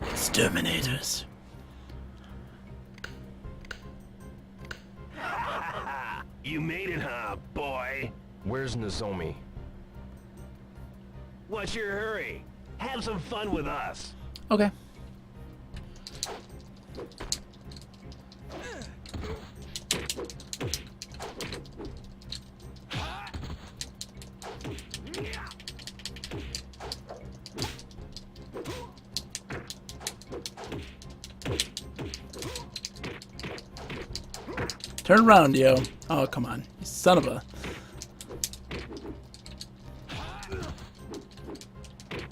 [SPEAKER 1] Exterminators.
[SPEAKER 8] You made it, huh, boy?
[SPEAKER 2] Where's Nozomi?
[SPEAKER 8] What's your hurry? Have some fun with us.
[SPEAKER 1] Okay. Turn around, yo. Oh, come on. You son of a...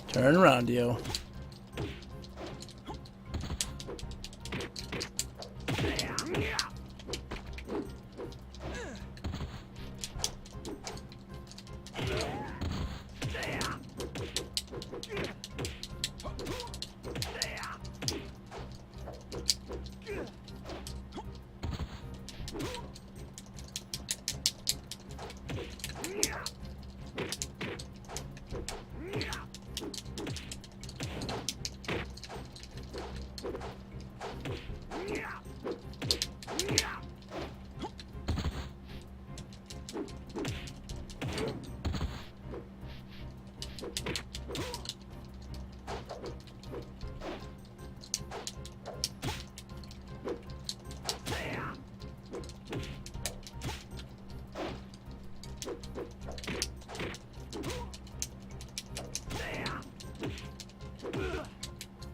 [SPEAKER 1] Turn around, yo.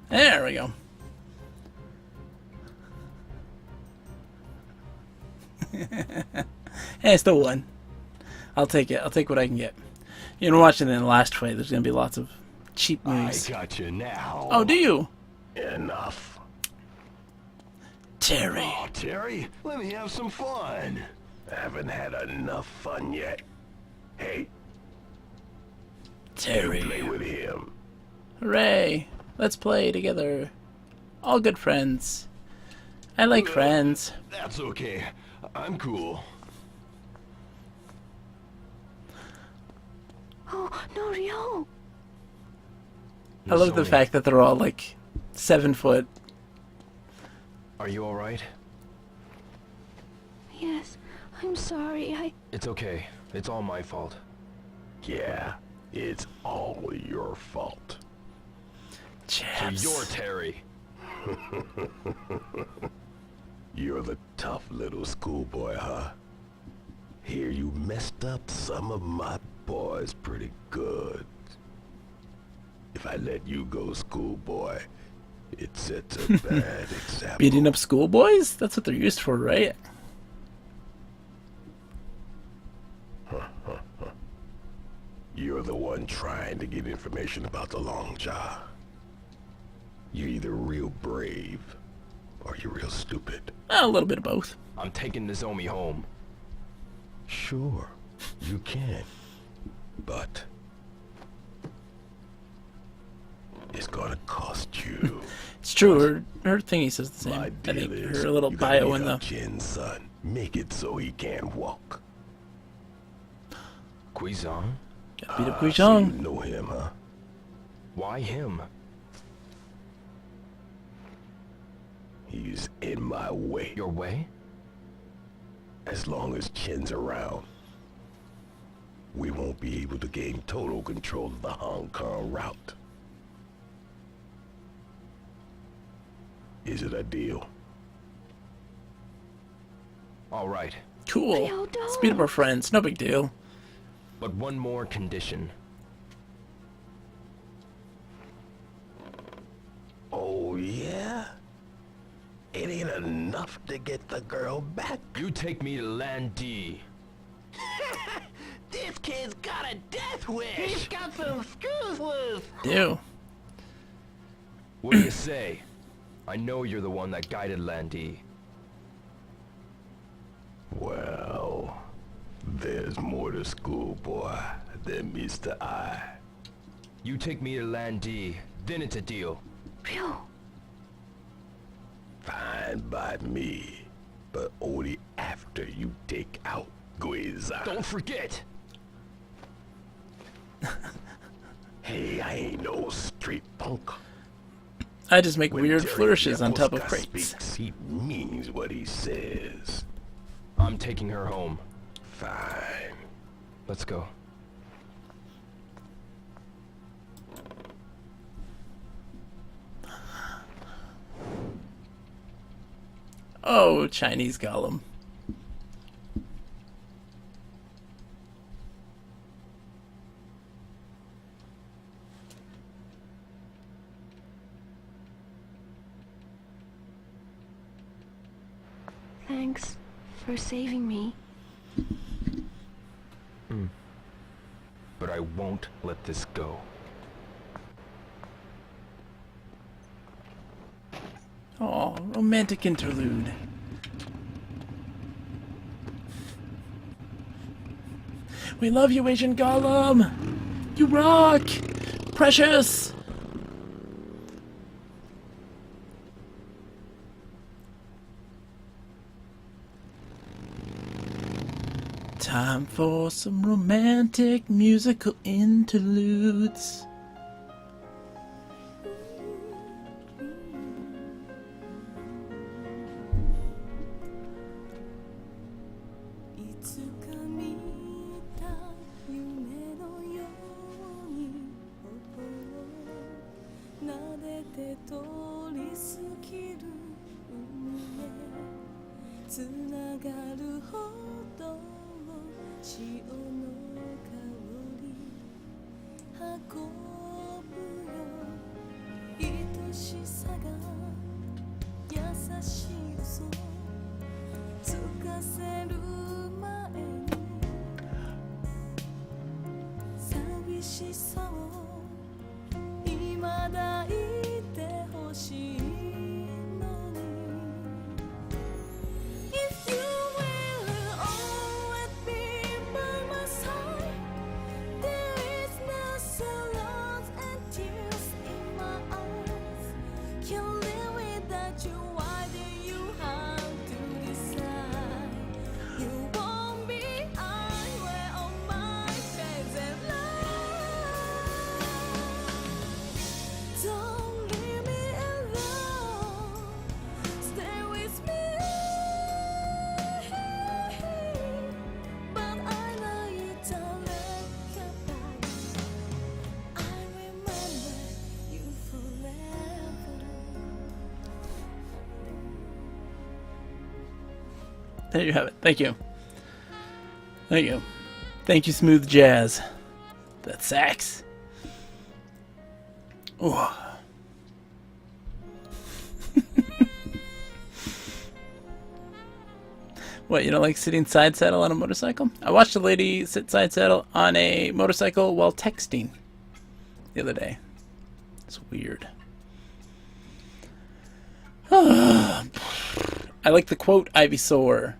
[SPEAKER 1] There we go. Hey, still won. I'll take it. I'll take what I can get. You know, watching in the last fight, there's gonna be lots of cheap moves.
[SPEAKER 6] I got you now.
[SPEAKER 1] Oh, do you?
[SPEAKER 6] Enough.
[SPEAKER 1] Terry.
[SPEAKER 6] Oh, Terry, let me have some fun. Haven't had enough fun yet. Hey.
[SPEAKER 1] Terry.
[SPEAKER 6] You play with him.
[SPEAKER 1] Hooray. Let's play together. All good friends. I like friends.
[SPEAKER 6] That's okay. I'm cool.
[SPEAKER 16] Oh, Norio!
[SPEAKER 1] I love the fact that they're all like 7 foot.
[SPEAKER 2] Are you alright?
[SPEAKER 16] Yes, I'm sorry,
[SPEAKER 2] It's okay. It's all my fault.
[SPEAKER 6] Yeah, it's all your fault.
[SPEAKER 1] Chaps.
[SPEAKER 2] So you're Terry.
[SPEAKER 6] You're the tough little schoolboy, huh? Hear you messed up some of my boys pretty good. If I let you go, schoolboy, it sets a bad example.
[SPEAKER 1] Beating up schoolboys? That's what they're used for, right?
[SPEAKER 6] You're the one trying to get information about the long jaw. You're either real brave, or you're real stupid.
[SPEAKER 1] A little bit of both.
[SPEAKER 2] I'm taking Nozomi home.
[SPEAKER 6] Sure, you can. But it's gonna cost you.
[SPEAKER 1] It's true. Her thingy says the same.
[SPEAKER 6] My
[SPEAKER 1] I
[SPEAKER 6] deal
[SPEAKER 1] think
[SPEAKER 6] is,
[SPEAKER 1] her little
[SPEAKER 6] you gotta
[SPEAKER 1] bio
[SPEAKER 6] beat
[SPEAKER 1] in
[SPEAKER 6] up
[SPEAKER 1] the.
[SPEAKER 6] Jin's son. Make it so he can't walk.
[SPEAKER 2] Guizhang?
[SPEAKER 1] Gotta beat up
[SPEAKER 6] So
[SPEAKER 1] Guizhang.
[SPEAKER 6] you know him, huh?
[SPEAKER 2] Why him?
[SPEAKER 6] He's in my way.
[SPEAKER 2] Your way?
[SPEAKER 6] As long as Chen's around, we won't be able to gain total control of the Hong Kong route. Is it a deal?
[SPEAKER 2] Alright.
[SPEAKER 1] Cool. Speed up our friends. No big deal.
[SPEAKER 2] But one more condition.
[SPEAKER 6] Oh, yeah? It ain't enough to get the girl back.
[SPEAKER 2] You take me to Land D.
[SPEAKER 6] This kid's got a death wish.
[SPEAKER 3] He's got some screws loose.
[SPEAKER 1] Do.
[SPEAKER 2] What do you say? I know you're the one that guided Land D.
[SPEAKER 6] Well, there's more to schoolboy than meets the eye.
[SPEAKER 2] You take me to Land D, then it's a deal.
[SPEAKER 16] Phew.
[SPEAKER 6] Fine by me, but only after you take out Guizhang.
[SPEAKER 2] Don't forget!
[SPEAKER 6] Hey, I ain't no street punk.
[SPEAKER 1] I just make
[SPEAKER 6] When
[SPEAKER 1] weird
[SPEAKER 6] Terry
[SPEAKER 1] flourishes on top of
[SPEAKER 6] Yaposka
[SPEAKER 1] crates.
[SPEAKER 6] speaks, he means what he says.
[SPEAKER 2] I'm taking her home.
[SPEAKER 6] Fine.
[SPEAKER 2] Let's go.
[SPEAKER 1] Oh, Chinese Golem.
[SPEAKER 16] Thanks for saving me.
[SPEAKER 2] But I won't let this go.
[SPEAKER 1] Oh, romantic interlude. We love you, Asian Golem! You rock! Precious! Time for some romantic musical interludes. There you have it. Thank you. Thank you. Thank you, Smooth Jazz. That sax. Ooh. What, you don't like sitting side saddle on a motorcycle? I watched a lady sit side saddle on a motorcycle while texting the other day. It's weird. I like the quote, Ivysaur.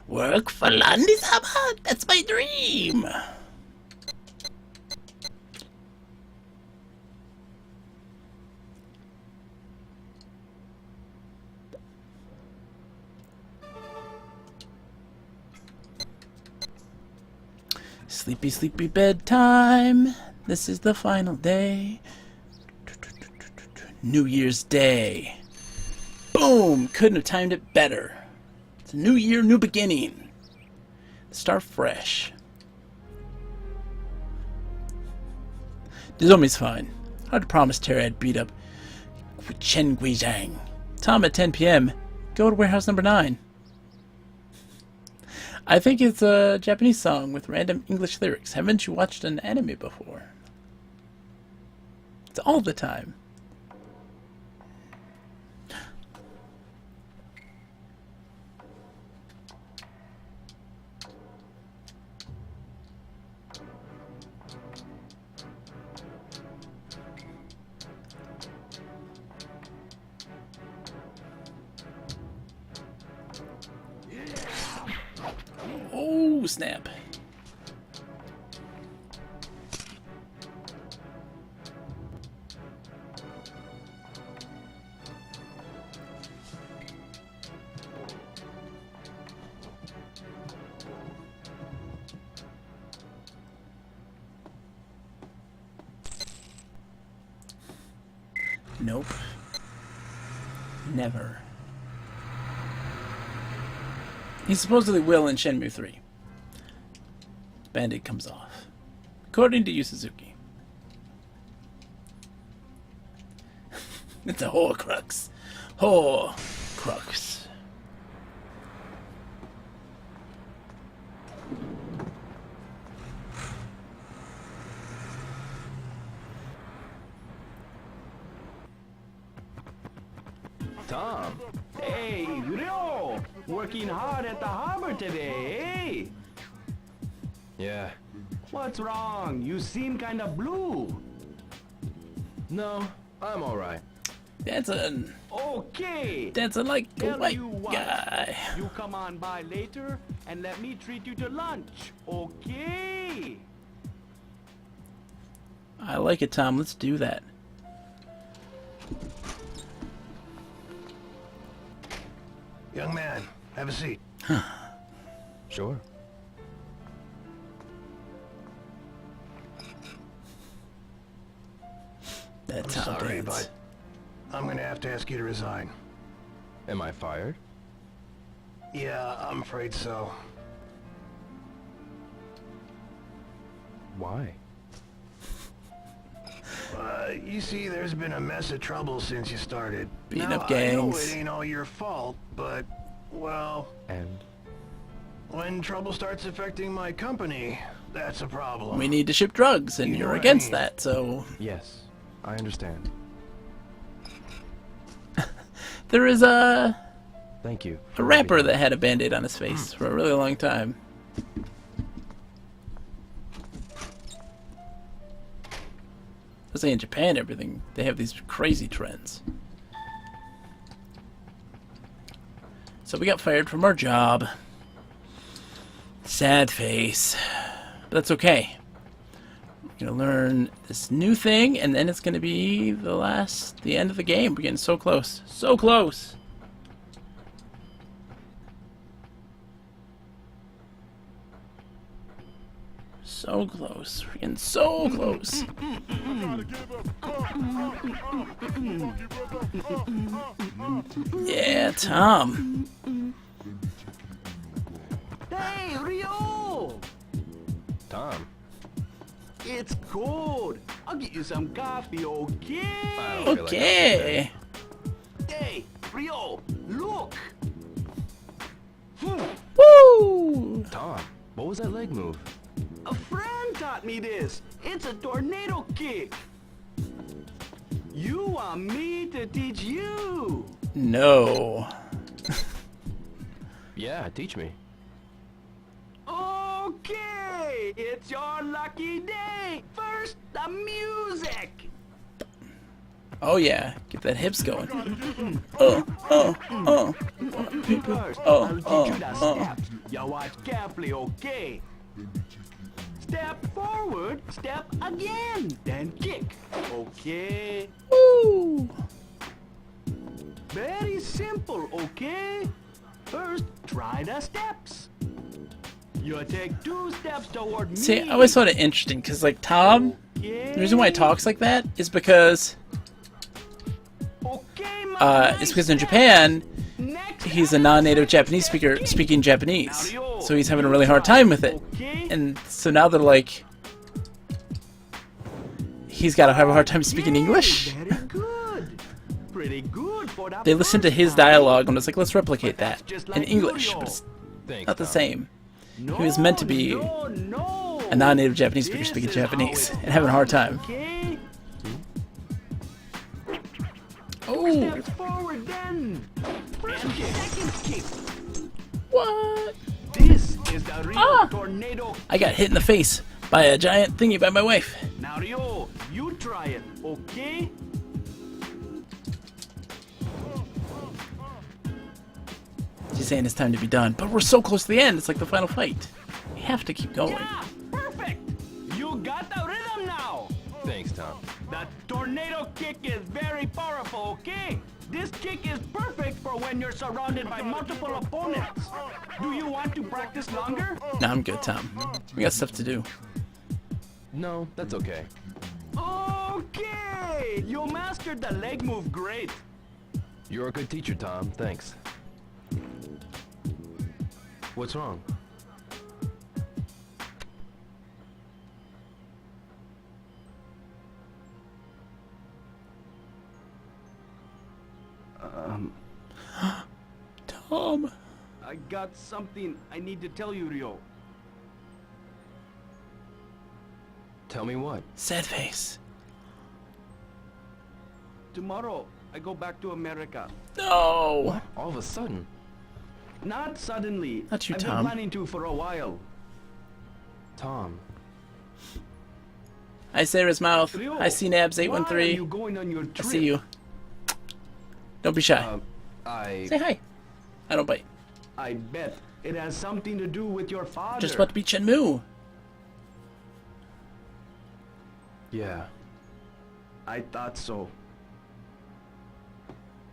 [SPEAKER 1] Work for Landishammer? That's my dream! Sleepy, sleepy bedtime. This is the final day. New Year's Day. Boom! Couldn't have timed it better. It's a new year, new beginning. Start fresh. Nozomi's fine. Hard to promise Terry I'd beat up Chen Guizhang. Tom at 10 p.m. Go to warehouse number 9. I think it's a Japanese song with random English lyrics. Haven't you watched an anime before? It's all the time. Oh, snap. Nope. Never. He supposedly will in Shenmue 3. Band-Aid comes off. According to Yu Suzuki. It's a Horcrux. Horcrux.
[SPEAKER 3] Tom. Hey, Ryo! Working hard at the harbor today, eh?
[SPEAKER 2] Yeah.
[SPEAKER 3] What's wrong? You seem kinda blue.
[SPEAKER 2] No, I'm alright.
[SPEAKER 1] Dancing.
[SPEAKER 8] Okay.
[SPEAKER 1] Dancing like a
[SPEAKER 8] Tell
[SPEAKER 1] white
[SPEAKER 8] you what,
[SPEAKER 1] guy.
[SPEAKER 8] you come on by later and let me treat you to lunch. Okay.
[SPEAKER 1] I like it, Tom. Let's do that.
[SPEAKER 2] Young man, have a seat.
[SPEAKER 9] Sure.
[SPEAKER 1] That's
[SPEAKER 2] I'm
[SPEAKER 1] how
[SPEAKER 2] sorry,
[SPEAKER 1] dance.
[SPEAKER 2] but I'm gonna have to ask you to resign.
[SPEAKER 9] Am I fired?
[SPEAKER 2] Yeah, I'm afraid so.
[SPEAKER 9] Why?
[SPEAKER 2] You see, there's been a mess of trouble since you started.
[SPEAKER 1] Beating
[SPEAKER 2] now,
[SPEAKER 1] up
[SPEAKER 2] I know
[SPEAKER 1] gangs.
[SPEAKER 2] it ain't all your fault, but, well...
[SPEAKER 9] And?
[SPEAKER 2] When trouble starts affecting my company, that's a problem.
[SPEAKER 1] We need to ship drugs, and
[SPEAKER 2] You know
[SPEAKER 1] you're
[SPEAKER 2] what I
[SPEAKER 1] against
[SPEAKER 2] mean.
[SPEAKER 1] that, so...
[SPEAKER 9] Yes, I understand.
[SPEAKER 1] There is a
[SPEAKER 9] Thank you.
[SPEAKER 1] rapper that had a band-aid on his face for a really long time. Let's say in Japan, everything, they have these crazy trends. So we got fired from our job. Sad face. But that's okay. We're gonna learn this new thing, and then it's gonna be the end of the game. We're getting so close. So close! So close. We're getting so close. Yeah, Tom.
[SPEAKER 8] Hey, Rio!
[SPEAKER 9] Tom.
[SPEAKER 8] It's cold. I'll get you some coffee, okay?
[SPEAKER 1] Okay.
[SPEAKER 8] Hey, Rio, look!
[SPEAKER 1] Woo!
[SPEAKER 9] Tom, what was that leg move?
[SPEAKER 8] A friend taught me this. It's a tornado kick. You want me to teach you?
[SPEAKER 1] No.
[SPEAKER 9] Yeah, teach me.
[SPEAKER 8] Okay, it's your lucky day. First, the music.
[SPEAKER 1] Oh yeah, get that hips going. Oh.
[SPEAKER 8] First, I'll teach you the steps. You watch carefully, okay? Step forward, step again, then kick. Okay?
[SPEAKER 1] Woo!
[SPEAKER 8] Very simple, okay? First, try the steps. You take 2 steps toward me.
[SPEAKER 1] See, I always found it interesting because, like, Tom, the reason why he talks like that is because, it's because in Japan, he's a non-native Japanese speaker speaking Japanese, so he's having a really hard time with it. And so now they're like, he's got to have a hard time speaking English.
[SPEAKER 8] Very good. Pretty good for the
[SPEAKER 1] They listen to his dialogue and it's like, let's replicate that in English, but it's
[SPEAKER 9] Thanks,
[SPEAKER 1] not the
[SPEAKER 9] Tom.
[SPEAKER 1] same. He was meant to be a non-native Japanese speaker speaking Japanese and having a hard time.
[SPEAKER 8] Okay?
[SPEAKER 1] Oh!
[SPEAKER 8] Steps forward then. First kick, second kick.
[SPEAKER 1] What?
[SPEAKER 8] This is the real tornado.
[SPEAKER 1] I got hit in the face by a giant thingy by my wife.
[SPEAKER 8] Now Rio, you try it, okay?
[SPEAKER 1] She's saying it's time to be done, but we're so close to the end. It's like the final fight. We have to keep going.
[SPEAKER 8] Yeah, perfect. You got the rhythm now.
[SPEAKER 9] Thanks, Tom.
[SPEAKER 8] The tornado kick is very powerful, okay? This kick is perfect for when you're surrounded by multiple opponents. Do you want to practice longer?
[SPEAKER 1] No, I'm good, Tom. We got stuff to do.
[SPEAKER 9] No, that's okay.
[SPEAKER 8] Okay! You mastered the leg move great.
[SPEAKER 9] You're a good teacher, Tom. Thanks. What's wrong?
[SPEAKER 1] Tom.
[SPEAKER 8] I got something I need to tell you, Rio.
[SPEAKER 9] Tell me what?
[SPEAKER 1] Sad face.
[SPEAKER 8] Tomorrow, I go back to America.
[SPEAKER 1] No.
[SPEAKER 9] What? All of a sudden?
[SPEAKER 8] Not suddenly.
[SPEAKER 1] Not you,
[SPEAKER 8] I've
[SPEAKER 1] Tom.
[SPEAKER 8] been planning to for a while.
[SPEAKER 9] Tom.
[SPEAKER 1] I Sarah's mouth.
[SPEAKER 8] Rio,
[SPEAKER 1] I see Nabs
[SPEAKER 8] why are
[SPEAKER 1] 813.
[SPEAKER 8] you going on your
[SPEAKER 1] I
[SPEAKER 8] trip?
[SPEAKER 1] see you. Don't be shy. Say hi. I don't bite.
[SPEAKER 8] I bet it has something to do with your father.
[SPEAKER 1] Just about to beat Shenmue.
[SPEAKER 8] Yeah. I thought so.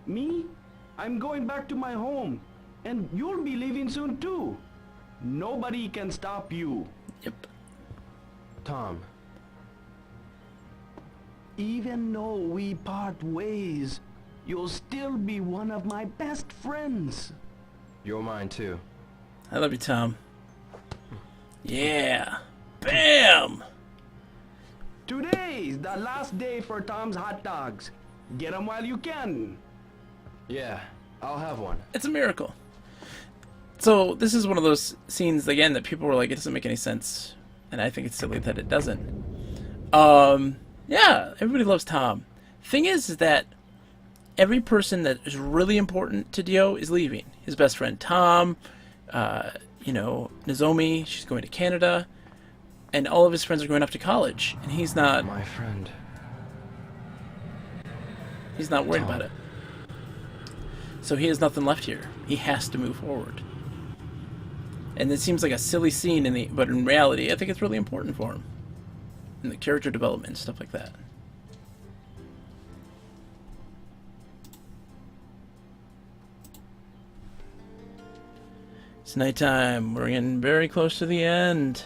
[SPEAKER 8] Me? I'm going back to my home. And you'll be leaving soon too. Nobody can stop you.
[SPEAKER 1] Yep.
[SPEAKER 2] Tom.
[SPEAKER 8] Even though we part ways, you'll still be one of my best friends.
[SPEAKER 2] You're mine too.
[SPEAKER 1] I love you, Tom. Yeah. Bam!
[SPEAKER 8] Today's the last day for Tom's hot dogs. Get them while you can.
[SPEAKER 2] Yeah, I'll have one.
[SPEAKER 1] It's a miracle. So this is one of those scenes again that people were like, it doesn't make any sense, and I think it's silly that it doesn't. Yeah, everybody loves Tom. Thing is that every person that is really important to Dio is leaving. His best friend Tom, you know, Nozomi, she's going to Canada, and all of his friends are going off to college, and he's not.
[SPEAKER 2] My friend.
[SPEAKER 1] He's not worried
[SPEAKER 2] Tom.
[SPEAKER 1] about it. So he has nothing left here. He has to move forward. And it seems like a silly scene, but in reality, I think it's really important for him. And the character development and stuff like that. It's nighttime. We're getting very close to the end.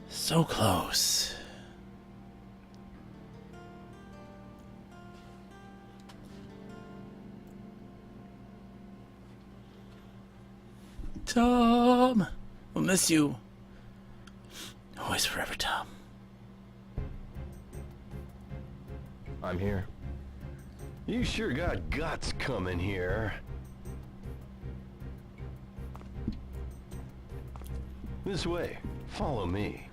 [SPEAKER 1] So close. Tom, we'll miss you. Always forever, Tom.
[SPEAKER 2] I'm here.
[SPEAKER 6] You sure got guts coming here. This way. Follow me.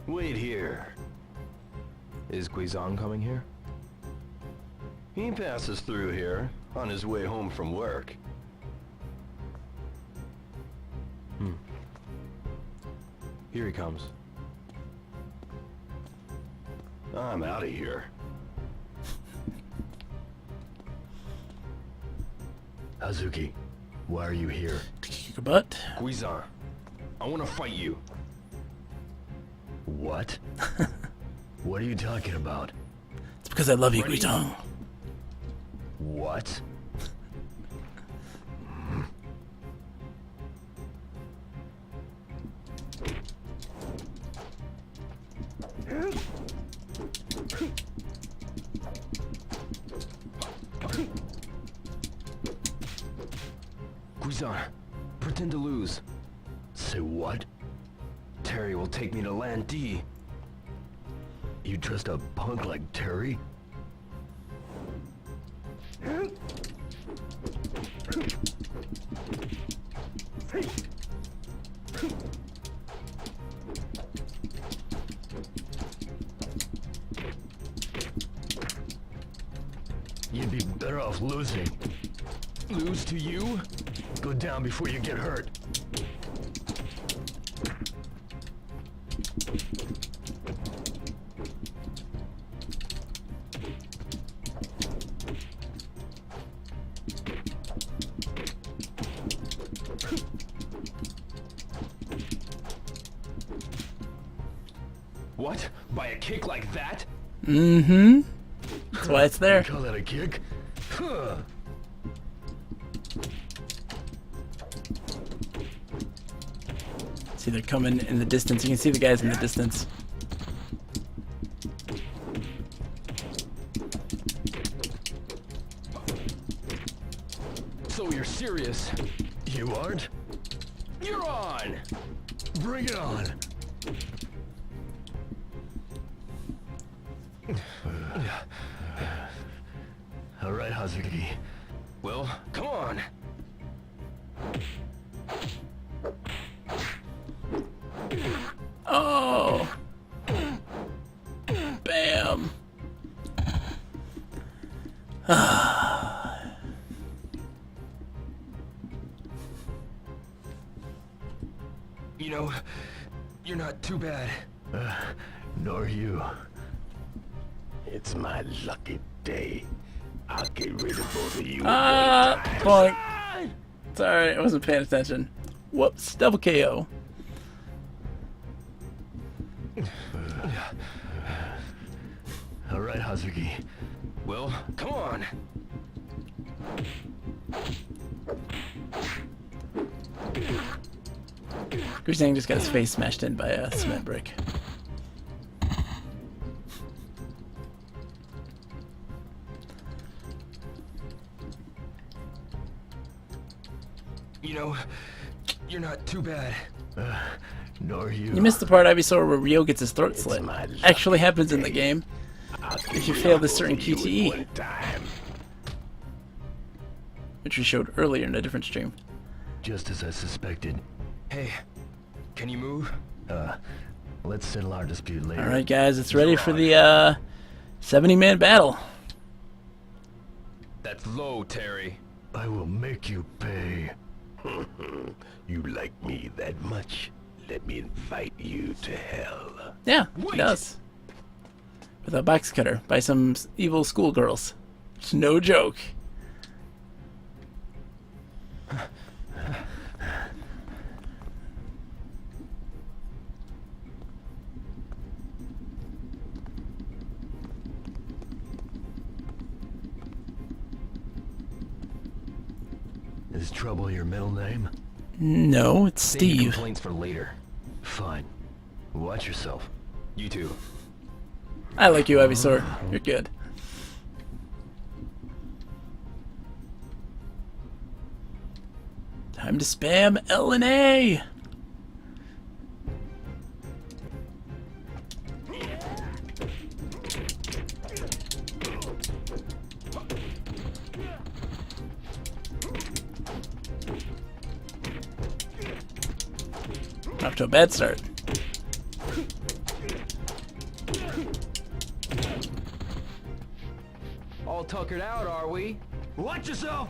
[SPEAKER 6] Wait here.
[SPEAKER 2] Is Guizong coming here?
[SPEAKER 6] He passes through here on his way home from work.
[SPEAKER 2] Here he comes.
[SPEAKER 6] I'm out of here. Hazuki, why are you here?
[SPEAKER 1] To kick your butt.
[SPEAKER 2] Guizong, I want to fight you.
[SPEAKER 6] What? What are you talking about?
[SPEAKER 1] It's because I love you,
[SPEAKER 2] Ready?
[SPEAKER 1] Guizong.
[SPEAKER 6] What?
[SPEAKER 2] Guizong, pretend to lose.
[SPEAKER 6] Say what?
[SPEAKER 2] Terry will take me to Land D.
[SPEAKER 6] You trust a punk like Terry? You'd be better off losing.
[SPEAKER 2] Lose to you?
[SPEAKER 6] Go down before you get hurt.
[SPEAKER 2] What? By a kick like that?
[SPEAKER 1] Mm-hmm. That's why it's there.
[SPEAKER 6] You call that a kick? Huh.
[SPEAKER 1] See, they're coming in the distance. You can see the guys in the distance.
[SPEAKER 2] So you're serious?
[SPEAKER 6] You aren't?
[SPEAKER 2] You're on!
[SPEAKER 6] Bring it on. All right, Hazuki.
[SPEAKER 2] Well, come on.
[SPEAKER 1] Oh! Bam!
[SPEAKER 2] You know, you're not too bad.
[SPEAKER 6] Nor you. It's my lucky day. I'll get rid of both of you.
[SPEAKER 1] Boink. Sorry, I wasn't paying attention. Whoops, double KO.
[SPEAKER 2] All right, Hazuki. Well, come on.
[SPEAKER 1] Grisang just got his face smashed in by a cement brick.
[SPEAKER 2] You know, you're not too bad.
[SPEAKER 6] Nor you.
[SPEAKER 1] You missed the part Ivysaur where Ryo gets his throat slit. Actually happens in the game. If you fail this certain QTE. Which we showed earlier in a different stream.
[SPEAKER 2] Just as I suspected. Hey, can you move? Let's settle our dispute later.
[SPEAKER 1] Alright guys, it's ready for the 70-man battle.
[SPEAKER 2] That's low, Terry.
[SPEAKER 6] I will make you pay. You like me that much? Let me invite you to hell.
[SPEAKER 1] Yeah, he does. With a box cutter by some evil schoolgirls. It's no joke.
[SPEAKER 2] Is Trouble your middle name?
[SPEAKER 1] No, it's
[SPEAKER 2] Save your
[SPEAKER 1] Steve.
[SPEAKER 2] complaints for later. Fine. Watch yourself. You too.
[SPEAKER 1] I like you, Ivysaur. You're good. Time to spam L and A. Off to a bad start.
[SPEAKER 10] All tuckered out, are we?
[SPEAKER 8] Watch yourself!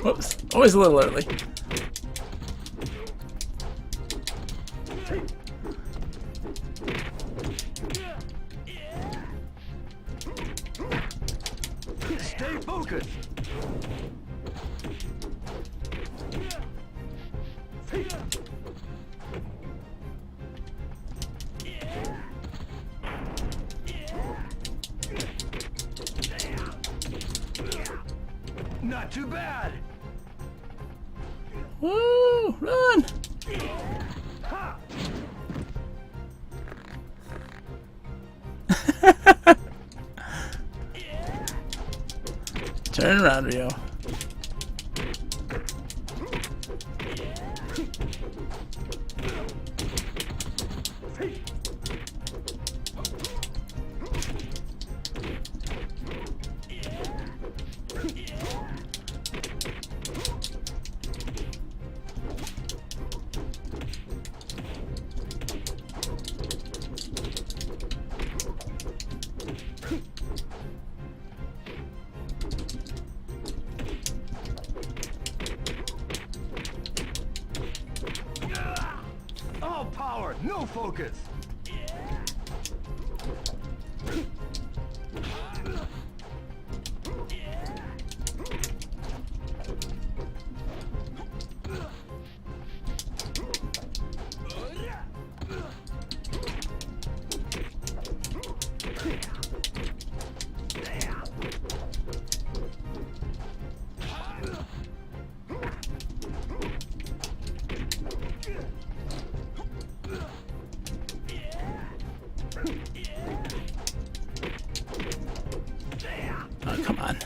[SPEAKER 1] Whoops. Always a little early.
[SPEAKER 8] Stay focused! Not too bad!
[SPEAKER 1] Woo! Run! Turn around, Ryo.
[SPEAKER 8] All power, no focus!
[SPEAKER 1] Oh, come on.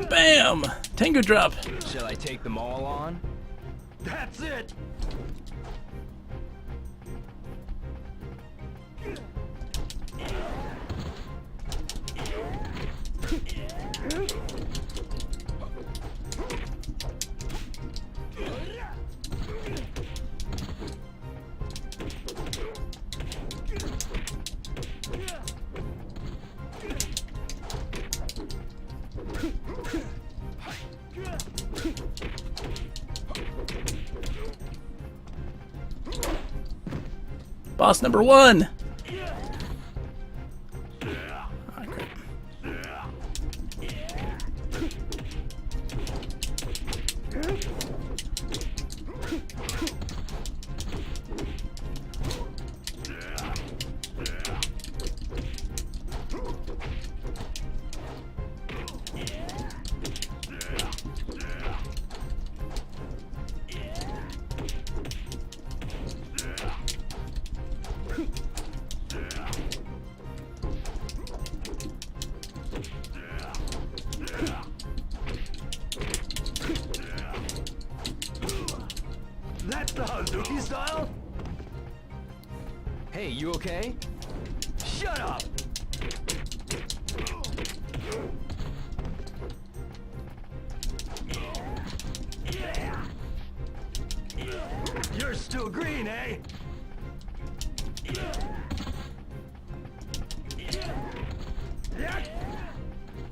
[SPEAKER 1] Bam! Tango drop.
[SPEAKER 12] Shall I take them all on?
[SPEAKER 8] That's it!
[SPEAKER 1] Boss number 1!
[SPEAKER 8] That's the Hazuki style?
[SPEAKER 10] Hey, you okay?
[SPEAKER 8] Shut up! You're still green, eh?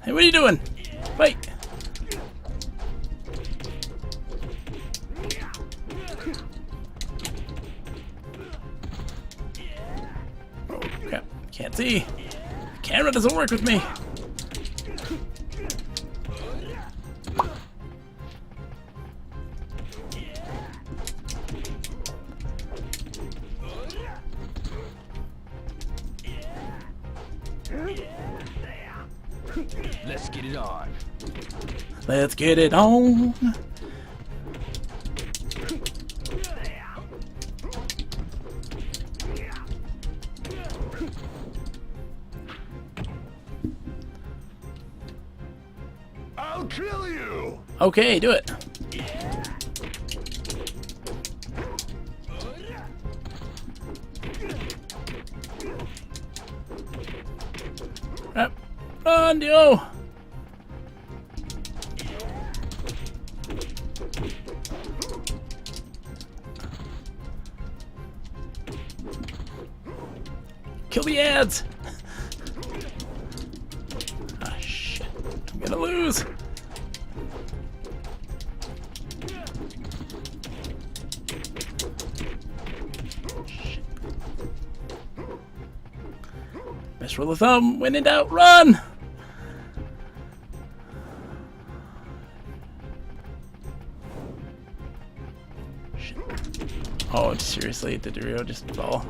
[SPEAKER 1] Hey, what are you doing? Fight! Oh, crap. Can't see. The camera doesn't work with me.
[SPEAKER 8] Let's get it on.
[SPEAKER 1] Let's get it on.
[SPEAKER 6] I'll kill you!
[SPEAKER 1] Okay, do it. Run, Dio! Kill the ads! Ah, shit. I'm gonna lose. Shit. Best rule of thumb, when in doubt, run! Shit. Oh, seriously, did Rio just fall?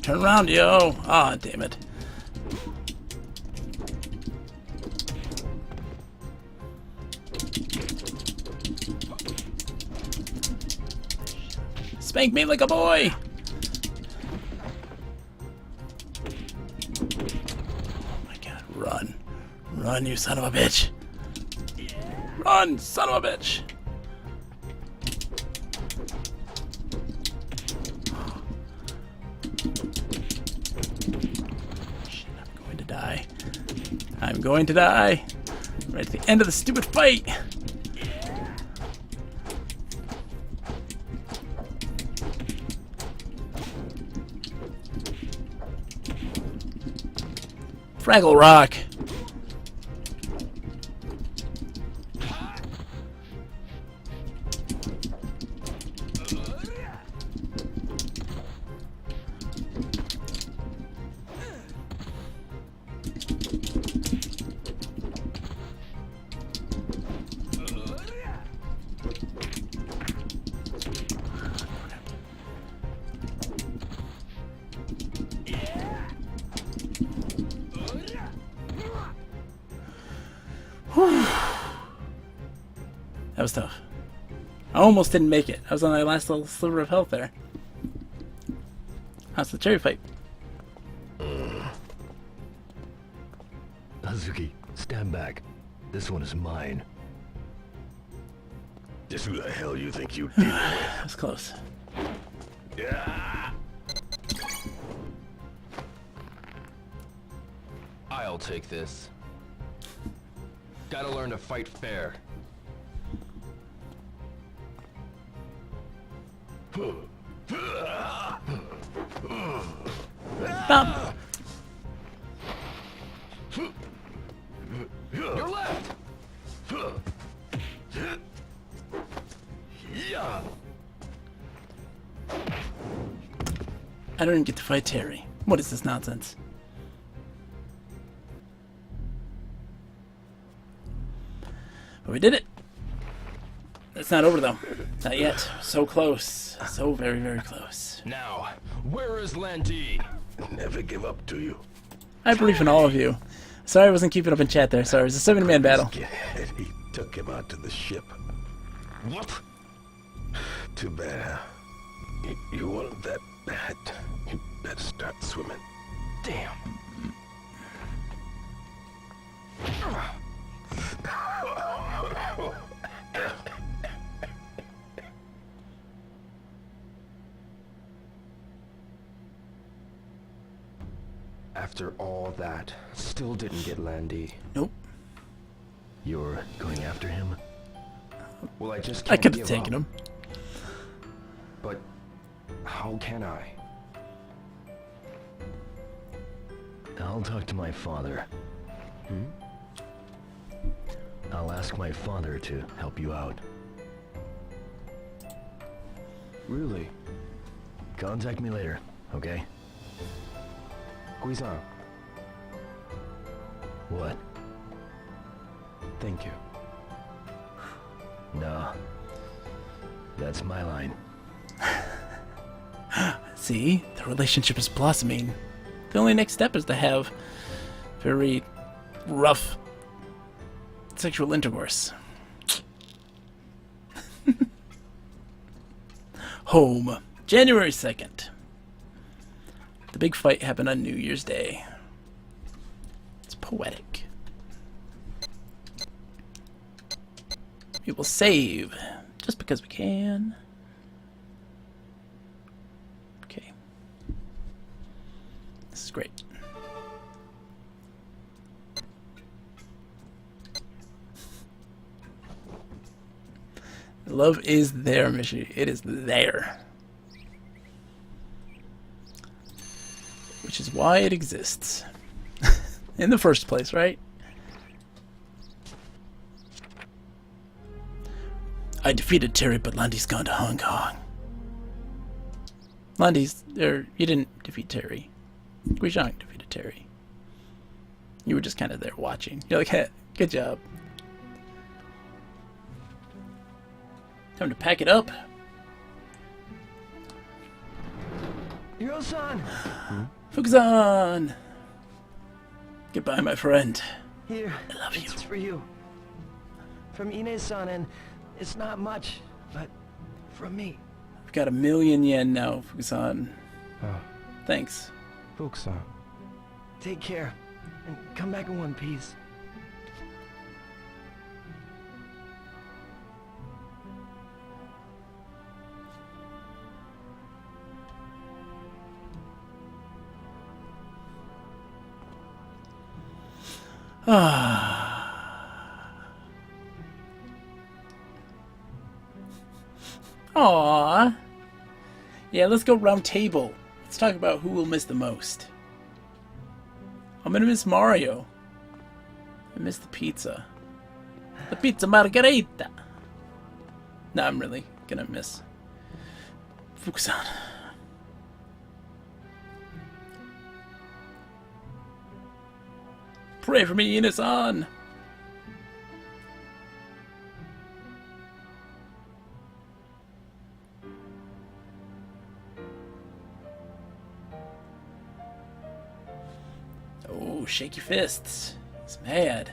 [SPEAKER 1] Turn around, yo! Ah, damn it. Spank me like a boy! Oh my god, run. Run, you son of a bitch! Run, son of a bitch! I'm going to die. Right at the end of the stupid fight. Fraggle Rock. Whew. That was tough. I almost didn't make it. I was on my last little sliver of health there. How's the cherry fight?
[SPEAKER 11] Hazuki, stand back. This one is mine.
[SPEAKER 6] Just who the hell you think you dealing with?
[SPEAKER 1] That's close.
[SPEAKER 6] Yeah.
[SPEAKER 2] I'll take this. Gotta learn to fight fair.
[SPEAKER 1] Stop.
[SPEAKER 2] Your left!
[SPEAKER 6] Yeah.
[SPEAKER 1] I don't even get to fight Terry. What is this nonsense? But we did it. It's not over though. Not yet. So close. So very, very close.
[SPEAKER 2] Now, where is Landy?
[SPEAKER 6] Never give up, do you?
[SPEAKER 1] I believe in all of you. Sorry I wasn't keeping up in chat there. Sorry, it was a 7-man battle.
[SPEAKER 6] He took him out to the ship.
[SPEAKER 2] What?
[SPEAKER 6] Too bad, huh? You want him that bad. You better start swimming.
[SPEAKER 2] Damn.
[SPEAKER 12] After all that, still didn't get Landy.
[SPEAKER 1] Nope.
[SPEAKER 11] You're going after him?
[SPEAKER 12] Well, I just
[SPEAKER 1] I
[SPEAKER 12] can't
[SPEAKER 1] could have
[SPEAKER 12] give
[SPEAKER 1] taken
[SPEAKER 12] up.
[SPEAKER 1] him.
[SPEAKER 12] But how can I?
[SPEAKER 11] I'll talk to my father. I'll ask my father to help you out.
[SPEAKER 12] Really?
[SPEAKER 11] Contact me later, okay?
[SPEAKER 12] Guizan,
[SPEAKER 11] What?
[SPEAKER 12] thank you.
[SPEAKER 11] No. That's my line.
[SPEAKER 1] See? The relationship is blossoming. The only next step is to have very rough sexual intercourse. Home. January 2nd. The big fight happened on New Year's Day. It's poetic. We will save just because we can. Okay. This is great. Love is there, Mishi. It is there. Which is why it exists. In the first place, right? I defeated Terry, but Landy's gone to Hong Kong. Landy's... you didn't defeat Terry. Guizhang defeated Terry. You were just kind of there watching. You're like, hey, good job. Time to pack it up.
[SPEAKER 10] Hiro-san!
[SPEAKER 1] Fukuzan! Goodbye, my friend.
[SPEAKER 10] Here,
[SPEAKER 1] I love you.
[SPEAKER 10] it's for you. From Ine-san, and it's not much, but from me.
[SPEAKER 1] I've got 1,000,000 yen now, Fukuzan.
[SPEAKER 12] Oh,
[SPEAKER 1] Thanks.
[SPEAKER 12] Fukusan.
[SPEAKER 10] Take care, and come back in one piece.
[SPEAKER 1] Aww. Yeah, let's go round table. Let's talk about who will miss the most. I'm gonna miss Mario. I miss the pizza. The pizza margherita. No, I'm really gonna miss Fukusan. Pray for me, Ine-san. Oh, shaky fists. He's mad.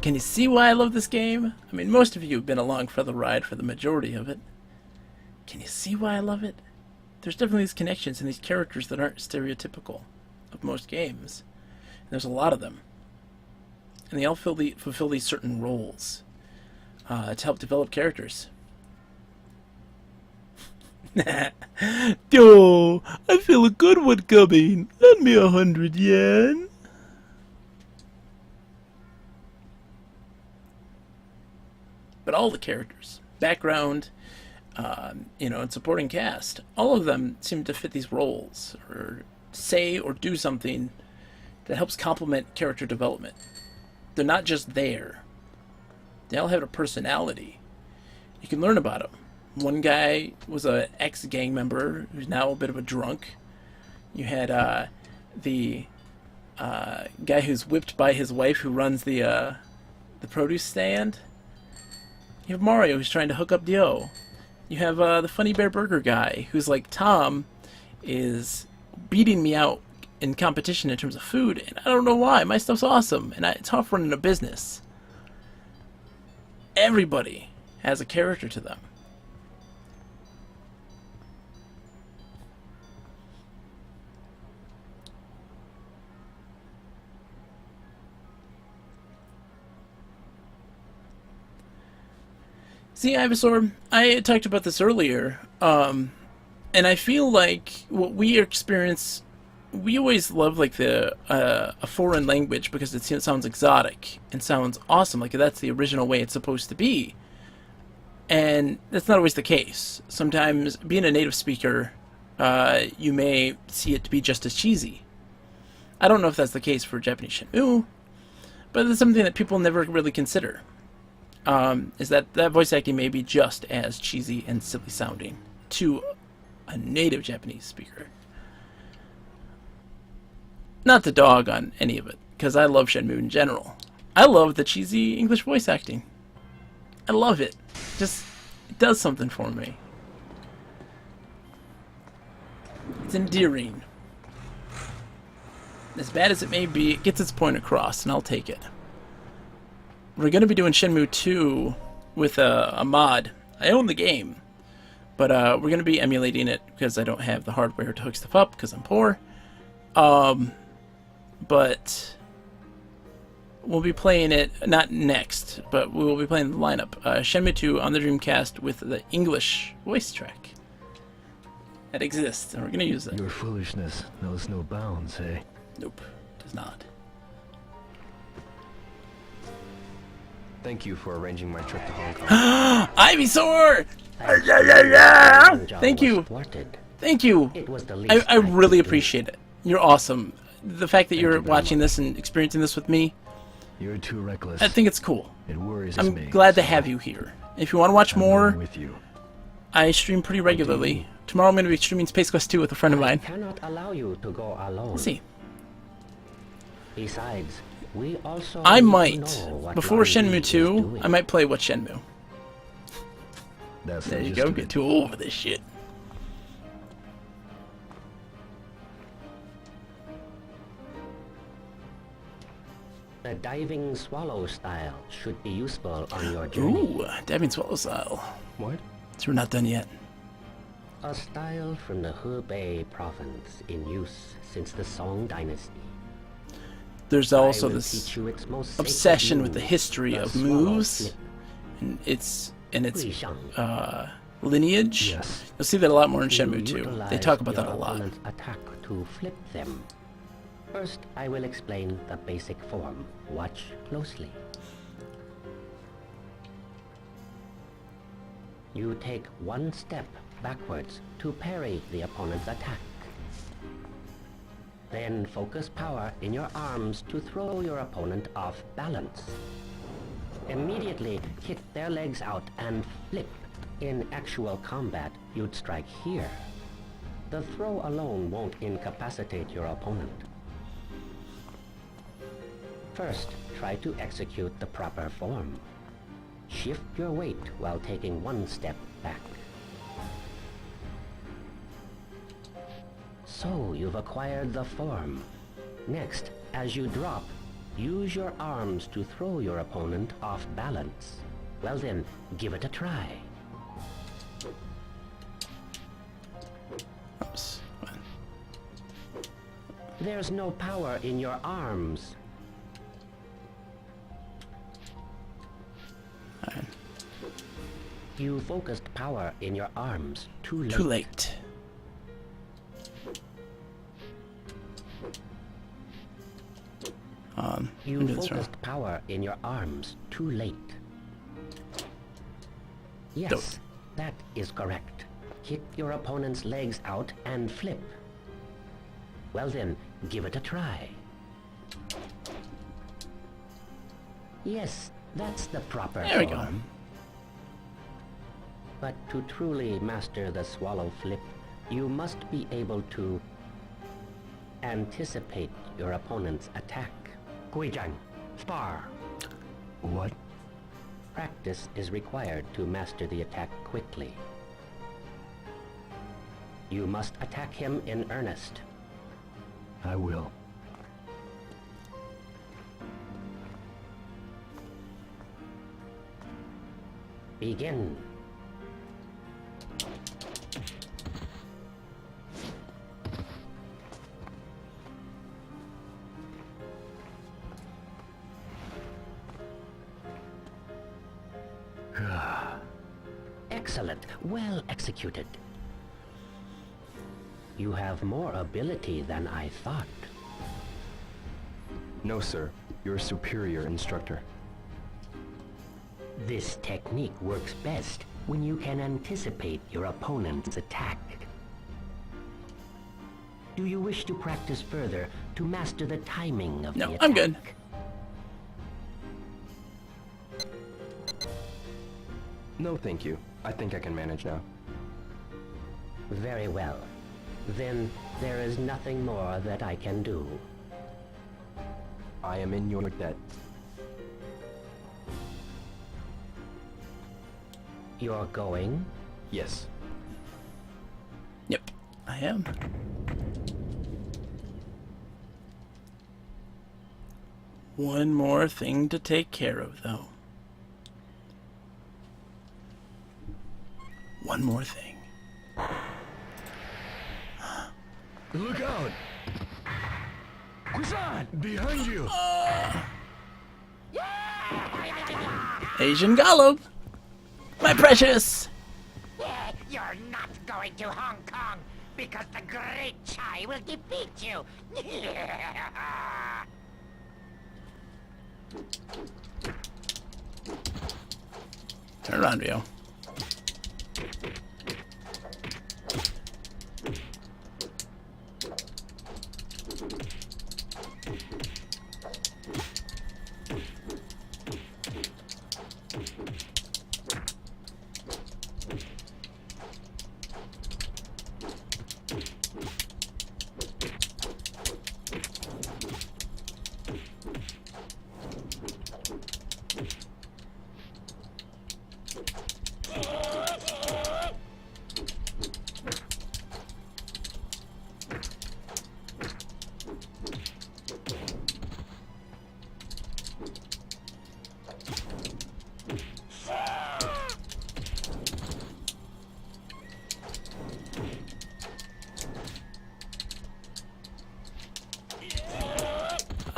[SPEAKER 1] can you see why I love this game? I mean, most of you have been along for the ride for the majority of it. Can you see why I love it? There's definitely these connections and these characters that aren't stereotypical of most games. And there's a lot of them. And they all fulfill these certain roles to help develop characters. Yo, I feel a good one coming. Lend me 100 yen. But all the characters, background, and supporting cast, all of them seem to fit these roles, or say or do something that helps complement character development. They're not just there. They all have a personality. You can learn about them. One guy was an ex-gang member who's now a bit of a drunk. You had the guy who's whipped by his wife who runs the produce stand. You have Mario who's trying to hook up Dio. You have the Funny Bear Burger guy who's like, Tom is beating me out in competition in terms of food, and I don't know why. My stuff's awesome, and it's tough running a business. Everybody has a character to them. See, Ivysaur, I talked about this earlier, and I feel like what we experience, we always love like a foreign language because it sounds exotic and sounds awesome, like that's the original way it's supposed to be. And that's not always the case. Sometimes, being a native speaker, you may see it to be just as cheesy. I don't know if that's the case for Japanese Shenmue, but it's something that people never really consider. Is that voice acting may be just as cheesy and silly sounding to a native Japanese speaker. Not the dog on any of it, because I love Shenmue in general. I love the cheesy English voice acting. I love it. Just, it does something for me. It's endearing. As bad as it may be, it gets its point across, and I'll take it. We're going to be doing Shenmue 2 with a mod. I own the game, but we're going to be emulating it because I don't have the hardware to hook stuff up because I'm poor. But we'll be playing it, not next, but we will be playing the lineup. Shenmue 2 on the Dreamcast with the English voice track. That exists, and we're going to use it.
[SPEAKER 10] Your foolishness knows no bounds, eh?
[SPEAKER 1] Nope, does not.
[SPEAKER 2] Thank you for arranging my trip to Hong Kong.
[SPEAKER 1] Ivysaur! Thank you. Thank you. I really appreciate it. You're awesome. The fact that you're watching this and experiencing this with me,
[SPEAKER 10] you're too reckless.
[SPEAKER 1] I think it's cool.
[SPEAKER 10] It worries
[SPEAKER 1] I'm
[SPEAKER 10] me.
[SPEAKER 1] glad to have you here. If you want to watch more,
[SPEAKER 10] with you.
[SPEAKER 1] I stream pretty regularly. Tomorrow I'm going to be streaming Space Quest 2 with a friend of mine.
[SPEAKER 15] I cannot allow you to go alone.
[SPEAKER 1] Let's see.
[SPEAKER 15] Besides, we also
[SPEAKER 1] I
[SPEAKER 15] need to
[SPEAKER 1] might,
[SPEAKER 15] know what
[SPEAKER 1] before
[SPEAKER 15] Ryu
[SPEAKER 1] Shenmue
[SPEAKER 15] is
[SPEAKER 1] 2,
[SPEAKER 15] doing.
[SPEAKER 1] I might play What Shenmue.
[SPEAKER 10] That's
[SPEAKER 1] There you go, get too old for this shit.
[SPEAKER 15] The diving swallow style should be useful on your journey.
[SPEAKER 1] Ooh, diving swallow style.
[SPEAKER 2] What?
[SPEAKER 1] So we're not done yet.
[SPEAKER 15] A style from the Hebei province in use since the Song dynasty.
[SPEAKER 1] There's
[SPEAKER 15] I
[SPEAKER 1] also
[SPEAKER 15] will
[SPEAKER 1] this
[SPEAKER 15] teach you its most sacred
[SPEAKER 1] obsession with the
[SPEAKER 15] move,
[SPEAKER 1] history
[SPEAKER 15] the
[SPEAKER 1] of
[SPEAKER 15] swallow
[SPEAKER 1] moves
[SPEAKER 15] slip.
[SPEAKER 1] and its
[SPEAKER 15] Guishang.
[SPEAKER 1] lineage.
[SPEAKER 10] Yes.
[SPEAKER 1] You'll see that a lot more in
[SPEAKER 15] You
[SPEAKER 1] Shenmue 2. They
[SPEAKER 15] utilize
[SPEAKER 1] talk about that
[SPEAKER 15] your
[SPEAKER 1] a lot.
[SPEAKER 15] opponent's attack to flip them. First, I will explain the basic form. Watch closely. You take one step backwards to parry the opponent's attack. Then focus power in your arms to throw your opponent off balance. Immediately kick their legs out and flip. In actual combat, you'd strike here. The throw alone won't incapacitate your opponent. First, try to execute the proper form. Shift your weight while taking one step back. So you've acquired the form. Next, as you drop, use your arms to throw your opponent off balance. Well then, give it a try.
[SPEAKER 1] Oops.
[SPEAKER 15] There's no power in your arms.
[SPEAKER 1] Alright.
[SPEAKER 15] You focused power in your arms too late.
[SPEAKER 1] Too late.
[SPEAKER 15] You focused power in your arms too late. Yes, that is correct. Kick your opponent's legs out and flip. Well then, give it a try. Yes, that's the proper
[SPEAKER 1] There we go.
[SPEAKER 15] form. But to truly master the swallow flip, you must be able to anticipate your opponent's attack. Guijang, spar.
[SPEAKER 2] What?
[SPEAKER 15] Practice is required to master the attack quickly. You must attack him in earnest.
[SPEAKER 2] I will.
[SPEAKER 15] Begin. Excellent. Well executed. You have more ability than I thought.
[SPEAKER 2] No, sir. You're a superior instructor.
[SPEAKER 15] This technique works best when you can anticipate your opponent's attack. Do you wish to practice further to master the timing of the attack?
[SPEAKER 1] No, I'm good.
[SPEAKER 2] No, thank you. I think I can manage now.
[SPEAKER 15] Very well. Then there is nothing more that I can do.
[SPEAKER 2] I am in your debt.
[SPEAKER 15] You're going?
[SPEAKER 2] Yes.
[SPEAKER 1] Yep, I am. One more thing to take care of, though. One more thing.
[SPEAKER 9] Look out! Kusan! Behind you!
[SPEAKER 1] Asian Golem! My precious!
[SPEAKER 17] You're not going to Hong Kong because the Great Chai will defeat you.
[SPEAKER 1] Turn around, Rio.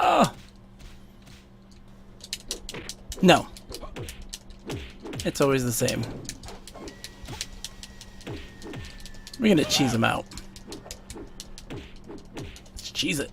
[SPEAKER 1] Oh! No. It's always the same. We're gonna cheese him out. Let's cheese it.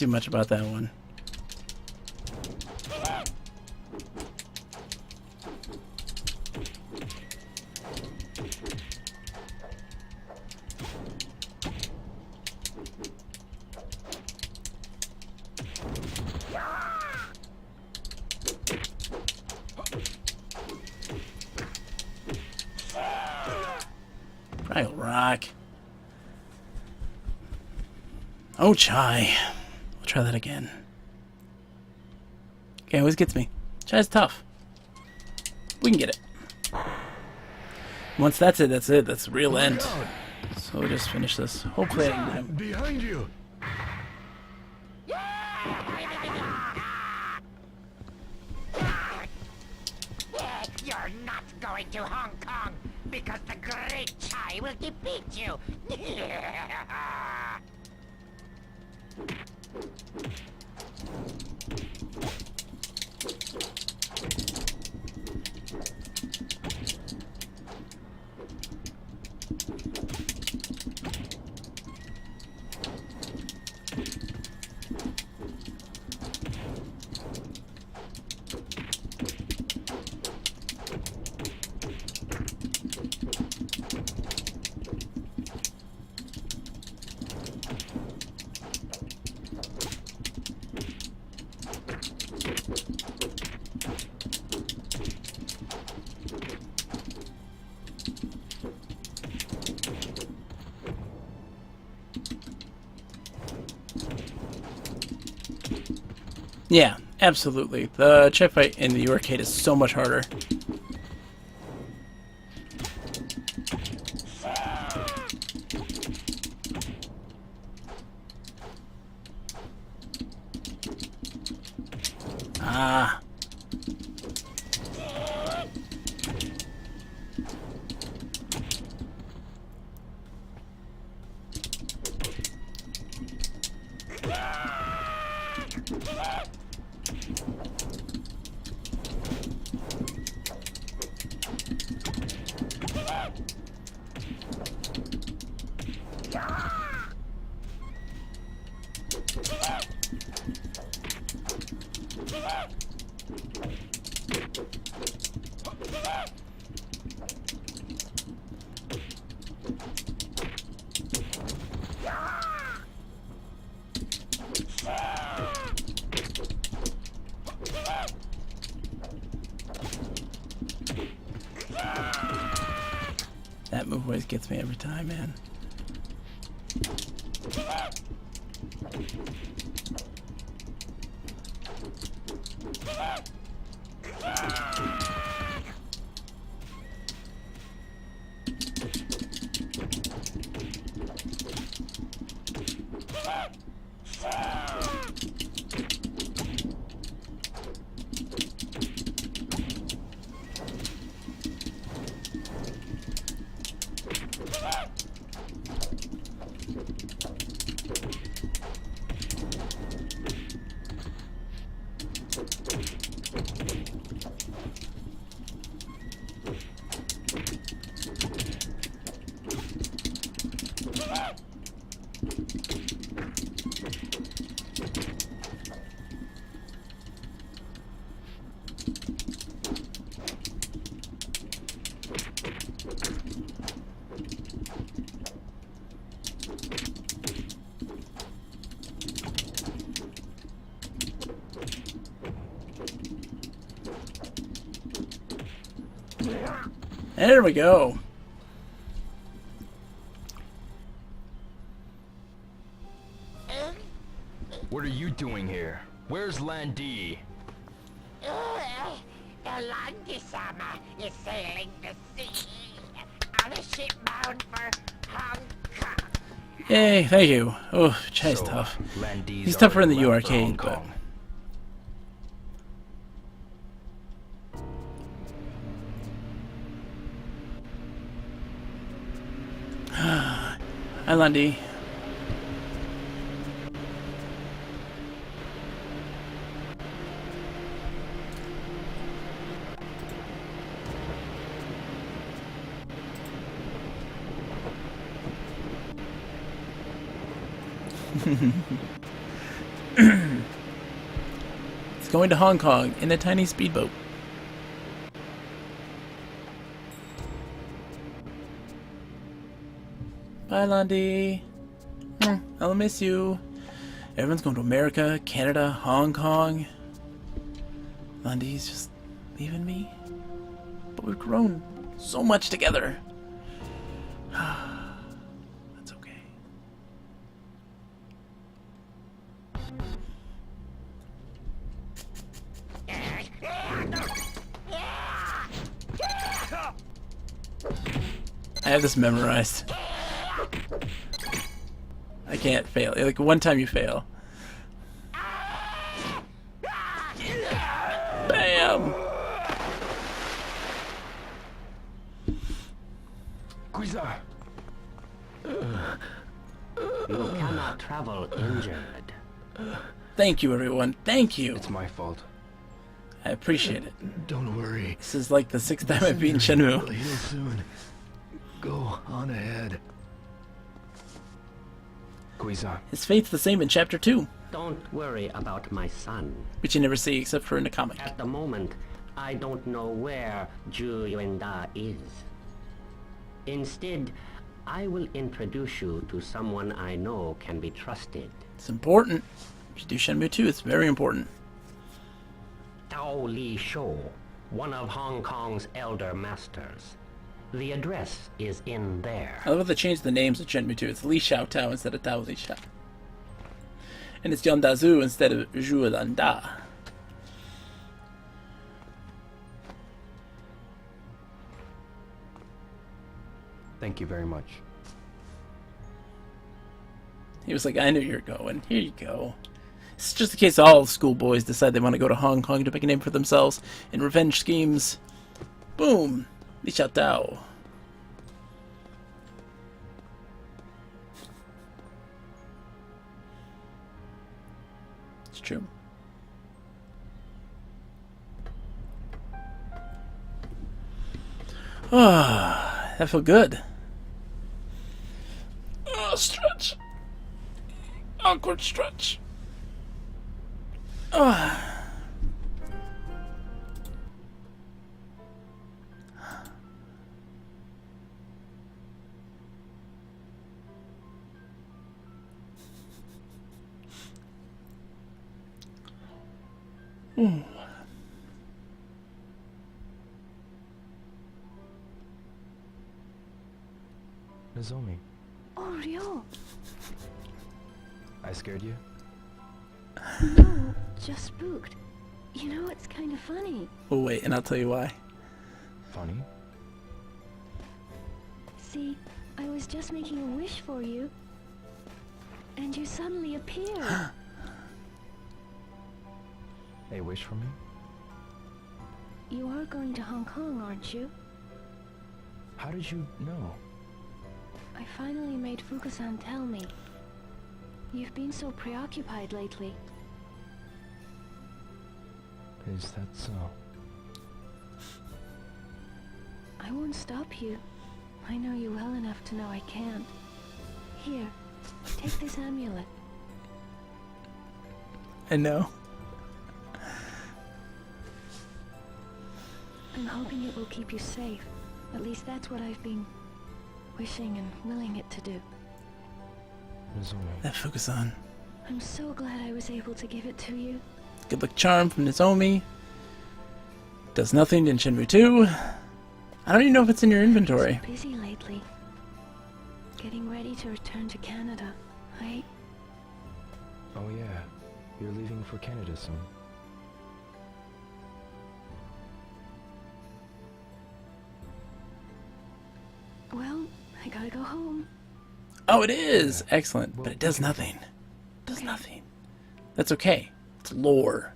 [SPEAKER 1] too much about that one. I'll rock. Oh, chai. We'll try that again. Okay, always gets me. Chai's tough. We can get it. Once that's it, that's it. That's the real end. So we'll just finish this. Hopefully I can get him.
[SPEAKER 6] Behind you!
[SPEAKER 17] You're not going to Hong Kong because the great Chai will defeat you.
[SPEAKER 1] Yeah, absolutely. The chai fight in the arcade is so much harder. Ah. That move always gets me every time, man. There we go.
[SPEAKER 12] What are you doing here? Where's Landy?
[SPEAKER 17] Landy-sama is sailing the sea on a ship bound for Hong Kong.
[SPEAKER 1] Yay, thank you. Oh, chai's
[SPEAKER 12] So,
[SPEAKER 1] tough.
[SPEAKER 12] Landy's
[SPEAKER 1] He's tougher in the
[SPEAKER 12] already
[SPEAKER 1] U
[SPEAKER 12] left for Hong
[SPEAKER 1] arcade, but...
[SPEAKER 12] Kong.
[SPEAKER 1] Hi, Lundy. going to Hong Kong in a tiny speedboat. Bye, Lundy. I'll miss you. Everyone's going to America, Canada, Hong Kong. Lundy's just leaving me. But we've grown so much together. That's okay. I have this memorized. I can't fail. Like, one time you fail. Bam!
[SPEAKER 2] Quizar!
[SPEAKER 15] You cannot travel injured.
[SPEAKER 1] Thank you, everyone. Thank you.
[SPEAKER 2] It's my fault.
[SPEAKER 1] I appreciate it.
[SPEAKER 11] Don't worry.
[SPEAKER 1] This is like the 6th time I've beaten Shenmue.
[SPEAKER 11] We'll heal soon. Go on ahead.
[SPEAKER 2] Quizar.
[SPEAKER 1] His fate's the same in Chapter 2,
[SPEAKER 15] Don't worry about my son.
[SPEAKER 1] which you never see except for in the comic.
[SPEAKER 15] At the moment, I don't know where Zhu Yuanda is. Instead, I will introduce you to someone I know can be trusted.
[SPEAKER 1] It's important. If you do Shenmue 2, it's very important.
[SPEAKER 15] Tao Li Shou, one of Hong Kong's elder masters. The address is in there.
[SPEAKER 1] I love how they changed the names of Shenmue 2. It's Li Xiao Tao instead of Tao Li Xiao. And it's Yonda Zhu instead of Zhu Landa.
[SPEAKER 2] Thank you very much.
[SPEAKER 1] He was like, I knew you were going. Here you go. It's just in case all schoolboys decide they want to go to Hong Kong to make a name for themselves in revenge schemes. Boom! Li Xiao Tao. It's true. Ah, that felt good. Oh, stretch. Awkward stretch. Ah.
[SPEAKER 2] Nozomi,
[SPEAKER 16] Oh, Ryo.
[SPEAKER 2] I scared you?
[SPEAKER 16] No, just spooked. You know, it's kind of funny.
[SPEAKER 1] Oh, wait, and I'll tell you why.
[SPEAKER 2] Funny?
[SPEAKER 16] See, I was just making a wish for you. And you suddenly appeared.
[SPEAKER 2] A wish for me?
[SPEAKER 16] You are going to Hong Kong, aren't you?
[SPEAKER 2] How did you know?
[SPEAKER 16] I finally made Fukusan tell me. You've been so preoccupied lately.
[SPEAKER 2] Is that so?
[SPEAKER 16] I won't stop you. I know you well enough to know I can't. Here, take this amulet.
[SPEAKER 1] I know.
[SPEAKER 16] I'm hoping it will keep you safe. At least that's what I've been wishing and willing it to do.
[SPEAKER 2] Nozomi.
[SPEAKER 1] That Fukusan.
[SPEAKER 16] I'm so glad I was able to give it to you.
[SPEAKER 1] Good luck charm from Nozomi. Does nothing in Shenmue 2. I don't even know if it's in your inventory.
[SPEAKER 16] So busy lately. Getting ready to return to Canada.
[SPEAKER 2] Oh yeah, you're leaving for Canada soon.
[SPEAKER 16] Well, I gotta go home.
[SPEAKER 1] Oh, it is! Excellent. But it does nothing. It does nothing. That's okay. It's lore.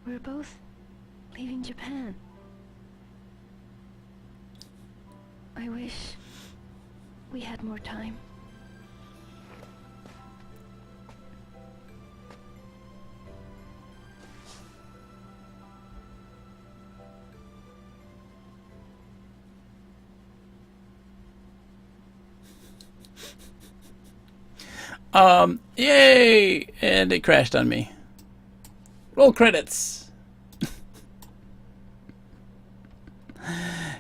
[SPEAKER 16] We're both leaving Japan. I wish we had more time.
[SPEAKER 1] Yay! And it crashed on me. Roll credits.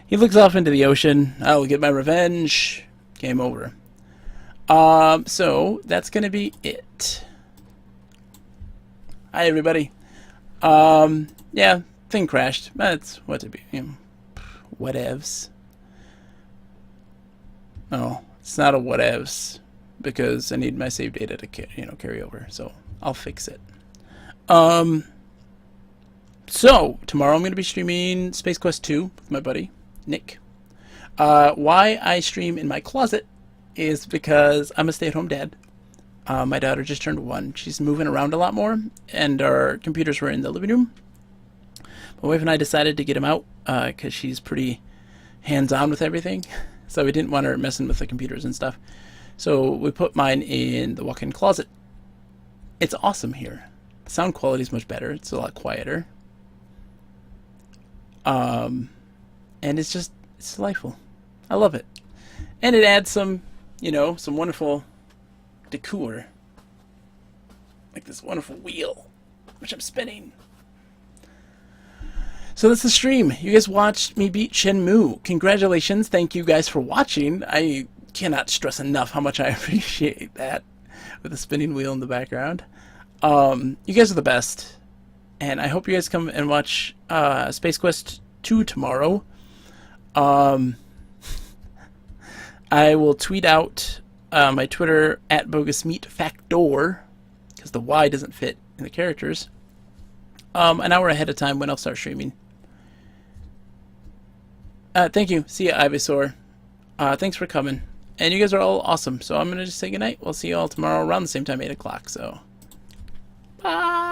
[SPEAKER 1] He looks off into the ocean. I will get my revenge. Game over. So that's gonna be it. Hi everybody. Yeah, thing crashed. That's what to be. You know, whatevs. No, it's not a whatevs because I need my save data to carry over. So I'll fix it. So tomorrow I'm going to be streaming Space Quest 2 with my buddy Nick. Why I stream in my closet is because I'm a stay-at-home dad. My daughter just turned 1. She's moving around a lot more, and our computers were in the living room. My wife and I decided to get him out because she's pretty hands-on with everything. So we didn't want her messing with the computers and stuff. So we put mine in the walk-in closet. It's awesome here. The sound quality is much better. It's a lot quieter. And it's delightful. I love it. And it adds some, some wonderful decor. Like this wonderful wheel, which I'm spinning. So that's the stream. You guys watched me beat Shenmue. Congratulations. Thank you guys for watching. I cannot stress enough how much I appreciate that with the spinning wheel in the background. You guys are the best. And I hope you guys come and watch Space Quest 2 tomorrow. I will tweet out my Twitter at BogusMeatFactor because the Y doesn't fit in the characters. An hour ahead of time when I'll start streaming. Thank you. See ya, Ivysaur. Thanks for coming. And you guys are all awesome. So I'm going to just say goodnight. We'll see you all tomorrow around the same time, 8 o'clock. So, bye.